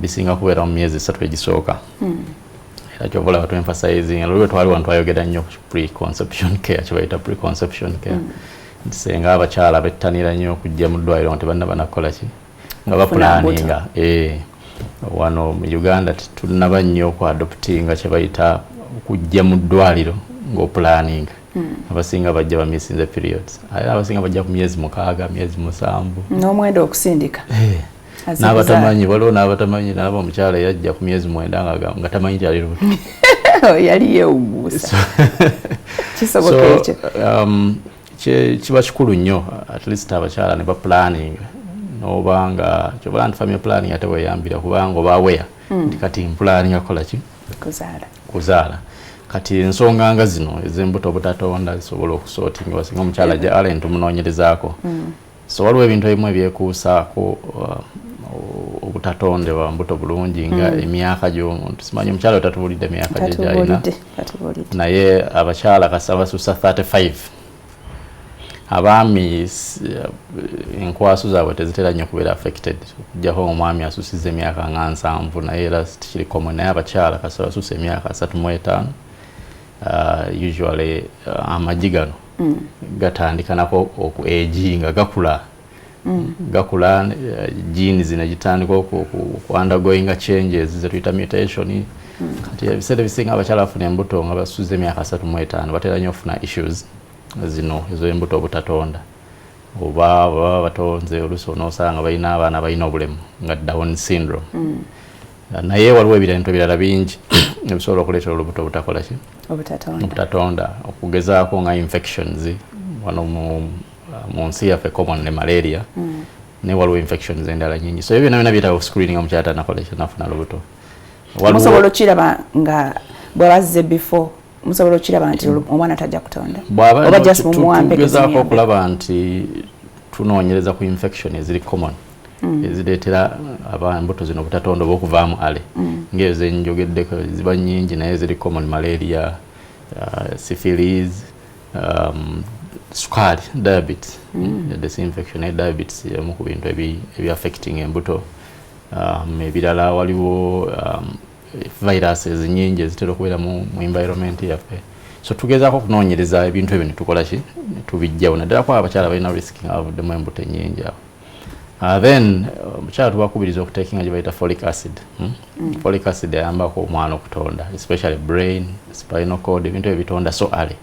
bisinga kubeera mu myezi 3 egisooka era kyobola batu emphasizing olwo twali wantu ayogera nnyo pre-conception care kibayita pre-conception care senga abakyala bettanira nnyo okujja mu ddwaliro nti banakola ki nga bapulaninga wano mu Uganda tunaba nnyo okuadoptinga kye bayita okujja mu ddwaliro ng'opulaninga abasinga bajja bamisinze periods abasinga bajja ku myezi 6 myezi 7 n'omwenda okusindika n'abatamanyi waliwo n'abatamanyi n'aba omukyala yajja ku myezi 9 nga tamanyi kyali lubuto yali yeewuguusa kisoboka ekyo kiba kikulu nnyo at least abakyala ne bapulaning n'obanga kyobola nti family planning ate weeyambira kubanga oba aware nti kati mpulaning akola ki kuzaala kati ensonga nga zino ez'embuto obutatonda zisobola okusootingibwa singa omukyala ajja ale tumunoonyerezaako so waliwo ebintu ebimu ebyekuusaako obutatondebwa mbuto bulungi nga emyaka gy'omuntu simanyi omukyala otatubulidde emyaka gye gyalina naye abakyala kasi abasusa 35 abaami enkwaso zaabwe tezitera nnyo kubeera affected okujjako omwami asusiza emyaka nga 7 naye era tikiri common naye abakyala kasi basusa emyaka 35 usually amagi gano gatandika nako okuejinga gakula genes zino gitandika undergoing changes zetuyita mutation kati ebiseera ebisinga abakyala bafuna embuto nga basuza emyaka 35 batera nnyo ofuna issues zino ez'embuto obutatonda oba batonze oluusi onoosanga balina abaana balina obulemu nga Down syndrome naye waliwo ebintu ebirala bingi ebisobola okuleetera olubuto obutakola ki obutatonda okugezaako nga infections wano mu nsi yaffe common ne malaria naye waliwo infections endala nyingi so ebyo byonna byetaaga screening omukyala tanakola ki nafuna lubuto musobola okiraba nga bw'abazze before musobola okiraba nti omwana tajja kutonda oba just tugezaako okulaba nti tunoonyereza ku infection eziri common ezireetera embuto zino obutatonda oba okuvaamu ale ng'ezo zenjogeddeko ziba nyingi naye ziri common malaria syphilis sukali diabetes disinfection ne diabetes emu ku bintu ebi affecting embuto ebirala waliwo viruses nyingi ezitera okubeera mu environment yaffe so tugezaako okunoonyereza ebintu ebyo ne tukola ki tubijjawo naddala ku abakyala balina risk nga bavuddemu embuto ennyingi awo then omukyala tubakubiriza okutekinga gye bayita folic acid folic acid ayambako omwana okutonda especially brain spinal cord ebintu ebyo bitonda so ale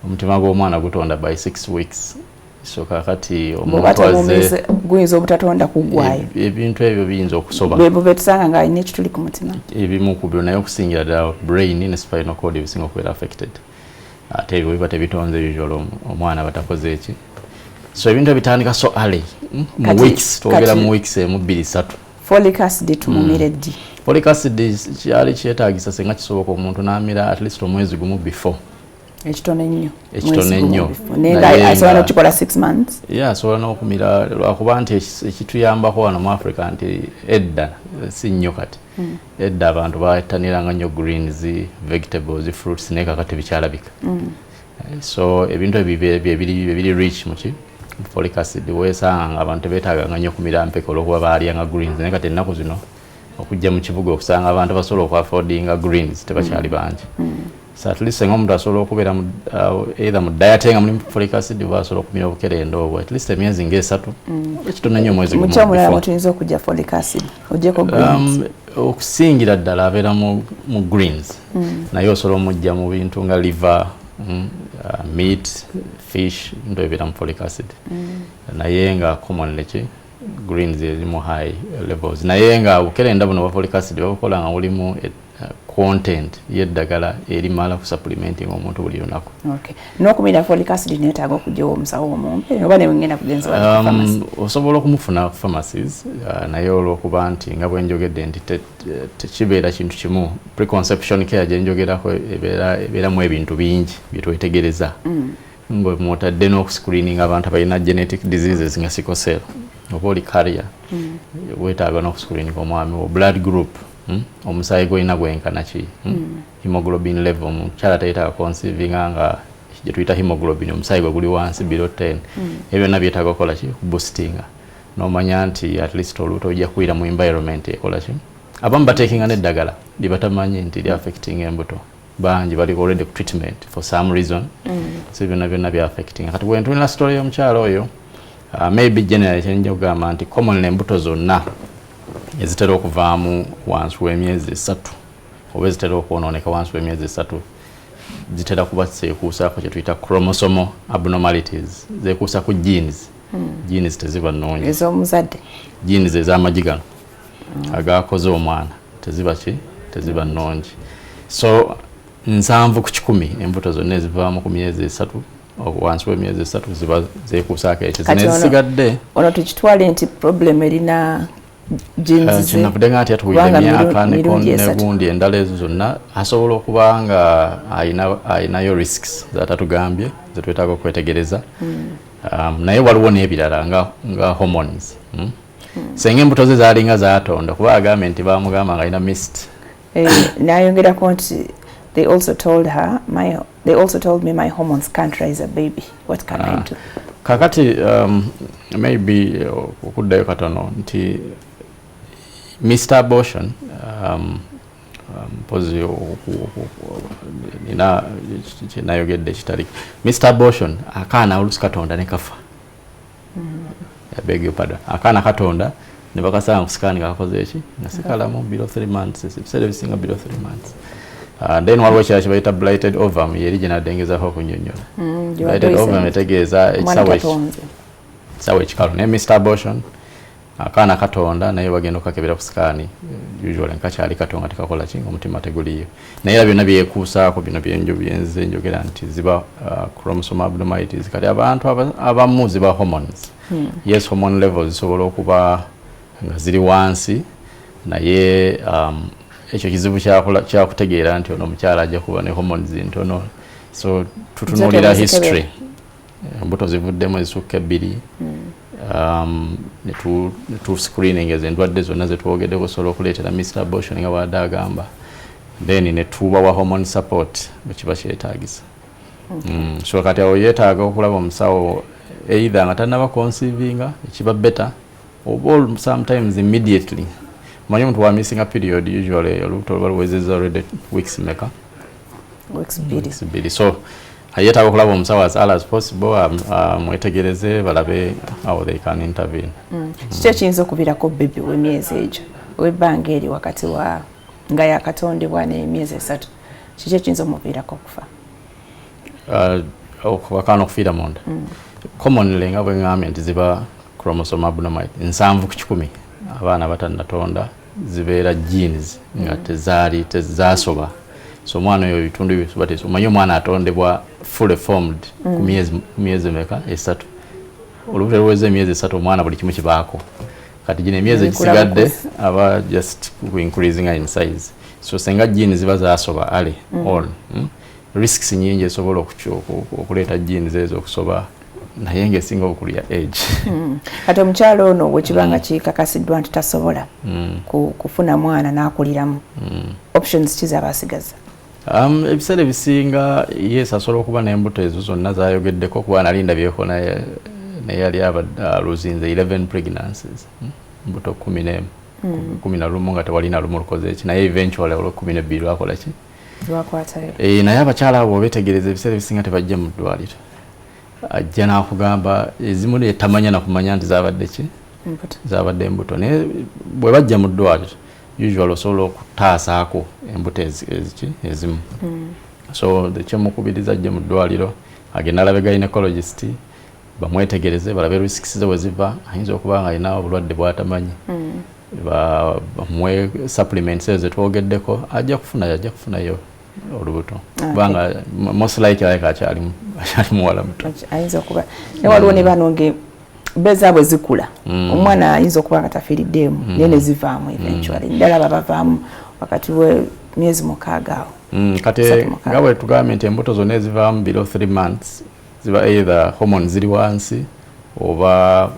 omutima gw'omwana gutonda by 6 weeks so kakati omuntu azze guyinza obutatonda kugwayo ebintu ebyo biyinza okusoba bwe betusanga nga alina ekituli ku mutima ebimu ku byo naye okusingira ddala brain ne spinal cord ebisinga okubeera affected ate ebyo biba tebitonze usual omwana batakoze eki so ebintu ebitandika so ale mu weeks twogera mu weeks emu 2-3 folic acid tumumire ddi folic acid kyali kyetaagisa singa kisoboka omuntu n'amira at least omwezi gumu before ekitone nnyo naye asobola okukikola 6 months asobola n'okumira lwakuba nti ekituyambako wano mu Africa nti edda si nnyo kati edda abantu bataniranga nnyo greens vegetables fruits naye kakati bikyalabika so ebintu ebiri rich muki folic acid weesanga nga abantu tebeetaaganga nnyo okumira mpeka olwokuba baalyanga greens naye kati ennaku zino okujja mu kibuga okusanga abantu basobola okuaffordinga greens tebakyali bangi so at least omuntu asobola okubeera either mu diet nga mulimu folic acid oba asobola okumira obukerenda obwo at least emyezi nga 3 ekitone nnyo omwezi gumu mukyamulala tuyinza okujja folic acid ogyeko greens okusingira ddala abeera mu greens naye osobola omujja mu bintu nga liver meat fish ndo ebeera mu folic acid naye nga commonly greens ezimu high levels naye nga bukerenda buno bwa folic acid bakola nga mulimu content yeddagala erimala ku supplementing omuntu buli lunaku. Okay. N'okumira folic acid neetaaga okujjawo omusawo omumpe oba ne ngenda kugenza wa pharmacy. Osobola okumufuna ku pharmacies naye olw'okuba nti nga bwe njogedde nti tekibeera kintu kimu preconception care gye njogerako ebeeramu ebintu bingi bye twetegereza. Ngo mwotadde n'okuscreening abantu abalina genetic diseases nga sickle cell oba oli carrier weetaaga n'okuscreening omwami wo blood group omusaayi gwolina gwenkana ki hemoglobin level omukyala teetaaga conceiving nga gye tuyita hemoglobin omusaayi gwe guli wansi below 10 ebyo byonna byetaaga okukola ki boostinga n'omanya nti at least olubuto ojja kuwira mu environment ekola ki abamu bateekinga n'eddagala lye batamanyi nti li affecting embuto bangi bali already treatment for some reason so byonna bya affecting kati bwe ntunula story y'omukyala oyo maybe generally kyenja okugamba nti commonly embuto zonna ezitera okuvaamu wansi w'emyezi 3 oba ezitera okwonooneka wansi w'emyezi 3 zitera kuba zeekuusaako kye tuyita chromosomal abnormalities zeekuusa ku genes genes teziba nnungi ez'omuzadde genes ez'amagi gano agakoze omwana teziba nnungi so 7 ku 10 embuto zonna ezivaamu ku myezi 3 wansi w'emyezi 3 ziba zeekuusaako ekyo zinezisigadde ono tukitwale nti problem erina kinavudde nga atya tuwidde emyaka negundi endala ezo zonna asobola okuba nga ayinayo risks zatatugambye zetwetaaga okwetegereza naye waliwo n'ebirala nga hormones senga embuto ze zaalinga zatonda kuba agambye nti bamugamba nga alina mist nayongerako nti they also told me my hormones can't raise a baby. What can I do? Kakati maybe okuddayo katono nti Mr. Abortion pozi nina kinayogedde kitali Mr. Abortion akaana olusi katonda ne kafa beg your pardon akaana katonda ne bakasanga ku scan kakoze eki nasikalamu below 3 months ebiseera ebisinga below 3 months. Then waliwo ekirala kye bayita blighted ovum yeri gye naddengezako okunyonnyola blighted ovum etegeeza ekisawo ekikalu naye Mr. Abortion akaana katonda naye bagenda okakebera ku sikaani usually nkakyali kato nga tekakola ki omutima teguliyo naye era byonna byekuusaako bino byenze njogera nti ziba chromosomal abnormalities kati abantu abamu ziba hormones yes hormone levels zisobola okuba nga ziri wansi naye ekyo kizibu kyakutegeera nti ono omukyala ajja kuba ne hormones ntono so tutunuulira history embuto zivuddemu ezisukka 2 ne screening ez'endwadde zonna zetwogeddeko osobola okuleetera Mr. Abortion nga bwadde agamba then ne tubawa hormone support bwe kiba kyetaagisa so kati awo yeetaaga okulaba omusawo either nga tannaba conceivinga ekiba better oba sometimes immediately manyi omuntu wa missing a period usually olubuto luba luwezezza already weeks meka weeks 2 so ayetaaga okulaba omusawo as early as possible mwetegereze balabe how they can intervene. Kiki ekiyinza okubirako bebi w'emyezi egyo w'ebbanga eri wakati wa nga yakatondebwa n'emyezi 3 kiki ekiyinza omuviirako okufa akaana okufiira munda commonly nga bwe ngambye nti ziba chromosomal abnormality 7 ku 10 abaana batannatonda zibeera genes nga tezasoba so omwana oyo ebitundu bye omanyi omwana atondebwa fully formed ku myezi meka 3 olubuto luweza emyezi 3 omwana buli kimu kibaako kati gino emyezi egisigadde aba just increasing in size so senga genes ziba zasoba ali on risks nyingi esobola okuleeta genes ezo okusoba naye ng'esinga okulya age kati omukyalo ono bwekibanga kikakasiddwa nti tasobola kufuna mwana n'akuliramu options ki zaba asigaza ebiseera ebisinga yes asobola okuba n'embuto ezo zonna zayogeddeko kuba nalinda byeko naye yali aluzinze 11 pregnancies mbuto 11 nga tewalina lumu lukoze eki naye eventually olwo 12 lwakola ki naye abakyala abo betegereza ebiseera ebisinga tebajja mu ddwaliro ajja n'akugamba ezimu tamanya nakumanya nti zabadde ki zabadde embuto naye bwe bajja mu ddwaliro usually osobola okutaasaako embuto ezimu so kyemukubiriza ajje mu ddwaliro agenda alabe gynecologist bamwetegereze balabe risks ze weziva ayinza okuba nga alina obulwadde bwatamanyi bamwe supplements ezo twogeddeko ajja kufunayo olubuto kubanga most likely akyali muwala muto ayinza okuba ne waliwo ne banonge bezaabwe zikula omwana ayinza okuba nga tafiiriddemu naye ne zivaamu eventually ddala babavaamu wakati w'emyezi 6 awo kati nga bwe tugambye nti embuto zonna ezivaamu below 3 months ziba either hormones ziri wansi oba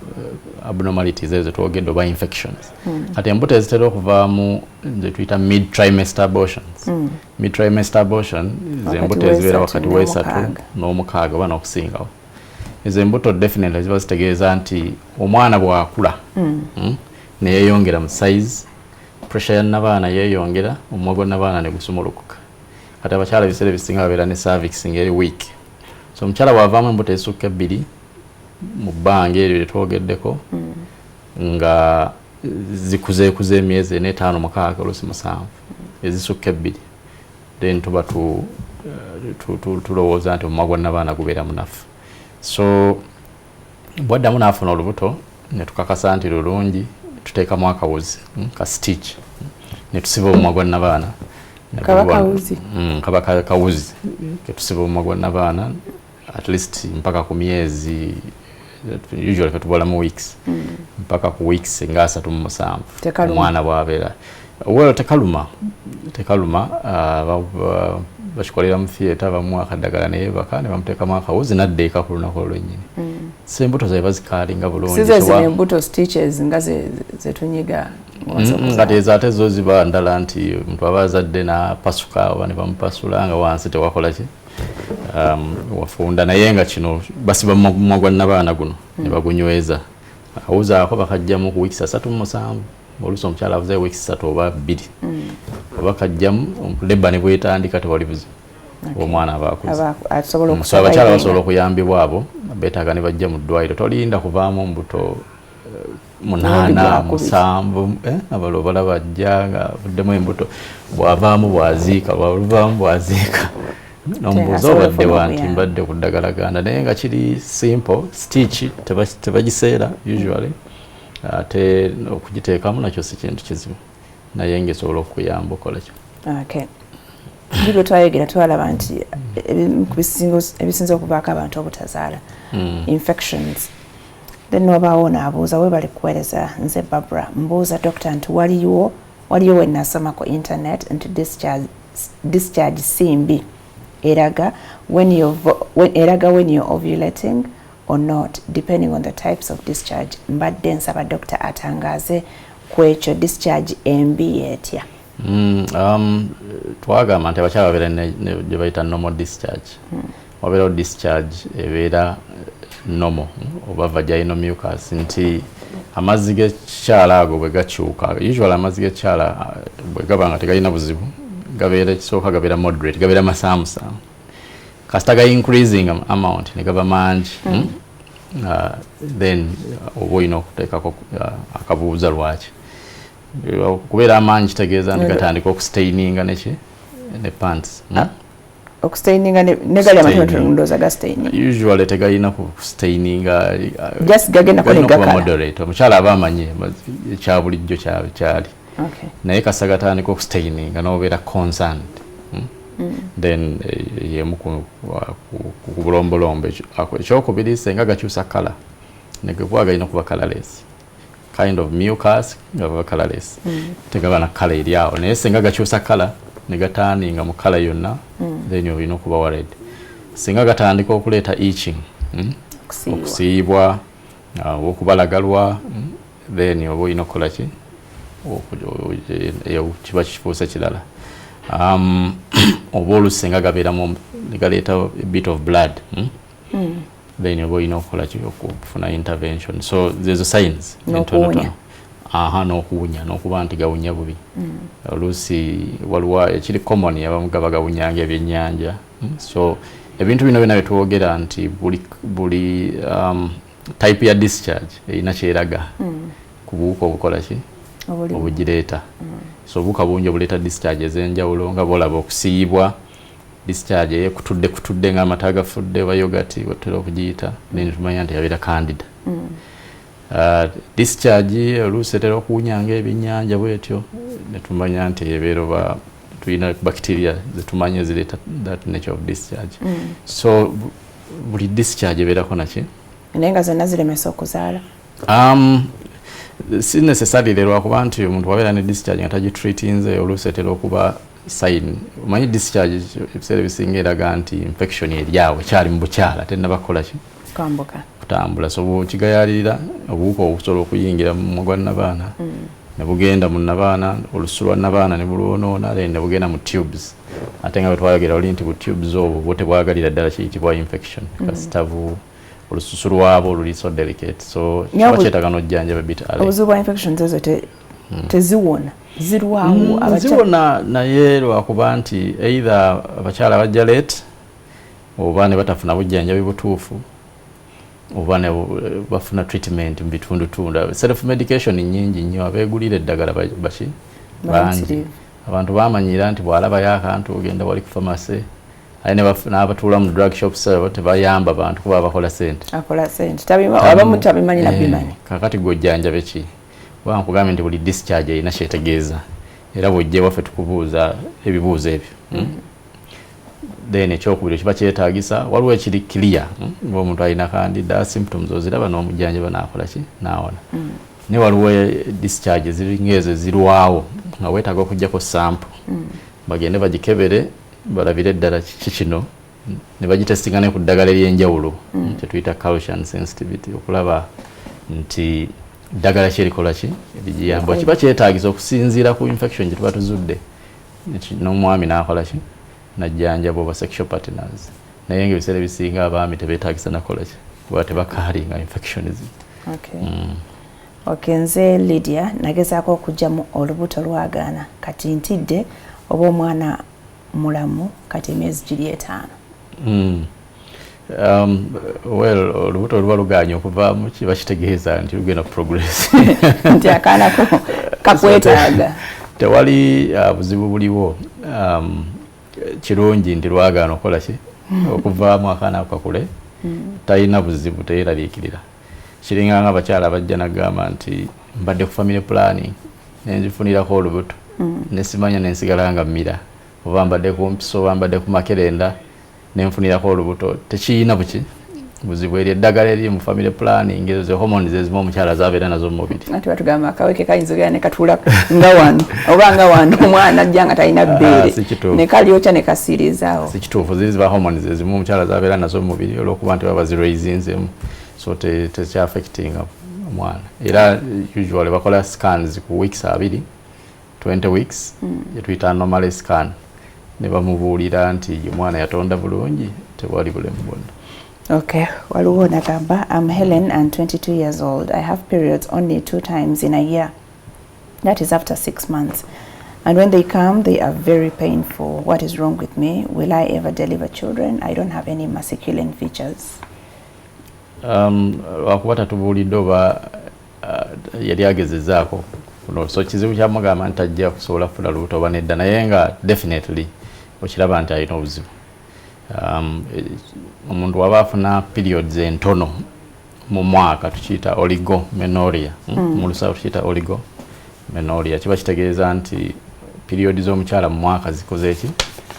abnormalities ezo twogedde oba infections kati embuto ezitera okuvaamu ze tuyita mid trimester abortions mid trimester abortion zembuto ezibeera wakati w'esatu n'omukaaga oba n'okusingawo ezo embuto definitely ziba zitegeeza nti omwana bw'akula neyeeyongera mu size pressure ya nabaana yeeyongera omumwa gwa nabaana ne gusumulukuka kati abakyala ebiseera ebisinga babeera ne cervix ngeri weak so omukyala bw'avaamu embuto ezisukka 2 mu bbanga eryo lyetwogeddeko nga zikuzeekuze emyezi 4 5 6 oluusi 7 ezisukka 2 then tuba tulowooza nti omumwa gwa nabaana gubeera munafu so bwaddamu n'afuna olubuto ne tukakasa nti lulungi tuteekamu akawuzi ka stitch ne tusiba omumwa gwa nabaana kaba kawuzi ketusiba omumwa gwa nabaana at least mpaka ku myezi usually katubolamu weeks mpaka ku weeks nga 37 omwana bwabeera well tekaluma bakikolera mu theatre bamu akaddagala naye baka ne bamuteekamu akawuzi naddeeka ku lunaku olwennyini so embuto zaiba zikaalinga bulungi zino embuto stitches nga zetunyiga kati ezo ate zo ziba ndala nti omuntu aba azadde napasuka oba ne bamupasula nga wansi tewakola ki wafunda naye nga kino basiba mumwa gwa nabaana guno ne bagunyweza akawuzi ako bakajjamu ku weeks 37 oluusi omukyala avuze weeks 3 oba 2 oba kajjamu leba ne bwetandika tewali buzibu omwana aba akuze abakyala basobola okuyambibwa abo beetaaga ne bajja mu ddwaliro tolinda kuvaamu mbuto 8 7 abalobala bajja nga avuddemu embuto bwavaamu bwaziika nombuuza obadde wanti mbadde ku ddagala ganda naye nga kiri simple stitch tebagiseera usually ate okugiteekamu nakyo si kintu kizibu naye ngaesobola okuyamba okola kyo bibwe twayogera twalaba nti ebisinza okuvaako abantu obutazaala infections then wabaawo naabuuza webali kuweereza nze Barbara mbuuza doctor nti waliyo we nasoma ku internet nti discharge simbi eraga when you're ovulating or not depending on the types of discharge mbadde nsaba doctor atangaze kwekyo discharge embi etya twagamba nti abakyala babeera gye bayita normal discharge wabeerawo discharge ebeera normal oba vaginal mucus nti amazzi g'ekyala ago bwe gakyuka usually amazzi g'ekyala bwe gaba nga tegalina buzibu gabeera ekisooka gabeera moderate gabeera masaamusaamu kasita ga increasing amount ne gaba mangi then oba olina okuteekako akabuuza lwaki kubeera amangi kitegeeza nti gatandika okustaininga neki ne pants okustaininga negali amatonotono ndooza gastaining usually tegalina kustaininga just gagenda kuba moderate omukyala aba amanyi ekya bulijjo kyali naye kasita gatandika okustaininga n'obeera concerned then yemu ku bulombolombo ekyokubiri senga gakyusa kala negekuba galina okuba colorless kind of mucus nga baba colorless tegaba na kala eri awo naye senga gakyusa kala ne gatandinga mu kala yonna then olina okuba worried senga gatandika okuleeta itching okusiibwa okubalagalwa then oba olina okukola ki kiba kifuuse kirala oba oluusi senga gabeeramu negaleeta a bit of blood then oba olina okukola ki okufuna intervention so zezo signs entonotono n'okuwunya n'okuba nti gawunya bubi oluusi waliwo ekiri common abamu gaba gawunyanga ebyennyanja so ebintu bino byonna byetwogera nti buli type ya discharge erina kyeraga ku buwuka obukola ki obugireeta so obuwuka bungi obuleeta discharge ez'enjawulo nga bolaba okusiibwa discharge kutudde nga amata gafudde oba yogati wetera okugiyita then tumanya nti yabeera candida. Discharge oluusi etera okuwunyanga ebyennyanja bwetyo ne tumanya nti ebeera oba tulina bacteria zetumanya zireeta that nature of discharge. So buli discharge ebeerako naki naye nga zonna ziremesa okuzaala. Si necessarily lwakuba nti omuntu wabeera ne discharge nga tagitreatinze oluusi etera okuba sign. Omanyi discharge ebiseera bisinga eraga nti infection eryawo ekyali mu bukyala tennabakola ki kutambula. So bw'okigayaalirira obuwuka obusobola okuyingira mu mumwa gwa nnabaana ne bugenda mu nnabaana olusu lwa nnabaana ne bulwonoona ne bugenda mu tubes. Ate nga bwe twayogera oli nti bu tubes obwo bwo tebwagalira ddala kiyitibwa infection kasitavu olususu lwabo luli so delicate. So kiba kyetaaga n'ojjanjaba bit ale. Obuzibu bwa infection zozo teziwona zirwawo ziwona naye lwakuba nti either abakyala bajja late oba ne batafuna bujjanjabi butuufu oba ne bafuna treatment mu bitundutundu. Self medication nyingi nnyo abeegulira eddagala baki bangi. Abantu bamanyira nti bw'alabayo akantu ogenda wali ku pharmacy aye n'abatuula mu drug shops tebayamba bantu kuba bakola ssente. Akola ssente abamu tabimanyi na bimanyi. Kakati gw'ojjanjabe ki wankugambye nti buli discharge erina kyetegeeza era bw'ojja waffe tukubuuza ebibuuzo ebyo. Then ekyokubiri kiba kyetaagisa waliwo ekiri clear ng'omuntu alina candida symptoms oziraba n'omujjanjaba n'akola ki n'awona. Ne waliwo discharge ziringa ezo zirwawo nga weetaaga okuggyako sample bagende bagikebere balabire eddala kiki kino ne bagitestinga ne ku ddagala ery'enjawulo kyetuyita calcium sensitivity okulaba nti ddagala kyerikola ki erigiyamba. Kiba kyetaagisa okusinziira ku infection gye tuba tuzudde n'omwami n'akola ki najjanjaba oba sexual partners. Naye nga ebiseera ebisinga abaami tebeetaagisa nakola ki kuba tebakaalinga infection zi. Okay, nze Lydia nagezaako okugyamu olubuto lwagaana kati ntidde oba omwana mulamu kati emyezi giri 5. Well olubuto oluba luganya okuvaamu kiba kitegeeza nti lugenda progress nti akaana ko kakwetaaga. Tewali buzibu buliwo. Kirungi nti lwagaana okola ki okuvaamu akaana kakule talina buzibu teyeeraliikirira. Kiringa nga abakyala abajja nagamba nti mbadde ku family planning nenzifunirako olubuto nesimanya nensigala nga mmira oba mbadde ku mpiso oba mbadde ku makerenda nenfunirako olubuto tekiyina buki buzibu. Eri eddagala eri mu family planning ezo hormones ezimu omukyala zabeera nazo mu mubiri. Ati batugamba akaweke kayinza obeera ne katuula nga wano oba nga wano omwana ajja nga talina bbeere ne kalyokya ne kasiirizaawo. Si kituufu ziba hormones ezimu omukyala zabeera nazo mu mubiri olw'okuba nti baba ziraisinzemu so tekya affecting omwana. Era usually bakola scans ku weeks 2 20 weeks yetuyita anomaly scan ne bamubuulira nti omwana yatonda bulungi tewali bulemu bwonna. Okay, waliwo nagamba I'm Helen and 22 years old. I have periods only 2 times in a year. That is after 6 months. And when they come, they are very painful. What is wrong with me? Will I ever deliver children? I don't have any masculine features. Lwakuba tatubuulidde oba yali agezezaako so kizibu kyamugamba nti tajja kusobola kufuna lubuto oba nedda naye nga definitely okiraba nti alina obuzibu. Omuntu waba afuna periods entono mu mwaka tukiyita oligomenoria mu lusawo tukiyita oligomenoria kiba kitegeeza nti period z'omukyala mu mwaka zikoze eki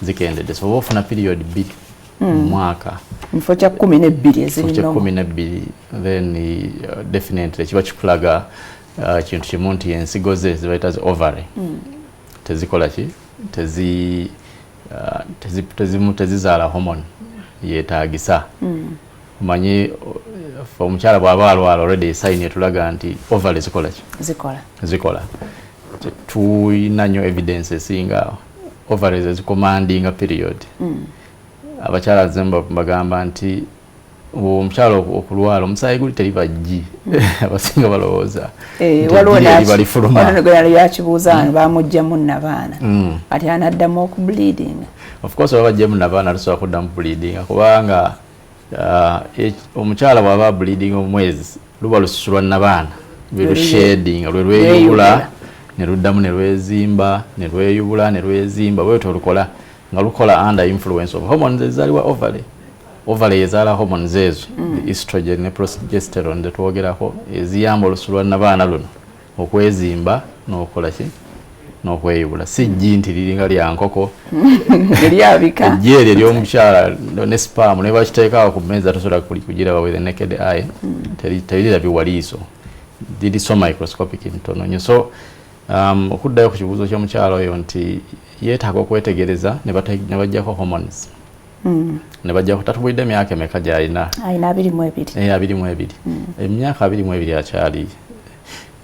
zikendedde. So oba ofuna period 2 mu mwaka mufo kya 12 ezirinomo 12 then definitely kiba kikulaga kintu kimu nti ensigo ze zibayita zi ovary tezikola ki tezizaala hormone yeetaagisa. Omanyi omukyala bw'aba alwala already esaini etulaga nti ovary zikola ki zikola. Tuyina nnyo evidence esinga ovaries ezicommandinga period. Abakyala zemba bagamba nti omukyala okulwala omusaayi guli teriba ggi abasinga balowooza yakibuuza bamugjamu nabaana ati anaddamu okubleeding. Of course baba bajjamu nabaana tusobola kuddamu bleeding kubanga omukyala bw'aba bleeding omwezi luba lususu lwa nabaana shading lwe lweyubula ne luddamu ne lwezimba ne lweyubula ne lwezimba bwetyo olukola nga lukola under influence of hormones ezaliwa ovary ezaala hormones ezo estrogen ne progesterone zetwogerako eziyamba olusu lwa nabaana luno okwezimba n'okola ki n'okweyubula si jji nti liringa lya nkoko eryabika ejjeeri ery'omukyala ne spam ne bakiteekaawo ku mmeeza tosobola kugiraba with the naked eye terirabibwa liiso liri so microscopic ntono nnyo so okuddayo ku kibuuzo ky'omukyala oyo nti yeetaaga okwetegereza ne bajjako hormones ne bajjako tatubulidde emyaka emeka gy'alina alina 22 emyaka 22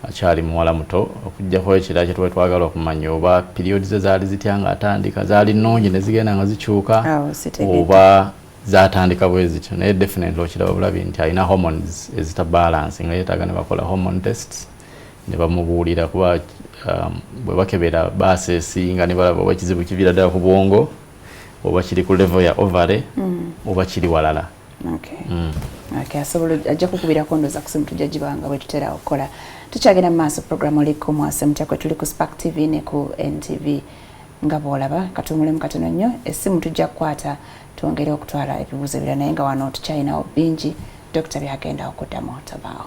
akyali muwala muto okujjako ekira kye tuba twagala okumanya oba periods ze zaali zitya nga atandika zaali nnungi ne zigenda nga zikyuka oba zatandika bwe zityo naye definitely okiraba bulabi nti alina hormones ezita balance nga yeetaaga ne bakola hormone tests ne bamubuulira kuba bwe bakebera baasesi nga ne balaba oba ekizibu kiviira ddala ku bwongo oba kiri ku level ya ovary oba kiri walala asobola ajja kukubirako ndooza kusimu tujja gibanga bwe tutera okukola tukyagenda mu maaso programu oliko mwase mutyakwe tuli ku Spark TV ne ku NTV nga bwolaba katumulemu katono nnyo essimu tujja kukwata twongere okutwala ebibuuzo ebirala naye nga wano tukyalinawo bingi dokita byagenda okuddamu tabaawo.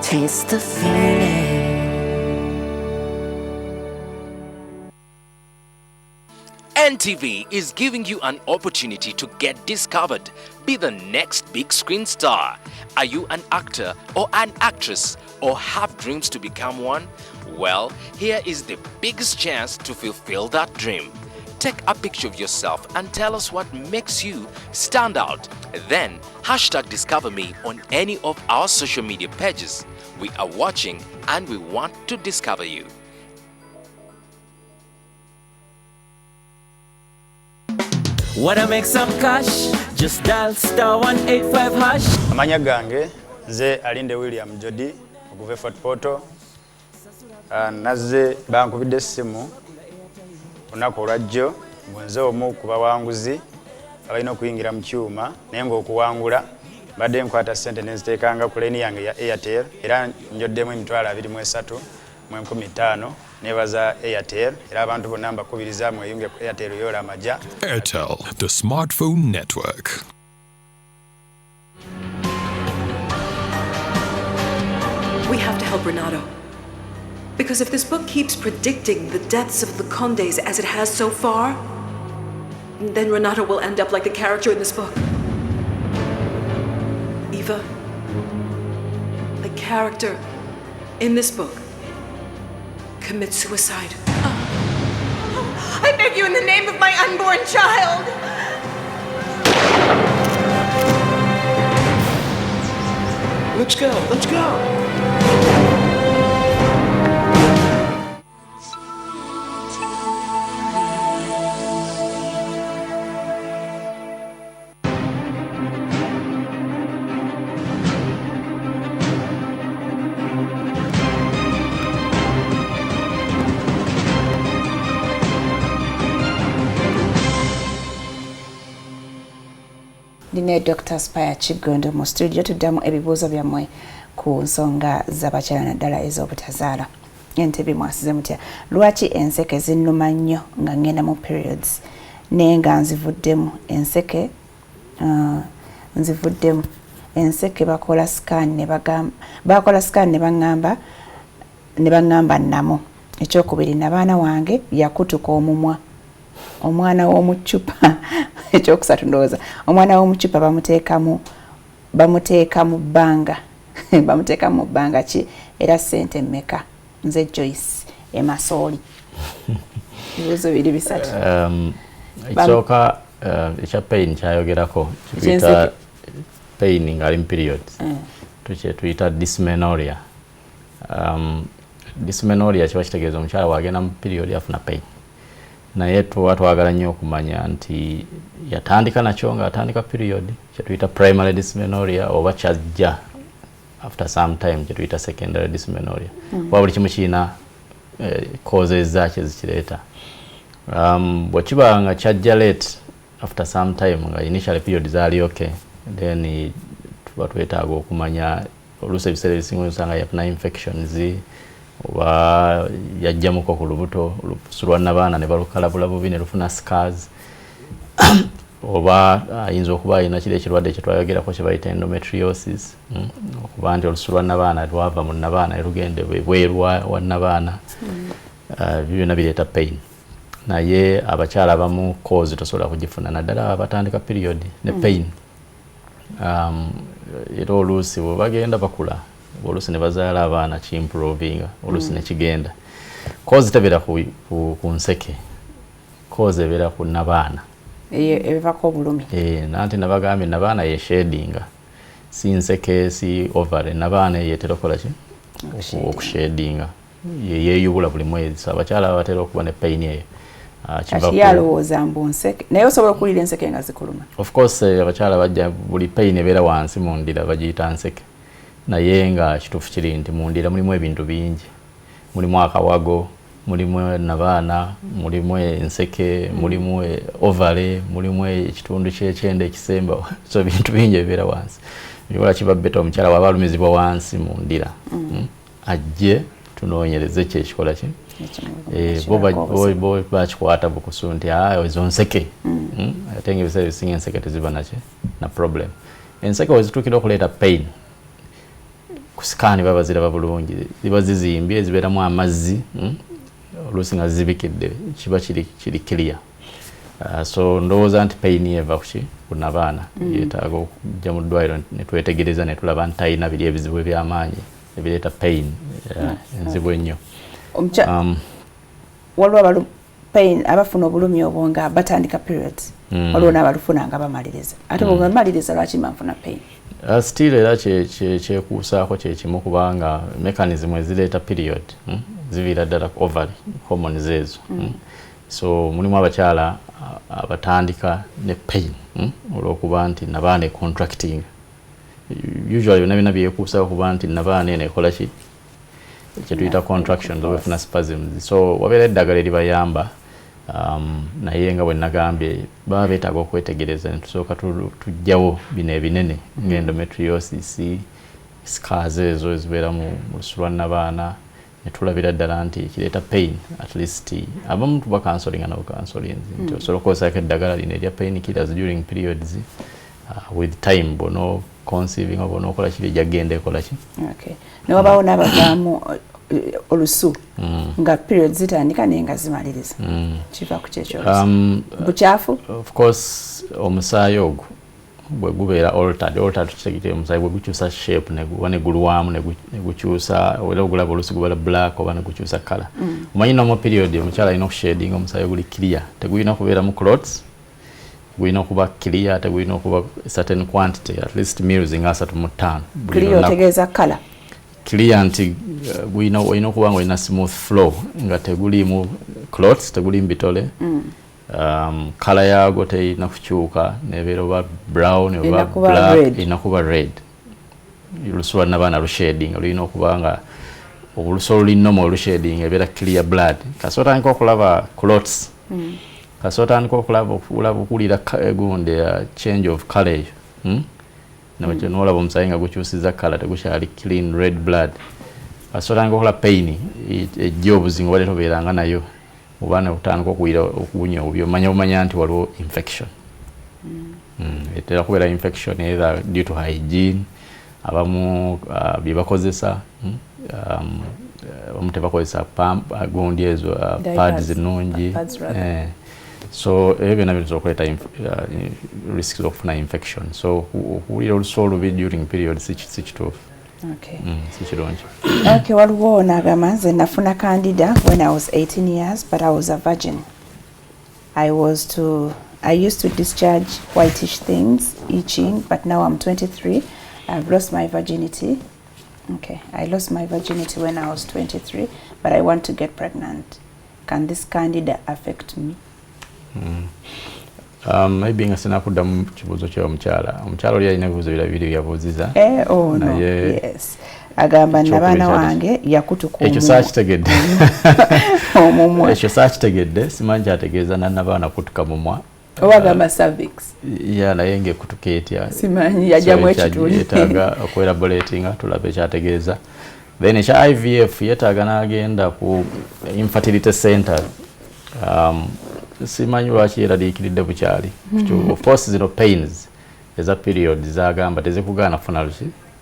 Taste the feeling. NTV is giving you an opportunity to get discovered. Be the next big screen star. Are you an actor or an actress or have dreams to become one? Well, here is the biggest chance to fulfill that dream. Take a picture of yourself and tell us what makes you stand out. Then #DiscoverMe on any of our social media pages. We are watching and we want to discover you. Wanna make some cash? Just dial *185#. Amanya gange nze Alinde William Jody okuva Fort Portal. Nazze bankubidde essimu olunaku olwajjo nze omu ku bawanguzi abalina okuyingira mu kyuma naye ng'okuwangula badde nkwata ssente ne nziteekanga ku leeni yange ya Airtel era njoddemu $23,115 nebaza Airtel era abantu bonna mbakubiriza mweyunge ku Airtel yola amaja. Airtel, the smartphone network. We have to help Renato. Because if this book keeps predicting the deaths of the Condes as it has so far, then Renato will end up like the character in this book. Eva, the character in this book, commits suicide. I beg you in the name of my unborn child! Let's go, let's go! Ndine Dr. Spire Kigondo mu studio tuddamu ebibuuzo byammwe ku nsonga z'abakyala naddala ez'obutazaala. NTV mwasize mutya lwaki enseke zinnuma nnyo nga ngenda mu periods naye nga nzivuddemu enseke nzivuddemu enseke bakola scan ne bangamba namo ekyokubiri nabaana wange yakutuka omumwa omwana w'omucupa ekyokusatu ndowooza omwana w'omucupa bamuteeka mu bbanga ki era ssente mmeka nze Joyce emasooli ebibuuzo biri bisatu ekisooka ekya pain kyayogerako kiyita pain ngaali mu periods tuyita dysmenorrhea. Dysmenorrhea kiba kitegeeza omukyala wagenda mu period afuna pain naye tuba twagala nnyo okumanya nti yatandika nakyo ng'atandika period kyetuyita primary dysmenorrhea oba kyajja after some time kyetuyita secondary dysmenorrhea oba buli kimu kirina causes zaakyo ezikireeta. Bwe kiba nga kyajja late after some time nga initial period zaali okay then tuba twetaaga okumanya oluusi ebiseera ebisinga osanga yafuna infections oba yajjamuko ku lubuto olususu lwa nabaana ne balukalabula bubi ne lufuna scars oba ayinza okuba alina kiri ekirwadde kye twayogerako kye bayita endometriosis okuba nti olususu lwa nabaana lwava mu nabaana ne lugenda ebweru wa nabaana byonna bireeta pain naye abakyala abamu cause tosobola kugifuna naddala abatandika period ne pain era oluusi bwe bagenda bakula oluusi ne bazaala abaana kiimprovinga oluusi ne kigenda cause tebeera ku nseke cause ebeera ku nabaana ebivako obulumi nanti nabagambye nabaana ye shadinga si nseke si ovary nabaana yetera okukola ki okushadinga yeeyubula buli mwezi so abakyala batera okuba ne pain eyo yalowooza mbu nseke naye osobola okuwulira enseke nga zikuluma of course abakyala bajja buli pain ebeera wansi mu ndira bagiyita nseke naye nga kituufu kiri nti mu ndira mulimu ebintu bingi mulimu akawago mulimu nabaana mulimu enseke mulimu ovary mulimu ekitundu kyekyenda ekisemba so bintu bingi ebibeera wansi nyobola kiba beta omukyala waba alumizibwa wansi mu ndira ajje tunoonyereze kyekikola ki bo bakikwata bukusu nti ezo nseke ate nga ebiseera ebisinga enseke teziba na problem enseke wezituukira okuleeta pain ku sikaani baba ziraba bulungi ziba zizimbye zibeeramu amazzi oluusi nga zizibikidde kiba kiri clear so ndowooza nti pain eva kuki ku nabaana yeetaaga okujja mu ddwaliro ne twetegereza ne tulaba nti talina biri ebizibu eby'amaanyi ebireeta pain enzibu ennyo waliwo pain abafuna obulumi obwo nga batandika periods waliwo n'abalufuna nga bamaliriza ate bwe bamaliriza lwaki banfuna pain still era kyekuusaako kyekimu kubanga mechanism ezireeta period ziviira ddala ku ovary hormones ezo so mulimu abakyala abatandika ne pain olw'okuba nti nabaana contracting usually byonna byonna byekuusaako kuba nti nabaana eno ekola ki kyetuyita contractions oba efuna spasms so wabeera eddagala eribayamba naye nga bwe nagambye baba beetaaga okwetegereza netusooka tujjawo bino ebinene ng'endometriosis scars ezo ezibeera mu lususu lwa nabaana netulabira ddala nti kireeta pain at least abamu tuba counseling nabo counseling nti osobola okukozesako eddagala lino erya pain killers during periods with time bono conceiving oba onokola kiri jagenda ekola ki newabaawo n'abavaamu olusu nga period zitandika naye nga zimaliriza kiva ku kyekyo bukyafu of course omusaayi ogwo bwe gubeera altered tukitegete omusaayi bwe gukyusa shape ne gulwamu ne gukyusa era ogulaba olusi gubala black oba ne gukyusa kala omanyi nomo period omukyala alina okushadinga omusaayi guli clear tegulina kubeera mu clots gulina okuba clear tegulina okuba certain quantity at least mils nga 3 clear otegeeza kala clear nti olina okuba nga olina smooth flow nga tegulimu clots tegulimu bitole kala yago terina kukyuka nebeera oba brown oba black erina kuba red olusu lwa nabaana lushading olina okuba nga olusu olulinomo olushading ebeera clear blood kasi otandika okulaba clots kasi otandika okulaba okuwulira gundi change of color eyo nolaba omusaayi nga gukyusiza kala tegukyali clean red blood kasi otandika okulaba pain ejja obuzingo bale tobeeranga nayo oba ne utandika okuwulira okuwunya obubi omanya nti waliwo infection etera kubeera infection either due to hygiene abamu byebakozesa abamu tebakozesa gundi ezo pads ennungi so ebyo byonna bisobola okuleeta risks okufuna infection so okuwulira olusu olubi during period si kituufu. Si kirungi. Okay, waliwo n'agamba nze nafuna candida when I was 18 years but I was a virgin. I used to discharge whitish things, itching, but now I'm 23. I've lost my virginity. Okay, I lost my virginity when I was 23, but I want to get pregnant. Can this candida affect me? Maybe nga sinakudda mu kibuuzo ky'omukyala. Omukyala oli alina ebibuuzo bibiri byabuuziza. Oh no, yes. Agamba n'abaana wange yakutukuumu. Ekyo saakitegedde. Ekyo saakitegedde, simanyi kyategeeza n'abaana kutuka mumwa. Owagamba cervix. Yeah, naye ng'ekutuka etya. Simanyi yajjamu ekituli. Yeetaaga okwerabolatinga tulabe ekyategeeza. Then ekya IVF yeetaaga n'agenda ku infertility center. Simanyi lwaki yeraliikiridde bukyali. Of course zino pains eza period zagamba tezikugaana kufuna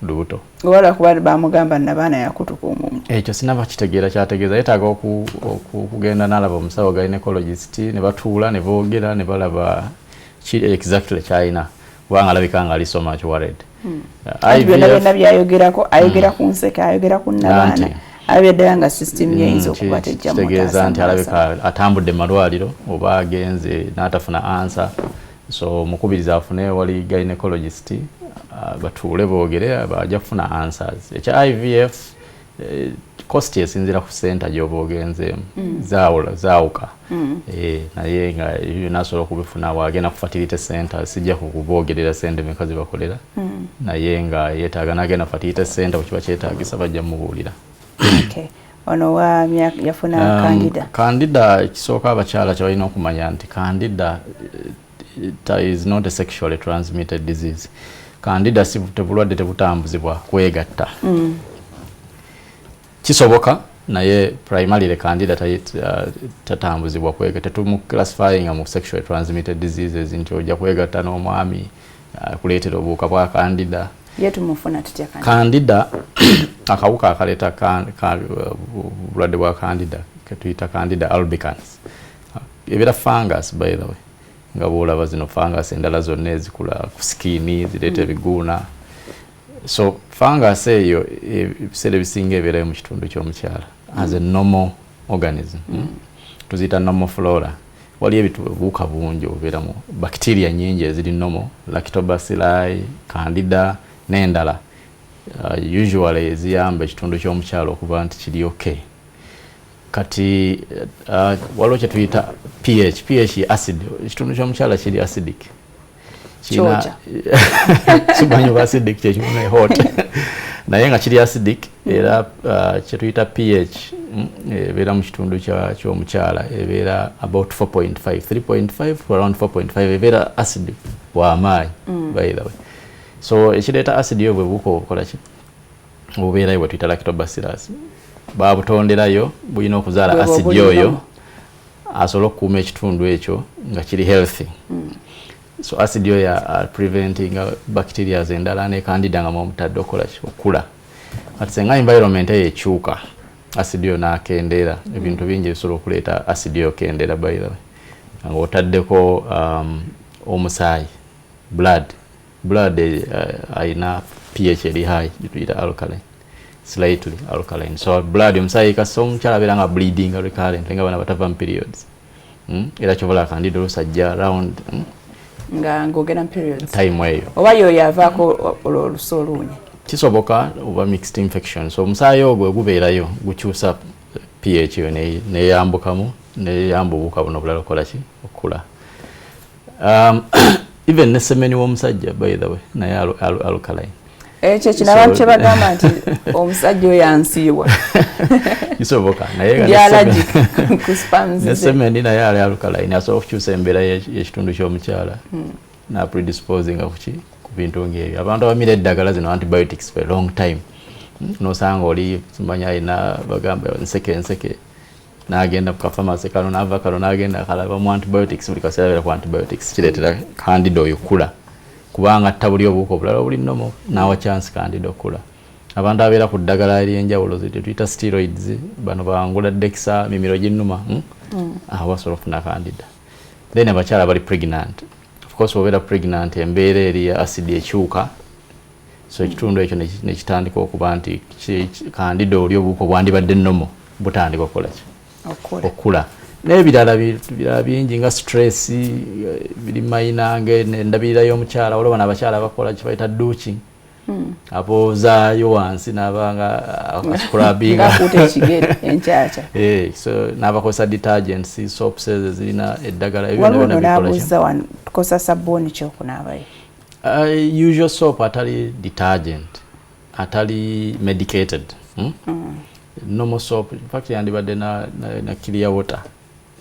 lubuto. Wala kuba bamugamba n'abaana yakutukuumu. Ekyo sinaba kitegeera kyategeeza yeetaaga okugenda n'alaba omusawo gynecologist ne batuula ne boogera ne balaba ki exactly kyalina kubanga alabika nga ali so much worried. Byonna byayogerako ayogera ku nseke ayogera ku n'abaana. Abyadde nga system yinzo okuba tejja mu kitegeeza nti alabika atambudde malwaliro oba agenze n'atafuna answer so mukubiriza afune wali gynecologist batuule boogere bajja kufuna answers. Ekya IVF cost esinzira ku center gy'oba ogenzeemu zaawuka naye nga nasobola okubifuna wagenda ku fertility center sijja kukuboogerera sente meka ze bakolera naye nga yeetaaga n'agenda ku fertility center bwe kiba kyetaagisa bajja mubuulira. Okay. Ono wa yafuna candida. Candida kisooka abakyala kye balina okumanya nti candida is not a sexually transmitted disease. Candida si tebulwadde tebutambuzibwa kwegatta. Kisoboka naye primarily candida tatambuzibwa kwegatta. Tetumu classifying mu sexually transmitted diseases nti ojja kwegatta n'omwami kuleetera obuwuka bwa candida. Yetu mufuna tutya candida akawuka akaleta bulwadde bwa candida ketuyita candida albicans ebera fungus by the way nga bwolaba zino fungus endala zonna ezikula ku skin zireeta ebiguuna so fungus eyo ebiseera ebisinga ebeerayo mu kitundu ky'omukyala as a normal organism tuziyita normal flora waliyo ebibuuka bungi obubeeramu bacteria nyingi eziri normal lactobacilli candida n'endala usually eziyamba ekitundu ky'omukyalo okuba nti kiri okay kati waliwo kye tuyita pH acid ekitundu ky'omukyala kiri acidic kimanyi oba acidic kyekimu hot naye nga kiri acidic era kye tuyita pH ebeera mu kitundu ky'omukyala ebeera about 4.5 3.5 to around 4.5 ebeera acid w'amaanyi by the way so ekireeta acid yo bwe buuka obukola ki obubeerayo bwe tuyita lactobacillus babutonderayo bulina okuzaala acid oyo asobola okukuuma ekitundu ekyo nga kiri healthy so acid oyo preventing bacteria endala ne candida nga mwomutadde okukola ki okula kati senga environment eyo ekyuka acid oyo n'akendeera ebintu bingi bisobola okuleeta acid oyo kendeera by the way nga otaddeko omusaayi blood aina pH eri high tuyita alkaline slightly alkaline so blood omusaayi kasa omukyala abeera nga bleeding recurrent nga bana batava mu periods era kyobola candida olusajja around nga ngogera periods time eyo oba yo yavaako oluso oluunya kisoboka oba mixed infection so omusaayi ogwo gubeerayo gukyusa pH yo neyambukamu neyamba obuwuka buno obulala okola ki okula even nesemeni w'omusajja by the way naye alkaline ekyo kinaba kye bagamba nti omusajja oyo ansiibwa kisoboka naye nesemeni naye ali alkaline asobola okukyusa embeera y'ekitundu ky'omukyala na predisposing ku bintu ng'ebyo abantu abamira eddagala zino antibiotics for a long time nosanga oli simanyi alina bagamba nseke n'agenda ku kafamasi kano n'ava kano n'agenda akalaba mu antibiotics buli kaseera abeera ku antibiotics kireetera candida oyo kula kubanga tabuli obuko bulala buli nomo nawa chance Candida okula abantu abeera ku ddagala eryenjawulo tuyita steroids bano bawangula Dexa mimiro ginnuma basobola okufuna Candida. Then abakyala bali pregnant, of course obeera pregnant embeera eri acid ekyuka, so ekitundu ekyo nekitandika okuba nti Candida oli obuko bwandibadde nnomo butandika okukola ki okula. N'ebirala bingi nga stress biri mayinange endabirira y'omukyala waliwo n'abakyala bakola kye bayita douching apozaayo wansi n'abanga akasikulabinga so n'abakozesa detergents soaps zirina eddagala tukozesa sabbuuni kyokunaabayo usual soap atali detergent atali medicated normal soap in fact yandibadde na clear water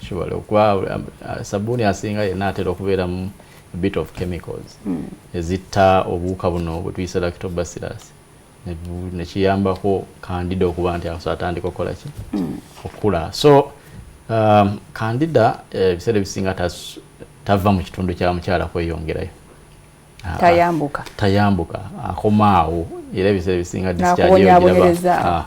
kibale okwa sabbuuni asinga yenna atera okubeeramu a bit of chemicals ezita obuuka buno bwe tuyise lactobacillus nekiyambako Candida okuba nti atandika okukola ki okula. So Candida ebiseera ebisinga tava mu kitundu kya mukyala kweyongerayo tayambuka akomaawo era ebiseera ebisinga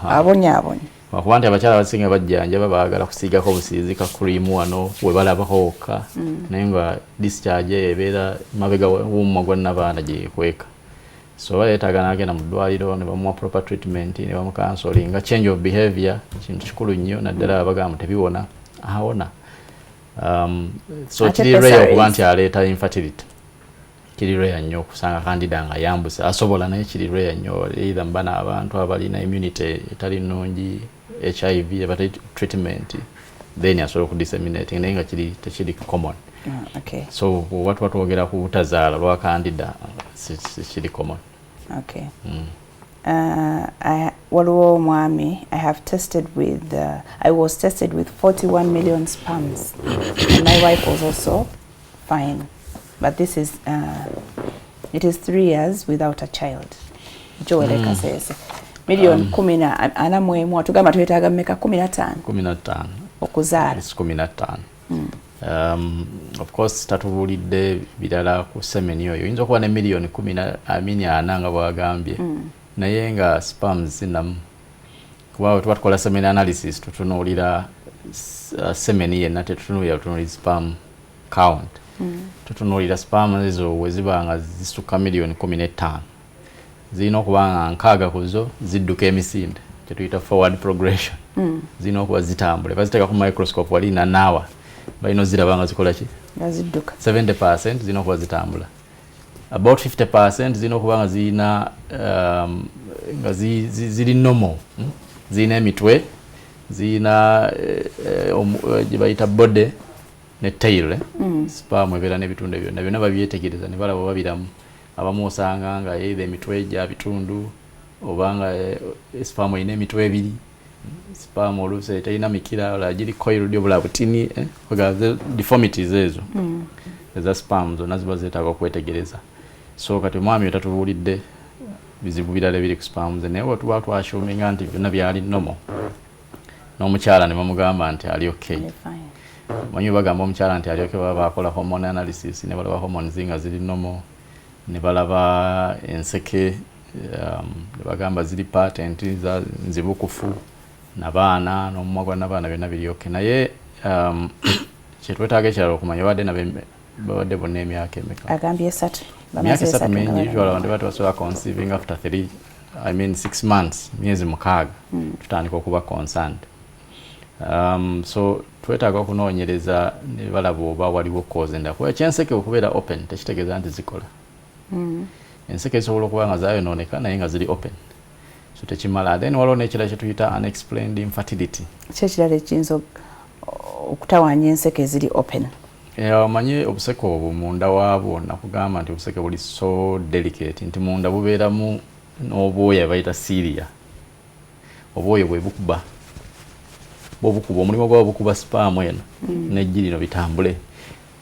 abonyaabonye wakuba nti abakyala abasinga bajjanjaba baagala kusiigako obusiizi ka cream wano we balabako wokka naye nga discharge ebeera mabega w'omumwa gwa nnabaana gyekweka, so baleetaaga n'agenda mu ddwaliro ne bamuwa proper treatment ne bamukansolinga change of behavior kintu kikulu nnyo naddala abagamba tebiwona awona. So kiri rare okuba nti aleeta infertility, kiri rare nnyo okusanga Candida nga yambuse asobola naye kiri rare nnyo either mbana abantu abalina immunity etali nnungi HIV about treatment then asobola okudisseminate naye nga tekiri common. So watu twogera ku butazaala lwa Candida kiri common. Waliwo omwami I was tested with 41 million sperms and my wife was also fine, but this is it is 3 years without a child. Joel Kasese milioni 14 tugamba twetaaga mmeka 15 okuzaala 15. Of course tatubuulidde birala ku semeni oyo oyinza okuba ne milioni 40 nga bwagambye naye nga sperms zinamu kuba tuba tukola semeni analysis tutunuulira semeni yenna tetutunuulira sperm count tutunuulira sperm ezo we ziba nga zisukka milioni 15 zirina okuba nga 6 ku zo zidduka emisinde kyetuyita forward progression zirina okuba zitambula baziteeka ku microscope wali nanaawa balina oziraba nga zikola ki zidduka 70% zirina okuba zitambula, about 50% zirina okuba nga zirina nga ziri normal, zirina emitwe zirina gye bayita body ne tail sperm ebeera n'ebitundu ebyo byonna babyetegereza ne balaba babiramu. Abamu osanga nga either emitwe gya bitundu oba nga sperm erina emitwe 2 sperm oluusi terina mikira ola giri coiled obula butini deformities ezo eza sperm zonna ziba zeetaaga okwetegereza. So kati omwami oyo tatubuulidde bizibu birala ebiri ku sperm ze naye wetuba twashuminga nti byonna byali normal n'omukyala ne bamugamba nti ali okay. Manyi bagamba omukyala nti ali okay baba bakola hormone analysis ne balaba hormones nga ziri normal ne balaba enseke ne bagamba ziri patent nzibukufu n'abaana n'omumwa gwa n'abaana byonna biri okay naye kyetwetaaga ekirala okumanya badde babadde bonna emyaka emeka agambye 3 emyaka 3 mingi usually abantu basobola conceiving after 6 months myezi 6 tutandika okuba concerned. So twetaaga okunoonyereza ne balaba oba waliwo cause endakuba ekyenseke okubeera open tekitegeeza nti zikola enseke esobola okuba nga zaayonooneka naye nga ziri open so tekimala. Then waliwo n'ekirala kyetuyita unexplained infertility kyekirala ekiyinza okutawaanya enseke eziri open. Omanyi obuseke obwo munda waabwo nakugamba nti obuseke buli so delicate nti munda bubeeramu n'obwoya bayita cilia, obwoya bwe bukuba omulimu gwa bukuba sperm eno n'eggi lino bitambule.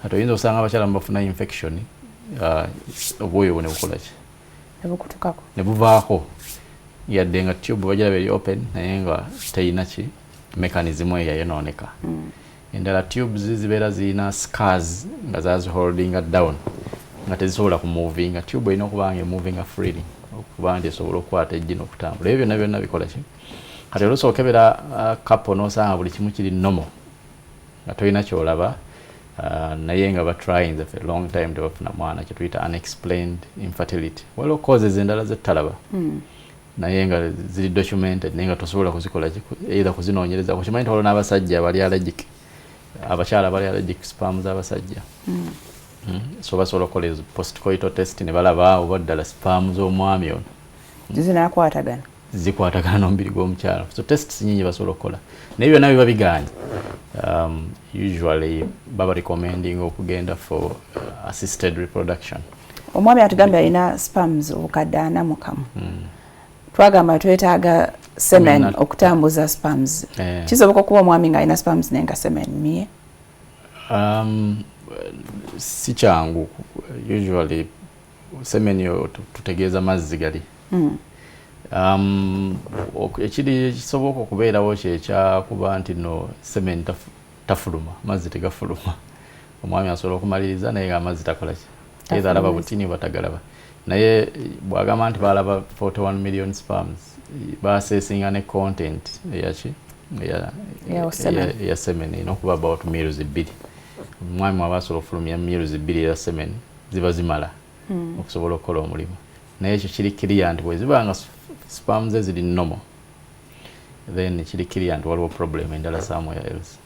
Kati oyinza osanga abakyala bafuna infection obwoya obwo ne bukola ki ne buvaako yadde nga tube bagiraba eri open naye nga terina ki mechanism eyo yayonooneka. Endala tubes zibeera zirina scars nga zazi holding down nga tezisobola kumuvinga tube ino kubanga moving freely okuba nti esobola okukwata ejjino okutambula ebyo byonna bikola ki kati oluusi okebera couple n'osanga buli kimu kiri normal nga tolina kyolaba naye nga batrying for a long time tebafuna mwana kyetuyita unexplained infertility waliwo causes endala zettalaba naye nga ziri documented naye nga tosobola kuzikola either kuzinoonyereza kukimanyi nti waliwo n'abasajja abali allergic abakyala abali allergic sperm z'abasajja so basobola okukola postcoital test ne balaba oba ddala sperm z'omwami ono zikwatagana n'omubiri gw'omukyala so tests nyingi basobola okukola naye byonna biba biganye usually baba recommending okugenda for assisted reproduction. Omwami atugambye alina sperms obukadde 4 mu kamu. Twagamba twetaaga semen okutambuza sperms. Kisoboka okuba omwami nga alina sperms nenga semen miye? Si kyangu. Usually semen yo tutegeeza mazzi gali. Ekiri kisoboka okubeerawo kyekyakuba nti no semen tafuluma mazzi tegafuluma omwami asobola okumaliriza naye nga amazzi takola ki either alaba butini batagalaba naye bwagamba nti balaba 41 million sperms basesinga ne content eyaki ya semen ino okuba about mils 2 omwami mwaba asobola okufulumya mils 2 ya semen ziba zimala okusobola okukola omulimu naye ekyo kiri clear nti bwe zibanga sperms ziri normal then kiri clear nti waliwo problem endala somewhere else.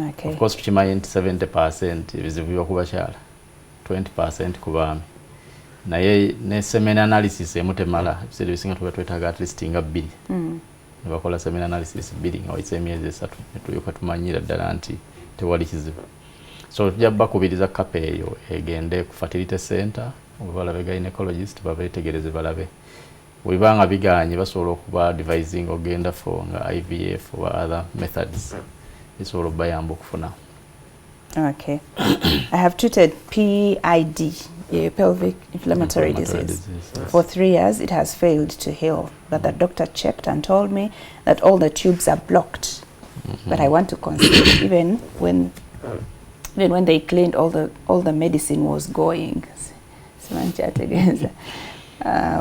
Okay. Of course tukimanyi nti 70% ebizibu byokubakyala 20% ku baami naye ne semen analysis emutemala ebiseera ebisinga tuba twetaaga at least nga 2 ne bakola semen analysis 2 nga wayise emyezi 3 ne tulyoka tumanyira ddala nti tewali kizibu so tujja bakubiriza kapa eyo egende ku fertility center oba balabe gynecologist babeetegereze balabe webanga biganye basobola okuba advising ogenda for nga IVF or other methods. It's all bayambo kufuna. Okay. I have treated PID, pelvic inflammatory disease. Yes. For 3 years it has failed to heal, but the doctor checked and told me that all the tubes are blocked. But I want to conceive even when they cleaned all the medicine was going.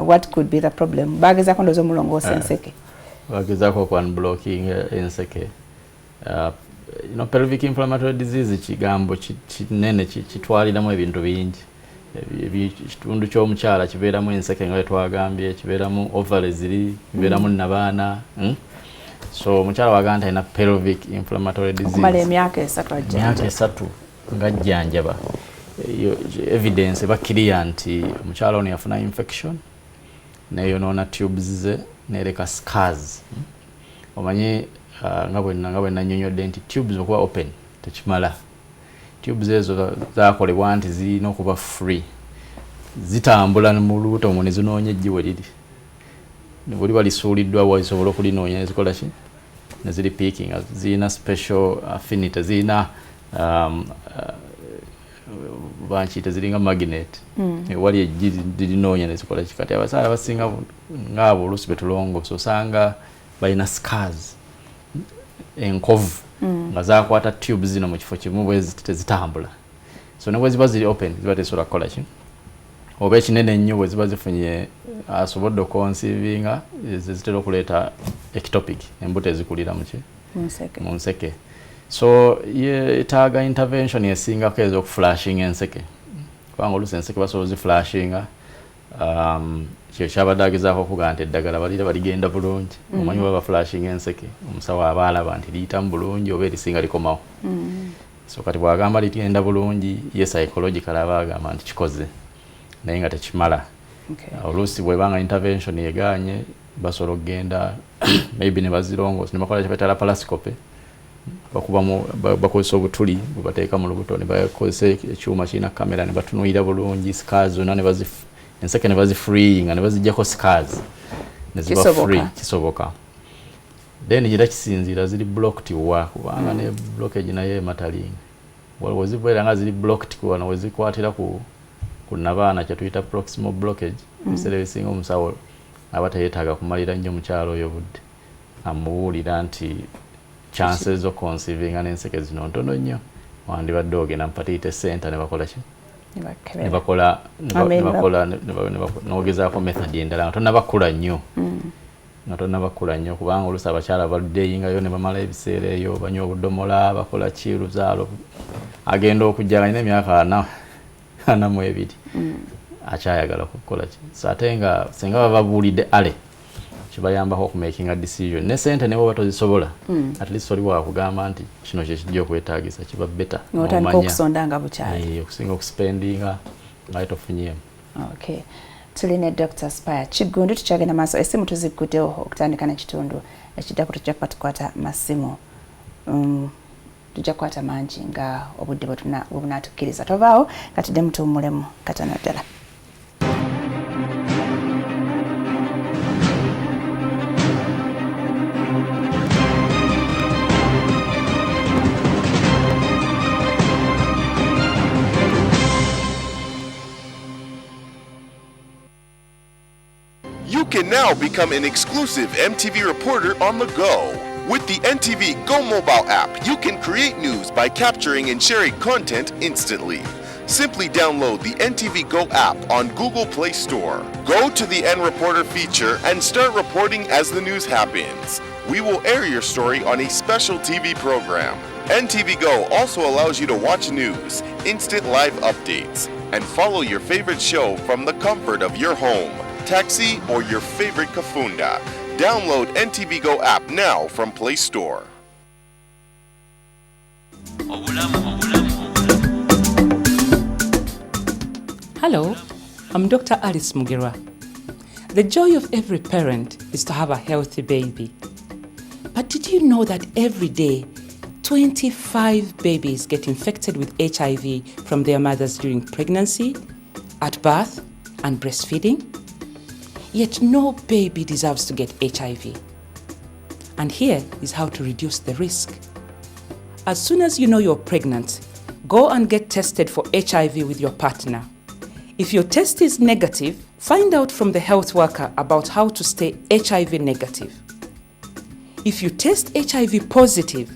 What could be the problem? Bageza kondozo mulongo senseke. Bageza ko unblocking enseke. Pelvic inflammatory disease kigambo kinene kitwaliramu ebintu bingi. Ekitundu ky'omukyala kibeeramu enseke nga twagambye, kibeeramu ovaries ziri, kibeeramu nabaana. So omukyala waganda alina pelvic inflammatory disease. Okumala emyaka 3 ajjanja. Emyaka 3 nga ajjanjaba. Evidence clear nti omukyala ono yafuna infection neyonoona tubes ze nereka scars. Omanyi nga bwe nannyonnyodde nti tubes okuba open tekimala. Tubes ezo zakolebwa nti zirina okuba free, zitambula mu lubuto mu ne zinoonya ejjiwe liri. Ne buli balisuuliddwa wasobola okulinoonya ne zikola ki ne ziri peaking, zirina special affinity, zirina banchite ziringa magnet wali ejjiri lirinoonya ne zikola ki. Kati abasaala basinga ng'abo oluusi betulongo so osanga balina scars enkovu nga zakwata tubes zino mu kifo kimu bwe tezitambula so ne bwe ziba ziri open ziba tesobola kukola ki oba ekinene nnyo bwe ziba zifunye asobodde okonsivinga zitera okuleeta ectopic embuto ezikulira mu ki mu nseke. So yetaaga intervention esingako ez'okuflashing enseke kubanga oluusi enseke basobola ziflashinga kyo kyabadde agezaako okugaa nti eddagala balira baligenda bulungi omanyi baba flashing enseke omusawo aba alaba nti liyitamu bulungi oba erisinga likomawo so kati bwagamba ligenda bulungi ye psychological aba agamba nti kikoze naye nga tekimala. Oluusi bwebanga intervention yeganye basobola okugenda maybe ne bazirongosa ne bakola kyebeta laparoscopy bakozesa obutuli bwe bateeka mu lubuto ne bakozesa ekyuma kirina kamera ne batunuulira bulungi scars zonna enseke ne bazifreeing ne baziggyako scars ne ziba free. Kisoboka. Then gira kisinziira ziri blocked wa kubanga ne blockage naye matalinga waliwo zibeera nga ziri blocked kuba we zikwatira ku nabaana kye tuyita proximal blockage. Ebiseera ebisinga omusawo aba teyeetaaga kumalira nnyo mukyalo oyo budde amubuulira nti chances of conceiving n'enseke zino ntono nnyo wandibadde ogenda mu fertility center ne bakola ki nebakola n'ogezaako method endala nga tonnabakula nnyo nga tonnabakula nnyo kubanga oluusi abakyala baludeyingayo ne bamala ebiseera eyo banywa obudomola bakola ki luzaalo agenda okujja alina emyaka 42 akyayagala kukola ki so ate nga singa bababuulidde ale kibayambako okumakinga decision ne sente ne bwoba tozisobola at least oli wakugamba nti kino kyekijja okwetaagisa kiba beta n'otandika okusonda nga bukyali okusinga okuspendinga ngaye tofunyemu. Okay, tulina Dr. Spire Kigundu tukyagenda maaso essimu tuziggudewo okutandika n'ekitundu ekiddako tujja kuba tukwata masimu tujja kukwata mangi nga obudde bwe bunaatukkiriza tovaawo nga tudde mutuwummulemu katono ddala. You can now become an exclusive MTV reporter on the go. With the NTV Go mobile app, you can create news by capturing and sharing content instantly. Simply download the NTV Go app on Google Play Store. Go to the N Reporter feature and start reporting as the news happens. We will air your story on a special TV program. NTV Go also allows you to watch news, instant live updates, and follow your favorite show from the comfort of your home, taxi, or your favorite kafunda. Download NTV Go app now from Play Store. Hello, I'm Dr. Alice Mugira. The joy of every parent is to have a healthy baby. But did you know that every day, 25 babies get infected with HIV from their mothers during pregnancy, at birth, and breastfeeding? Yet no baby deserves to get HIV. And here is how to reduce the risk. As soon as you know you're pregnant, go and get tested for HIV with your partner. If your test is negative, find out from the health worker about how to stay HIV negative. If you test HIV positive,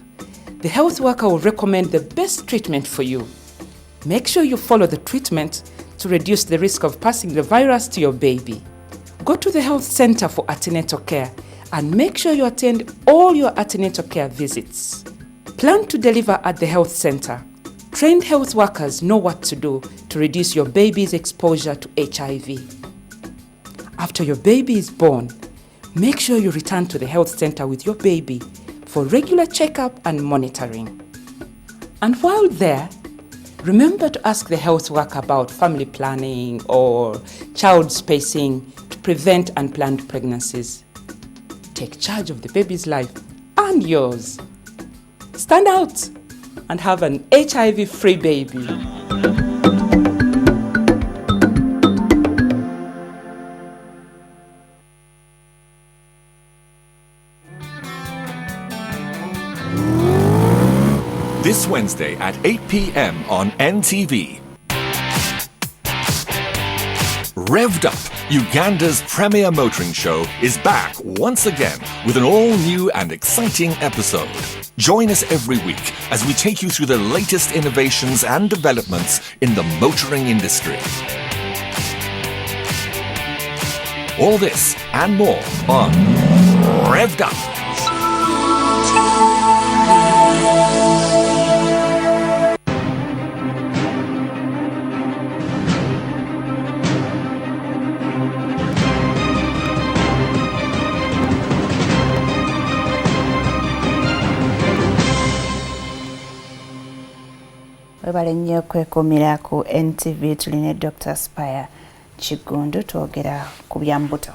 the health worker will recommend the best treatment for you. Make sure you follow the treatment to reduce the risk of passing the virus to your baby. Go to the health center for antenatal care and make sure you attend all your antenatal care visits. Plan to deliver at the health center. Trained health workers know what to do to reduce your baby's exposure to HIV. After your baby is born, make sure you return to the health center with your baby for regular checkup and monitoring. And while there, remember to ask the health worker about family planning or child spacing to prevent unplanned pregnancies. Take charge of the baby's life and yours. Stand out and have an HIV-free baby. This Wednesday at 8 p.m. on NTV. Revved Up, Uganda's premier motoring show, is back once again with an all-new and exciting episode. Join us every week as we take you through the latest innovations and developments in the motoring industry. All this and more on Revved Up. Webale nnyo kwekumira ku NTV tulina Dr. Spire Kigundu twogera ku byambuto.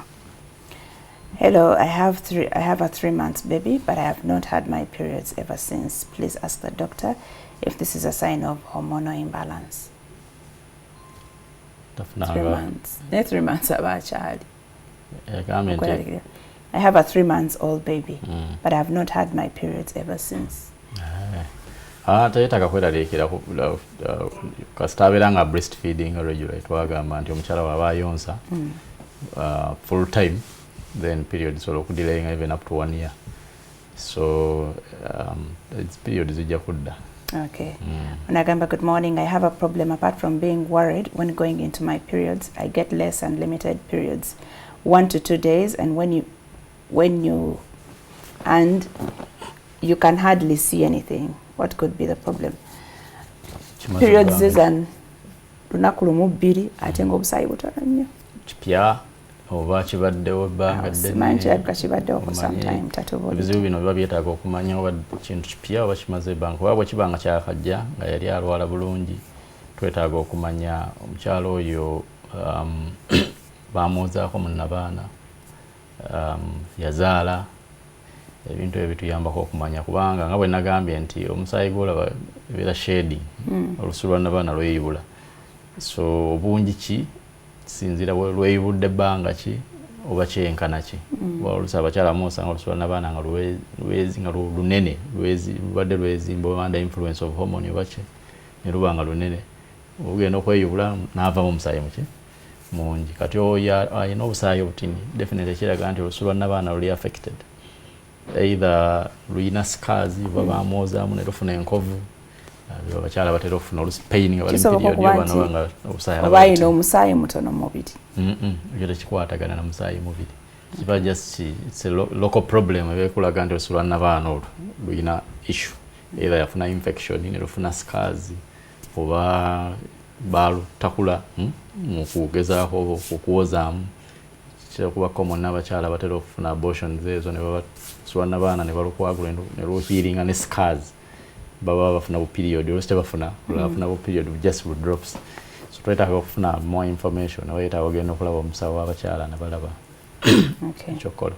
Hello, I have a 3-month baby, but I have not had my periods ever since. Please ask the doctor if this is a sign of hormonal imbalance. 3 months. 3 months abakyali. I have a 3-month-old baby, but I have not had my periods ever since. Tayetaka kweralikira kasita abeera nga breastfeeding regular twagamba nti omukyala waba ayonsa full time, then period sort of delaying even up to 1 year. So it's period zijja kudda. Okay. Nagamba, good morning. I have a problem. Apart from being worried when going into my periods, I get less and limited periods, 1 to 2 days, and when you can hardly see anything. What could be the problem? Periods is an lunaku lumu bbiri ate ng'obusayi butono nnyo. Kipya oba kibaddewo ebbanga ddene. Kirabika kibaddewo for some time tatubuulidde. Ebizibu bino biba byetaaga okumanya oba kintu kipya oba kimaze ebbanga. Kuba bwe kiba nga kyakajja nga yali alwala bulungi, twetaaga okumanya omukyala oyo baamuwozaako munnabaana, yazaala. Ebintu ebyo bituyambako okumanya kubanga nga bwe nagambye nti omusaayi gw'olaba ebeera shading, olusu lwa nnabaana lweyubula. So obungi ki kisinziira lweyubudde ebbanga ki oba kyenkana ki. Oluusi abakyala osanga olusu lwa nnabaana nga lunene, lubadde lwezimba oba under influence of hormone oba ki, ne luba nga lunene. Ogenda okweyubula n'avamu omusaayi mungi. Kati oyo alina obusaayi obutini, definitely kiraga nti olusu lwa nnabaana luli affected. Either luyina scars oba bamwozaamu ne lufuna enkovu. Abakyala batera okufuna olusi pain nga bali mu period yoba nga obusaayi oba alina omusaayi mutono mu mubiri. Ekyo tekikwatagana na musaayi mubiri. Kiba just it's a local problem ebekulaga nti olusu lwa nnabaana olwo luyina issue. Either yafuna infection ne lufuna scars oba balutakula mu kugezaako okuwozaamu. Kuba common n'abakyala batera okufuna abortions ezo ne baba olusu nnabaana ne balukwagula ne luhiiringa ne scars. Baba bafuna bu period olusi tebafuna bafuna bu period just with drops. So twetaaga okufuna more information oba yetaaga ogenda okulaba omusawo w'abakyala ne balaba ekyokukola.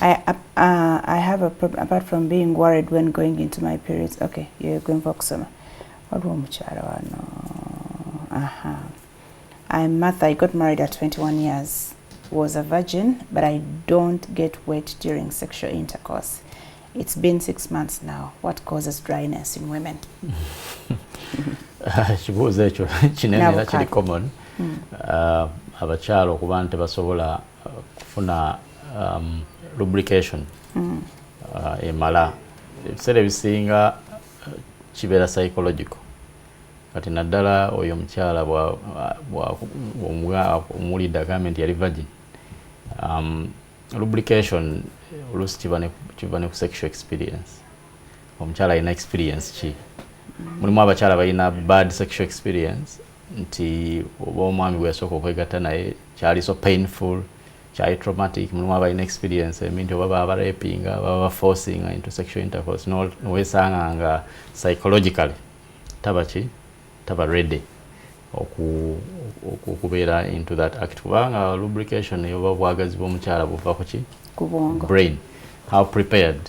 I have a problem apart from being worried when going into my periods. Okay, you're going for kusoma. Waliwo omukyala wano. I'm Martha. I got married at 21 years. Was a virgin, but I don't get wet during sexual intercourse. It's been 6 months now. What causes dryness in women? Kibuuzo ekyo kinene era kiri common. Abakyala okuba nti basobola kufuna lubrication emala. Ebiseera ebisinga kibeera psychological. Kati naddala oyo omukyala omulidde agambye nti yali virgin. Lubrication oluusi kiva ne ku sexual experience. Omukyala alina experience ki. Mulimu abakyala balina bad sexual experience nti oba omwami bwe yasooka okwegatta naye kyali so painful, kyali traumatic. Mulimu abalina experience eminti oba baba rapinga, baba forcing into sexual intercourse. Noweesanga nga psychologically taba ready okubeera into that act. Kubanga lubrication yoba bwagazi bw'omukyala buva ku ki? Brain. How prepared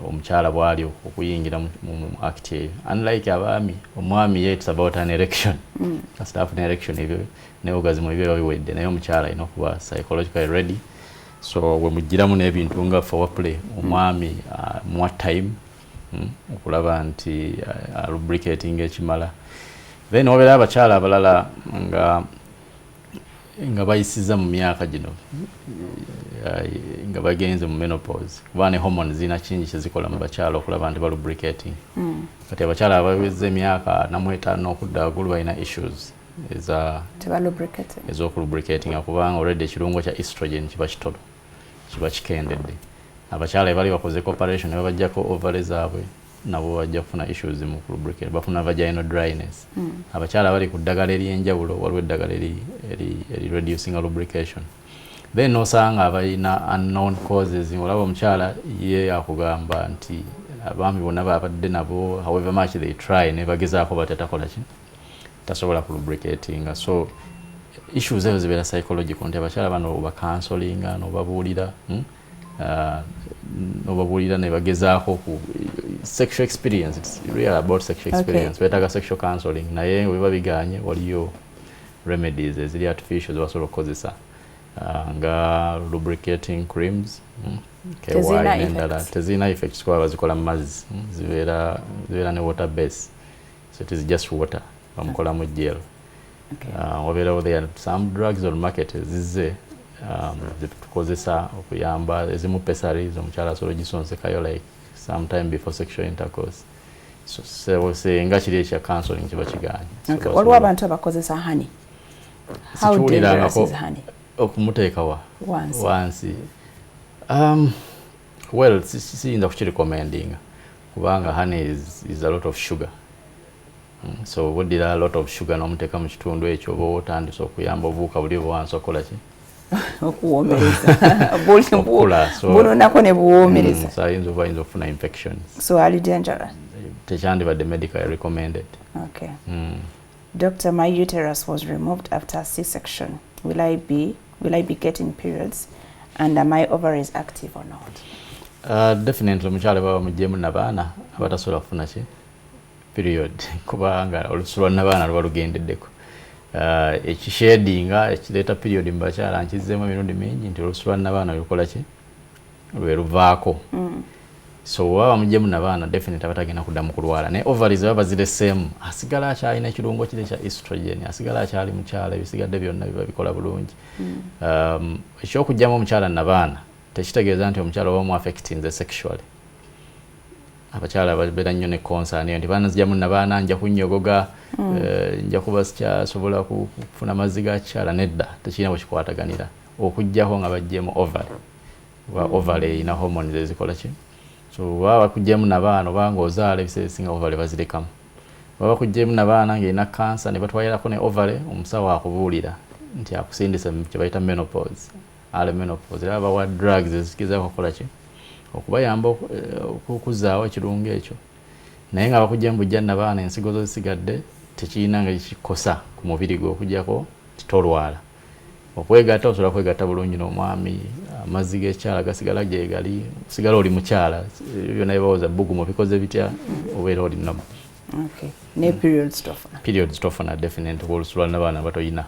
omukyala bwali okuyingira mu act eyo. Unlike abaami, omwami ye it's about an erection. Kasita afuna erection ebyo ne orgasm ebyo biwedde, naye omukyala alina okuba psychologically ready. So we mugiramu n'ebintu nga foreplay, omwami more time okulaba nti lubricating ekimala. Then obeera abakyala abalala nga bayisiza mu myaka gino nga bagenze mu menopause. Kuba ne hormones zina kingi kyezikola mu bakyala okulaba nti balubricating. Kati abakyala abaweze emyaka 45 okudda waggulu balina issues ez'okulubricating kubanga already ekirungo kya estrogen kiba kitono, kiba kikendedde. Abakyala bali bakoze operation ne babajjako ovale zaabwe nabo bajja kufuna issues mu lubricate, bafuna vaginal dryness. Abakyala bali ku ddagala ery'enjawulo, waliwo eddagala eri reducing lubrication. Then osanga abalina unknown causes. Olaba omukyala ye akugamba nti abaami bonna babadde nabo, however much they try, ne bagezaako batatakola ki, tasobola kulubricating. So issues ezo zibeera psychological nti abakyala bano oba counselinga n'obabuulira ne bagezaako ku sexual experience. It's really about sexual experience. Beetaga sexual counseling naye bwe babiganye waliyo remedies eziri artificial zebasobola okukozesa nga lubricating creams, tezina effects kuba bazikola mu mazzi, zibeera ne water base, so it is just water bamukola mu gel. Wabeerawo there are some drugs on market zizze tukozesa okuyamba ezimu pessaries omukyala asobola gisonsekayo like sometime before sexual intercourse. so senga kiri ekya counseling kiba kiganye. Okay. Waliwo abantu abakozesa honey. How dangerous is honey? Okumuteeka wa wansi. Well, siyinza kukirecommendinga kubanga honey is a lot of sugar. So woddira a lot of sugar n'omuteeka mu kitundu ekyo oba otandise okuyamba obuuka buli bwansi okola ki? Okuwomereza. Bulonako ne buwomereza. So ayinza okufuna infections. So are dangerous? Tekyandibadde medically recommended. Okay. Doctor, my uterus was removed after C-section. Will I be getting periods? And are my ovaries active or not? Definitely omukyala baba mujjemu n'abaana abatasobola kufuna ki period kubanga olusulo n'abaana luba lugendeddeko. Ekishedinga ekireeta period mu bakyala nkizzeemu emirundi mingi nti olusulo n'abaana lukola ki lwe luvaako. So baba mujjemu n'abaana definitely abatagenda kuddamu kulwala. Naye ovaries baba zire same, asigala akyalina ekirungo kiri ekya estrogen, asigala akyali mukyala, ebisigadde byonna biba bikola bulungi. Ekyokugyamu omukyala n'abaana tekitegeeza nti omukyala oba mu affectinze sexually. Abakyala babeera nnyo ne concern eyo nti baana zijjamu n'abaana nja kunnyogoga, nja kuba sikyasobola kufuna amazzi ga kikyala. Nedda, tekirina bwe kikwataganira okuggyako nga bajjemu ovary. Ovary erina hormones ezikola ki? So baba bakuggyemu n'abaana oba ng'ozaala ebiseera ebisinga ovary bazirekamu. Baba bakuggyemu n'abaana ng'erina cancer ne batwalirako ne ovary, omusawo akubuulira nti akusindise mu kye bayita menopause. Menopause era bawa drugs ezikizaako okukola ki? Okubayamba okuzaawo ekirungo ekyo. Naye nga bakuggyemu bujja n'abaana ensigo zo zisigadde tekirina nga kikosa ku mubiri gwo okuggyako titolwala. Okwegatta osobola kwegatta bulungi n'omwami, amazzi g'ekyala gasigala gye gali, osigala oli mukyala, byonna bibawooza bbugumu bikoze bitya obeera oli nnomo. Okay. Ne periods tofuna? Periods tofuna definitely olusulwa n'abaana batoyina.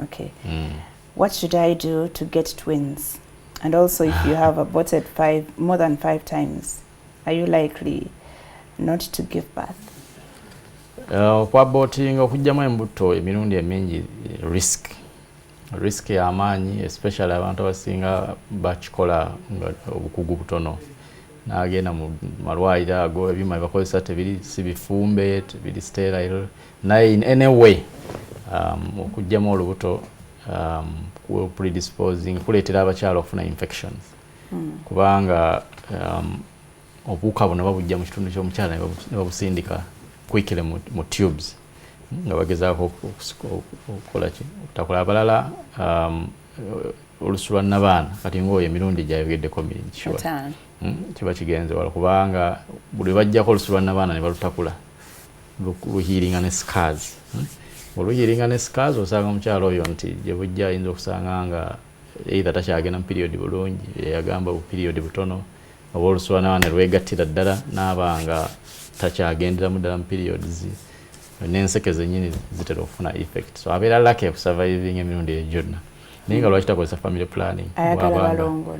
Okay. What should I do to get twins? And also, if you have aborted more than 5 times, are you likely not to give birth? Okwabotinga okugyamu embuto emirundi emingi risk y'amaanyi, especially abantu abasinga bakikola nga obukugu butono. N'agenda mu malwaliro ago ebyuma bibakozesa tebiri si bifumbe, tebiri sterile. Naye in any way okugyamu olubuto predisposing kuleetera abakyala okufuna infections. Kubanga obuwuka buno babujja mu kitundu ky'omukyala ne babusindika kwikire mu tubes nga bagezaako okukola ki okutakola. Abalala olusulwa n'abaana kati ng'oyo emirundi gyayogeddeko mingi kiba kigenze wala kubanga buli bajjako olusulwa n'abaana ne balutakula luhiiringa ne scars. Oluhiiringa ne scars osanga omukyala oyo nti gye bujja ayinza okusanga nga either takyagenda mu period bulungi, yagamba bu period butono, oba olusulwa n'abaana ne lwegattira ddala n'aba nga takyagenderamu ddala mu periods, n'enseke zennyini zitera okufuna effect. So abeera lucky okusurviving emirundi eyo gyonna. Naye nga lwaki takozesa family planning? Ayagala balongo.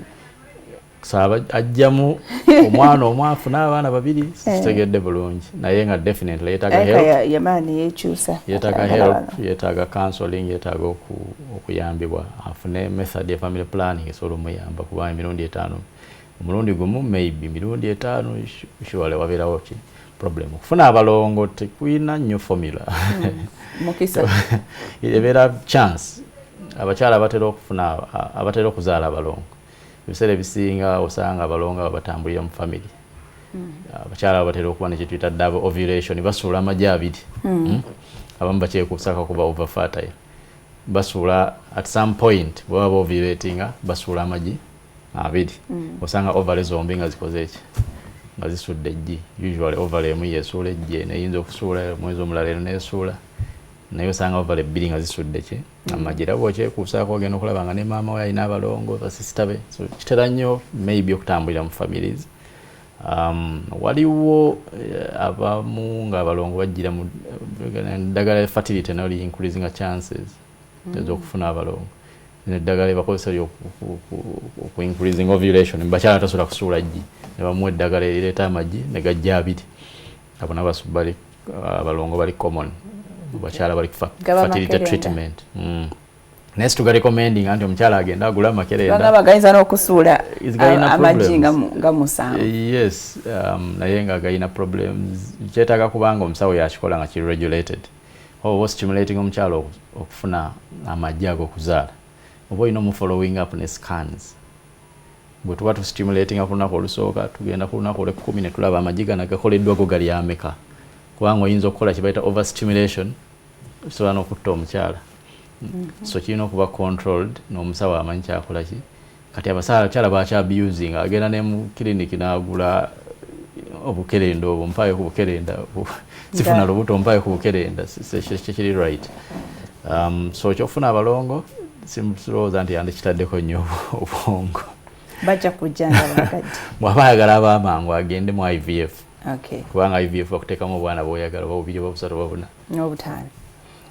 Saba ajjamu omwana omwafu n'abaana babiri kitegedde bulungi. Naye nga definitely yeetaaga help. Yamaani yeekyusa. Yeetaaga help, yeetaaga counseling, yeetaaga okuyambibwa afune method ya family planning esobola omuyamba kuba emirundi 5. Omulundi gumu maybe mirundi 5 surely wabeerawo ki problem. Okufuna abalongo tekulina nnyo formula. Mukisa. Ebeera chance. Abakyala abatera okuzaala abalongo. Ebiseera ebisinga osanga abalongo batambulira mu family. Abakyala batera okuba nekye tuyita double ovulation, basuula amagi 2. Abamu bakyekuusako kuba overfertile. Basuula at some point bwaba ovulatinga basuula amagi 2. Osanga ovary zombi nga zikoze eki nga zisudde eggi. Usually ovary emu yesuula eggi neyinza okusuula mwezi omulala nesuula. Naye osanga ovary 2 nga zisudde ki amagi. Era bw'okyekuusaako ogenda okulaba nga ne maama we alina abalongo basisita be. So kitera nnyo maybe okutambulira mu families. Waliwo abamu nga abalongo bajjira mu ddagala fertility nali increasing chances ez'okufuna abalongo. Eddagala bakozesa ku increasing ovulation bakyala tasobola kusuula eggi ne bamuwa eddagala erireeta amagi ne gajja 2. Abo nabali abalongo bali common bakyala bali fertility treatment. Naye situgarecommending nti omukyala agenda agula makerenda. Bagamba gayinza n'okusuula amagi nga musanvu. Yes, naye nga gayina problems. Kyetaaga kubanga omusawo yakikola nga kiri regulated. Oba stimulating omukyala okufuna amagi ag'okuzaala. Oba olina omu-following up ne scans. Bwe tuba tustimulating ku lunaku olusooka tugenda ku lunaku olw'ekkumi ne tulaba amagi gano gakoleddwa go gali ameka. Kubanga oyinza okukola kye bayita overstimulation kisobola n'okutta omukyala. So kirina okuba controlled n'omusawo amanyi kyakola ki. Kati abakyala bakyabusing agenda ne mu kiriniki n'agula obukerenda obwo mpaayo ku bukerenda sifuna lubuto mpaayo ku bukerenda kiri right. So kyofuna abalongo simulowooza nti yandikitaddeko nnyo obwongo. Bajja kujjanga bakadde. Bw'aba ayagala ab'amangu agende mu IVF. Okay. Kubanga IVF bakuteekamu obwana bw'oyagala oba bubiri oba busatu oba buna. N'obutaano.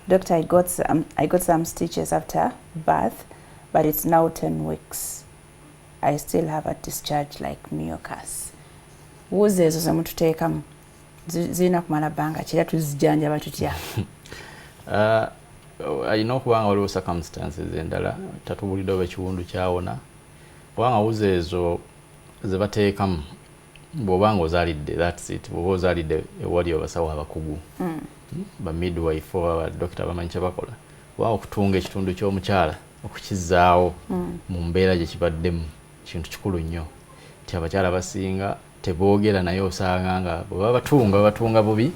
Doctor, I got some stitches after birth, but it's now 10 weeks. I still have a discharge like mucus. Wuzi ezo ze mututeekamu zirina kumala bbanga ki era tuzijjanjaba tutya? Alina okubanga waliwo circumstances endala tatubulidde oba ekiwundu kyawona. Kubanga wuzi ezo ze bateekamu bw'obanga ozaalidde, that's it. Bw'oba ozaalidde ewali abasawo abakugu. Ba midwife oba ba doctor bamanyi kye bakola. Kubanga okutunga ekitundu ky'omukyala okukizaawo mu mbeera gye kibaddemu kintu kikulu nnyo. Nti abakyala basinga teboogera naye osanga nga bwe batunga bubi.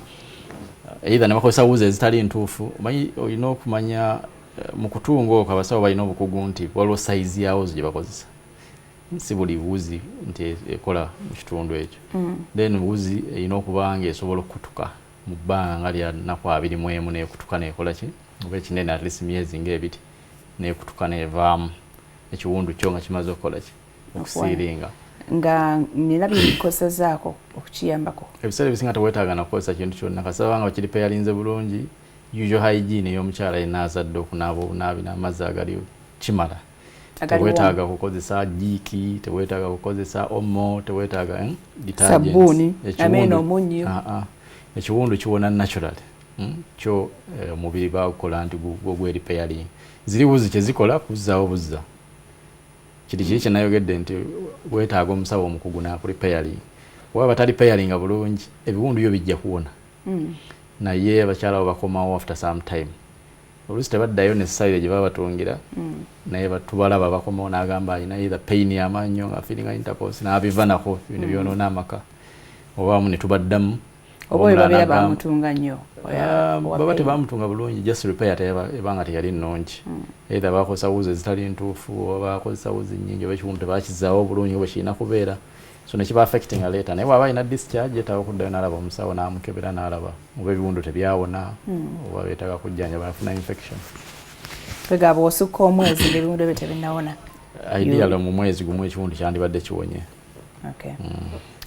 Either ne bakozesa wuzi ezitali ntuufu. Olina okumanya mu kutunga okwo abasawo balina obukugu nti waliwo sayizi ya wuzi gye bakozesa. Si buli wuzi nti ekola mu kitundu ekyo. Then wuzi erina okuba nga esobola okukutuka mu bbanga nga lya nnaku 21 n'ekutuka n'ekola ki oba ekinene at least myezi ng'ebiri n'ekutuka n'evaamu ekiwundu kyo nga kimaze okukola ki okusiiringa. Nga nina bikosezaako okukiyambako. Ebiseera ebisinga teweetaaga na kukozesa kintu kyonna kasaba nga kiri peyalinze bulungi. Usual hygiene ey'omukyala yenna azadde okunaaba obunaabi n'amazzi agali kimala. Teweetaaga kukozesa jiiki, teweetaaga kukozesa omo, teweetaaga detergents. Sabbuuni, ameno omunnyo. Ekiwundu kiwona natural. Kyo omubiri bagukola nti gwe repairing. Ziri wuzi kye zikola kuzzaawo buzza. Kiri kye nayogedde nti weetaaga omusawo omukugu n'akurepairing. Waba batali repairing bulungi ebiwundu byo bijja kuwona. Naye abakyala abo bakomawo after some time. Oluusi tebaddayo necessarily gye baba batungira. Naye tubalaba bakomawo n'agamba alina either pain y'amannyo nga feeling intercourse n'abiva nako bino byonoona amaka. Oba ne tubaddamu. Oba babeera bamutunga nnyo. Baba tebamutunga bulungi just repair ebanga teyali nnungi. Either bakozesa wuzi ezitali ntuufu oba bakozesa wuzi nnyingi oba ekiwundu tebakizaawo bulungi oba kirina kubeera. So ne kiba affecting later. Naye bw'aba alina discharge yeetaaga okuddayo n'alaba omusawo n'amukebera n'alaba oba ebiwundu tebyawona oba beetaaga kujjanjaba afuna infection. Kwegaba osukka omwezi ng'ebiwundu bye tebinnawona. Ideally mu mwezi gumu ekiwundu kyandibadde kiwonye. Okay.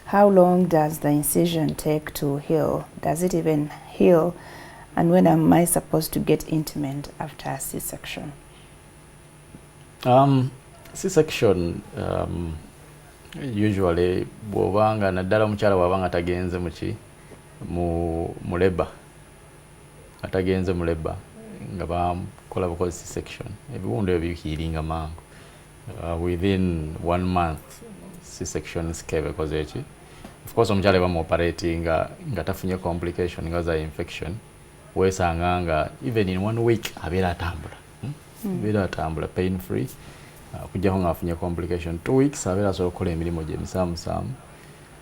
How long does the incision take to heal? Does it even heal? And when am I supposed to get intimate after a C-section? C-section usually bw'obanga naddala omukyala bw'abanga tagenze mu labor. Atagenze mu labor nga bakola bukozi C-section. Ebiwundu ebyo bikiiringa mangu. Within 1 month C-section sikebe koze eki. Of course omukyala bamu operating nga tafunye complication nga za infection. Weesanga nga even in 1 week abeera atambula. Abeera atambula pain free. Kujjaho nga afunye complication. 2 weeks abeera asobola okukola emirimu gye misaamusaamu.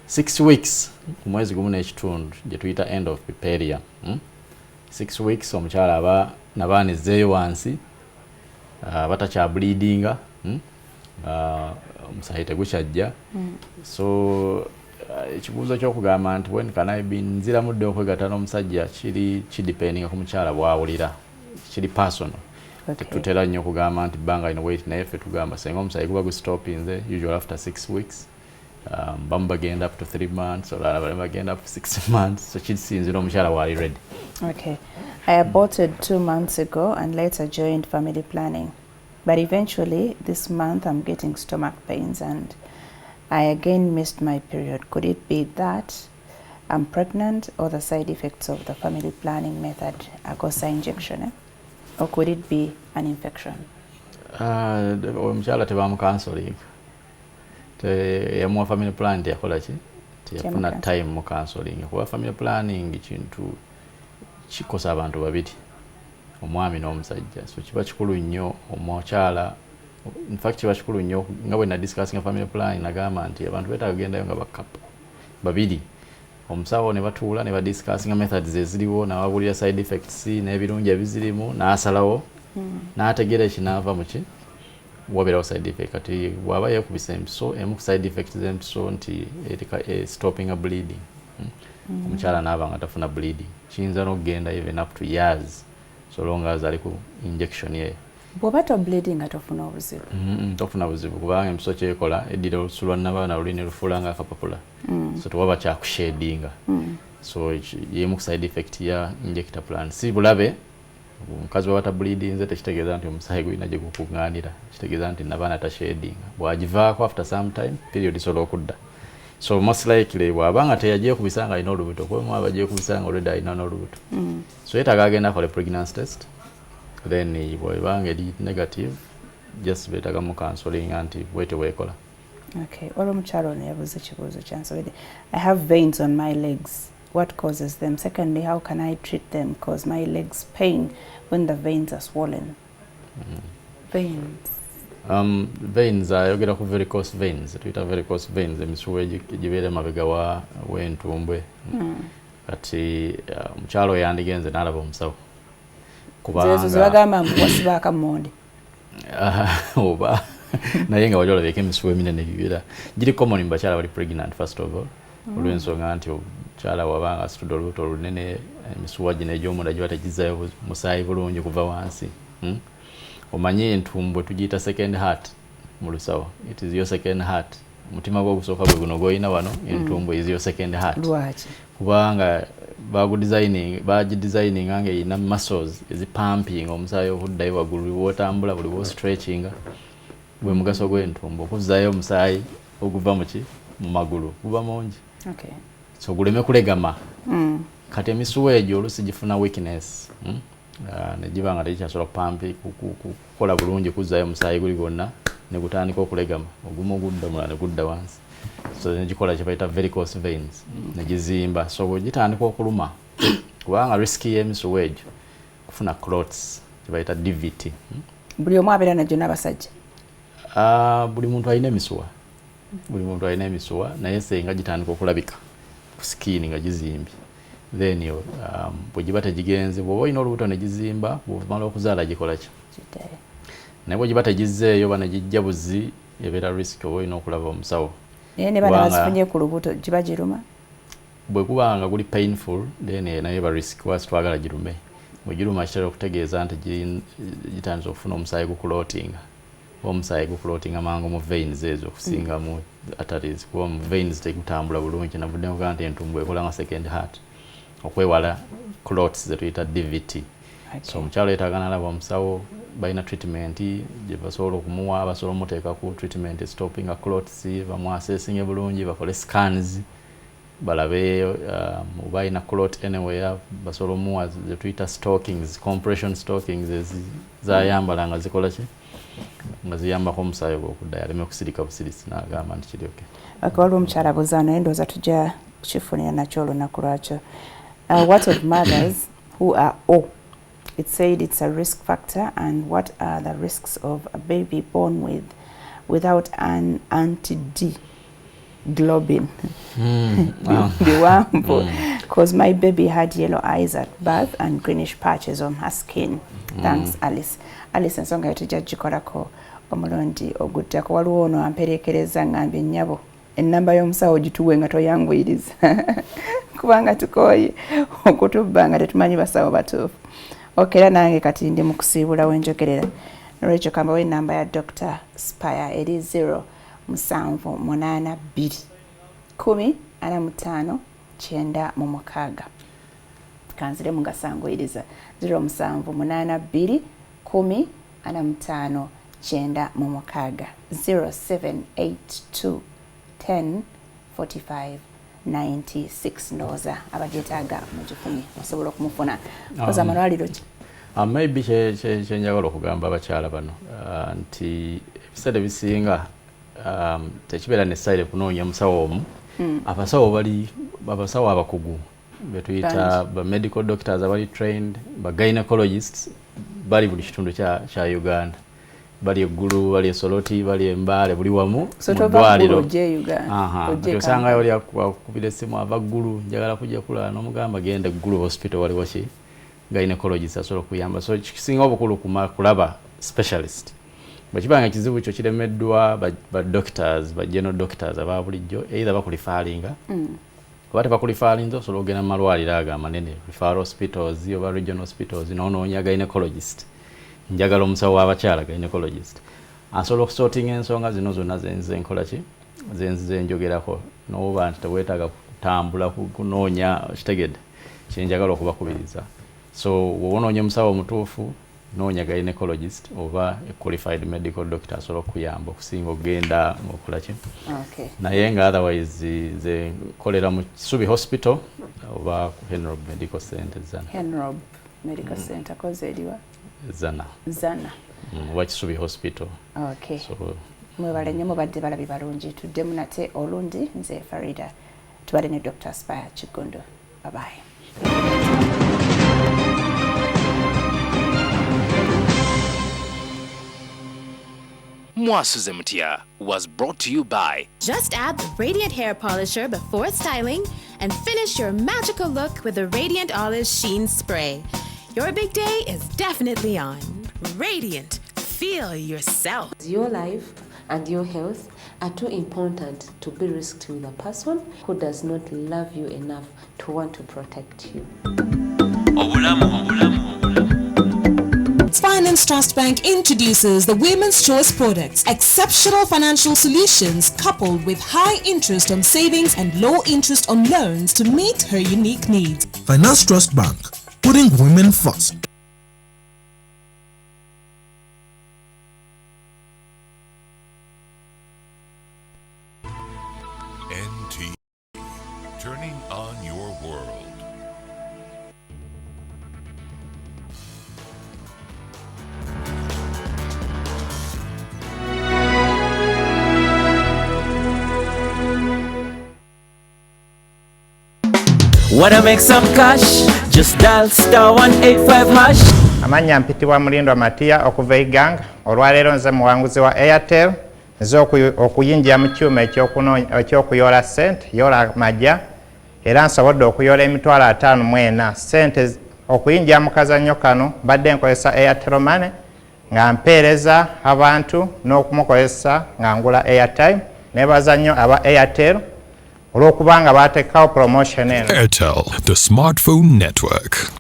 6 weeks ku mwezi gumu n'ekitundu gye tuyita end of preparia. 6 weeks omukyala aba nabaanizzeeyo wansi batakya bleedinga. Omusaayi tegukyajja. So ekibuuzo ky'okugamba nti when can I be nziramudde okwegatta n'omusajja kidependinga ku mukyala bw'awulira. Kiri personal. Tutera nnyo okugamba nti bbanga lino wait naye ffe tugamba senga omusaayi guba gustopinze usually after 6 weeks. Bamu bagenda up to 3 months or bagenda up to 6 months. So kisinzira omukyala wali ready. Okay. I aborted 2 months ago and later joined family planning. But eventually this month I'm getting stomach pains and I again missed my period. Could it be that I'm pregnant or the side effects of the family planning method, Agosa injection? Or could it be an infection? Omukyala tebamu counseling. Yamuwa family plan yakola ki? Yafuna time mu counseling. Kuba family planning kintu kikosa abantu babiri. Omwami n'omusajja. So kiba kikulu nnyo omukyala. In fact kiba kikulu nnyo nga bwe na discussing family planning nagamba nti abantu betaaga kugendayo nga bakapa babiri. Omusawo ne batuula ne badiscussing methods eziriwo n'ababulira side effects n'ebirungi ebizirimu n'asalawo n'ategeera ekinaava mu ki wabeerawo side effect kati bw'aba yeekubisa empiso emu ku side effects z'empiso nti stopping a bleeding. Omukyala n'aba nga tafuna bleeding kiyinza n'okugenda even up to years so long as ali ku injection ye. Bw'oba to bleeding nga tofuna obuzibu. Tofuna buzibu kubanga empiso kyekola eddira olusu lwa nnabaana luli ne lufuula nga akapapula. So tewaba kyakushedinga. So yemu ku side effect ya injector plan. Si bulabe omukazi wabata bleeding nze tekitegeeza nti omusaayi gulina gye gukuŋŋaanira. Kitegeeza nti nnabaana tashedinga. Bw'agivaako after some time period isobola okudda. So most likely bw'abanga teyagyekubisa nga alina olubuto kuba mu abagyekubisa nga already alina n'olubuto. So yeetaaga agenda akola pregnancy test. Then bw'ebanga eri negative just beetaaga mu counseling anti bwete bwekola. Okay, omukyala ono yabuuza ekibuuzo kyansobedde. I have veins on my legs. What causes them? Secondly, how can I treat them? Because my legs pain when the veins are swollen. Veins. Veins ayogera ku varicose veins. Tuyita varicose veins emisuwa egibeera emabega w'entumbwe. Kati omukyala oyo yandigenze n'alaba omusawo. Kubanga zibagamba wasiba akamonde. Oba naye nga wali olabeko emisuwa eminene bibeera giri common mu bakyala bali pregnant first of all. Olw'ensonga nti omukyala wabanga asitudde olubuto olunene emisuwa gino egy'omunda giba tegizzayo musaayi bulungi kuva wansi. Omanyi entumbwe tugiyita second heart mu lusawo. It is your second heart. Omutima gwo ogusooka gwe guno gw'olina wano entumbwe is your second heart. Lwaki? Kubanga bagidesigninga nga erina muscles ezipumping omusaayi okuddayo waggulu buli bw'otambula buli bw'ostretchinga gwe mugaso gw'entumbwe okuzzaayo omusaayi oguva mu magulu guba mungi. Okay. So guleme kulegama. Kati emisuwa egyo olusi gifuna weakness. Ne giba nga tekyasobola kukola bulungi kuzzaayo omusaayi guli gwonna ne gutandika okulegama ogumu ogudda mulala ne gudda wansi. So ne gikola kye bayita varicose veins ne gizimba. So bwe gitandika okuluma kubanga risk y'emisuwa egyo kufuna clots kye bayita DVT. Buli omu abeera nagyo n'abasajja? Buli muntu alina emisuwa. Buli muntu alina emisuwa naye senga gitandika okulabika ku skin nga gizimbye. Then bwe giba tegigenze bw'oba olina olubuto ne gizimba bw'omala okuzaala gikola ki? Naye bwe giba tegizzeeyo oba ne gijja buzi ebeera risk oba olina okulaba omusawo. Naye ne bana bazifunye ku lubuto giba giruma? Bwe kuba nga guli painful then naye eba risk kuba sitwagala girume. Bwe giruma kitera okutegeeza nti gitandise okufuna omusaayi gukulootinga. Omusaayi gukulootinga mangu mu veins ezo okusinga mu arteries kuba mu veins tegutambula bulungi navudde nkugaa nti entumbwe ekola nga second heart okwewala clots ze tuyita DVT. So omukyalo yeetaaga n'alaba omusawo balina treatment gye basobola okumuwa basobola omuteeka ku treatment stopping a clots bamwaseesinge bulungi bakole scans balabe oba alina clot anywhere basobola omuwa ze tuyita stockings compression stockings zayambala nga zikola ki nga ziyambako omusaayi gw'okudda aleme kusirika busirisi n'agamba nti kiri oke. Waliwo omukyala buzaano naye ndowooza tujja kukifunira nakyo olunaku lwakyo. What of mothers who are O? It said it's a risk factor, and what are the risks of a baby born without an anti-D globin? Because my baby had yellow eyes at birth and greenish patches on her skin. Thanks, Alice. Alice ensonga yetujja gikolako omulundi oguddako. Waliwo ono amperekereza ngambye nnyabo ennamba y'omusawo gituwe nga toyanguyiriza kubanga tukooye okutubba nga tetumanyi basawo batuufu. Okay, era nange kati ndi mu kusiibula wenjogerera. Nolwekyo kambawo ennamba ya Dr. Spire eri 0782-10-45-96. Kanziremu nga sanguyiriza 0782-10-45-96. 0782-10-45-96 ndowooza abagyetaaga mugifunye osobola okumufuna koza amalwaliro ki? Maybe kyenjagala okugamba abakyala bano nti ebiseera ebisinga tekibeera necessary kunoonya musawo omu. Abasawo abakugu betuyita ba medical doctors abali trained, ba gynecologists bali buli kitundu kya Uganda. Bali eggulu, bali esoloti, bali embaale, buli wamu mu ddwaliro. Osanga oli akubira essimu ava ggulu, njagala kujja kulaba n'omugamba genda eggulu hospital waliwo ki gynecologist asobola okuyamba. So kisinga obukulu kulaba specialist. Bwe kiba nga ekizibu kyo kiremeddwa ba doctors, ba general doctors aba bulijjo either bakulifalinga oba tebakulifalinga osobola okugenda mu malwaliro ago amanene, referral hospitals oba regional hospitals n'onoonya gynecologist. Njagala omusawo w'abakyala gynecologist asobola okusortinga ensonga zino zonna zenze nkola ki zenzize njogerako n'oba nti teweetaaga kutambula kunoonya kitegedde kyenjagala okubakubiriza. So woonoonya omusawo omutuufu noonya gynecologist oba a qualified medical doctor asobola okuyamba okusinga okugenda ng'okola ki. Naye nga otherwise ze kolera mu Kisubi Hospital oba ku Henrob Medical Center. Henrob Medical Center koze eriwa? Zana. Wa Kisubi Hospital. Okay. So mwebale nnyo mubadde balabi balungi tuddemu nate olundi nze Farida tubadde ne Dr. Spire Kigondo. Bye bye. Mwasuze Mutia was brought to you by Just add the Radiant Hair Polisher before styling and finish your magical look with the Radiant Olive Sheen Spray. Your big day is definitely on. Radiant. Feel yourself. Your life and your health are too important to be risked with a person who does not love you enough to want to protect you. Finance Trust Bank introduces the Women's Choice products, exceptional financial solutions coupled with high interest on savings and low interest on loans to meet her unique needs. Finance Trust Bank, putting women first. NTV, turning on your world. Wanna make some cash? Just dial *185#. Amanya mpitibwa Mulindwa Matia okuva Iganga. Olwaleero nze muwanguzi wa Airtel nze okuyingira mu kyuma ekyokuyola ssente yola majja era nsobodde okuyola emitwalo 54 ssente okuyingira mu kazannyo kano mbadde nkozesa Airtel Money nga mpeereza abantu n'okumukozesa nga ngula airtime nebaza nnyo aba Airtel olw'okubanga bateekawo promotion eno. Airtel, the smartphone network.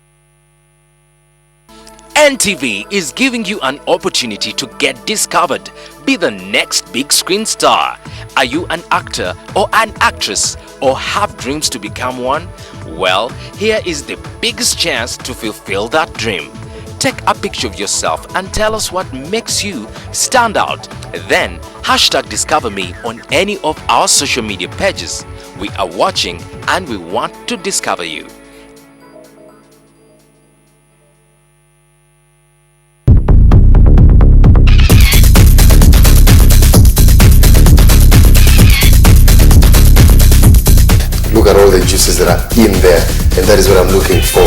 NTV is giving you an opportunity to get discovered. Be the next big screen star. Are you an actor or an actress or have dreams to become one? Well, here is the biggest chance to fulfill that dream. Take a picture of yourself and tell us what makes you stand out. Then #discover me on any of our social media pages. We are watching and we want to discover you. Look at all the juices that are in there, and that is what I'm looking for.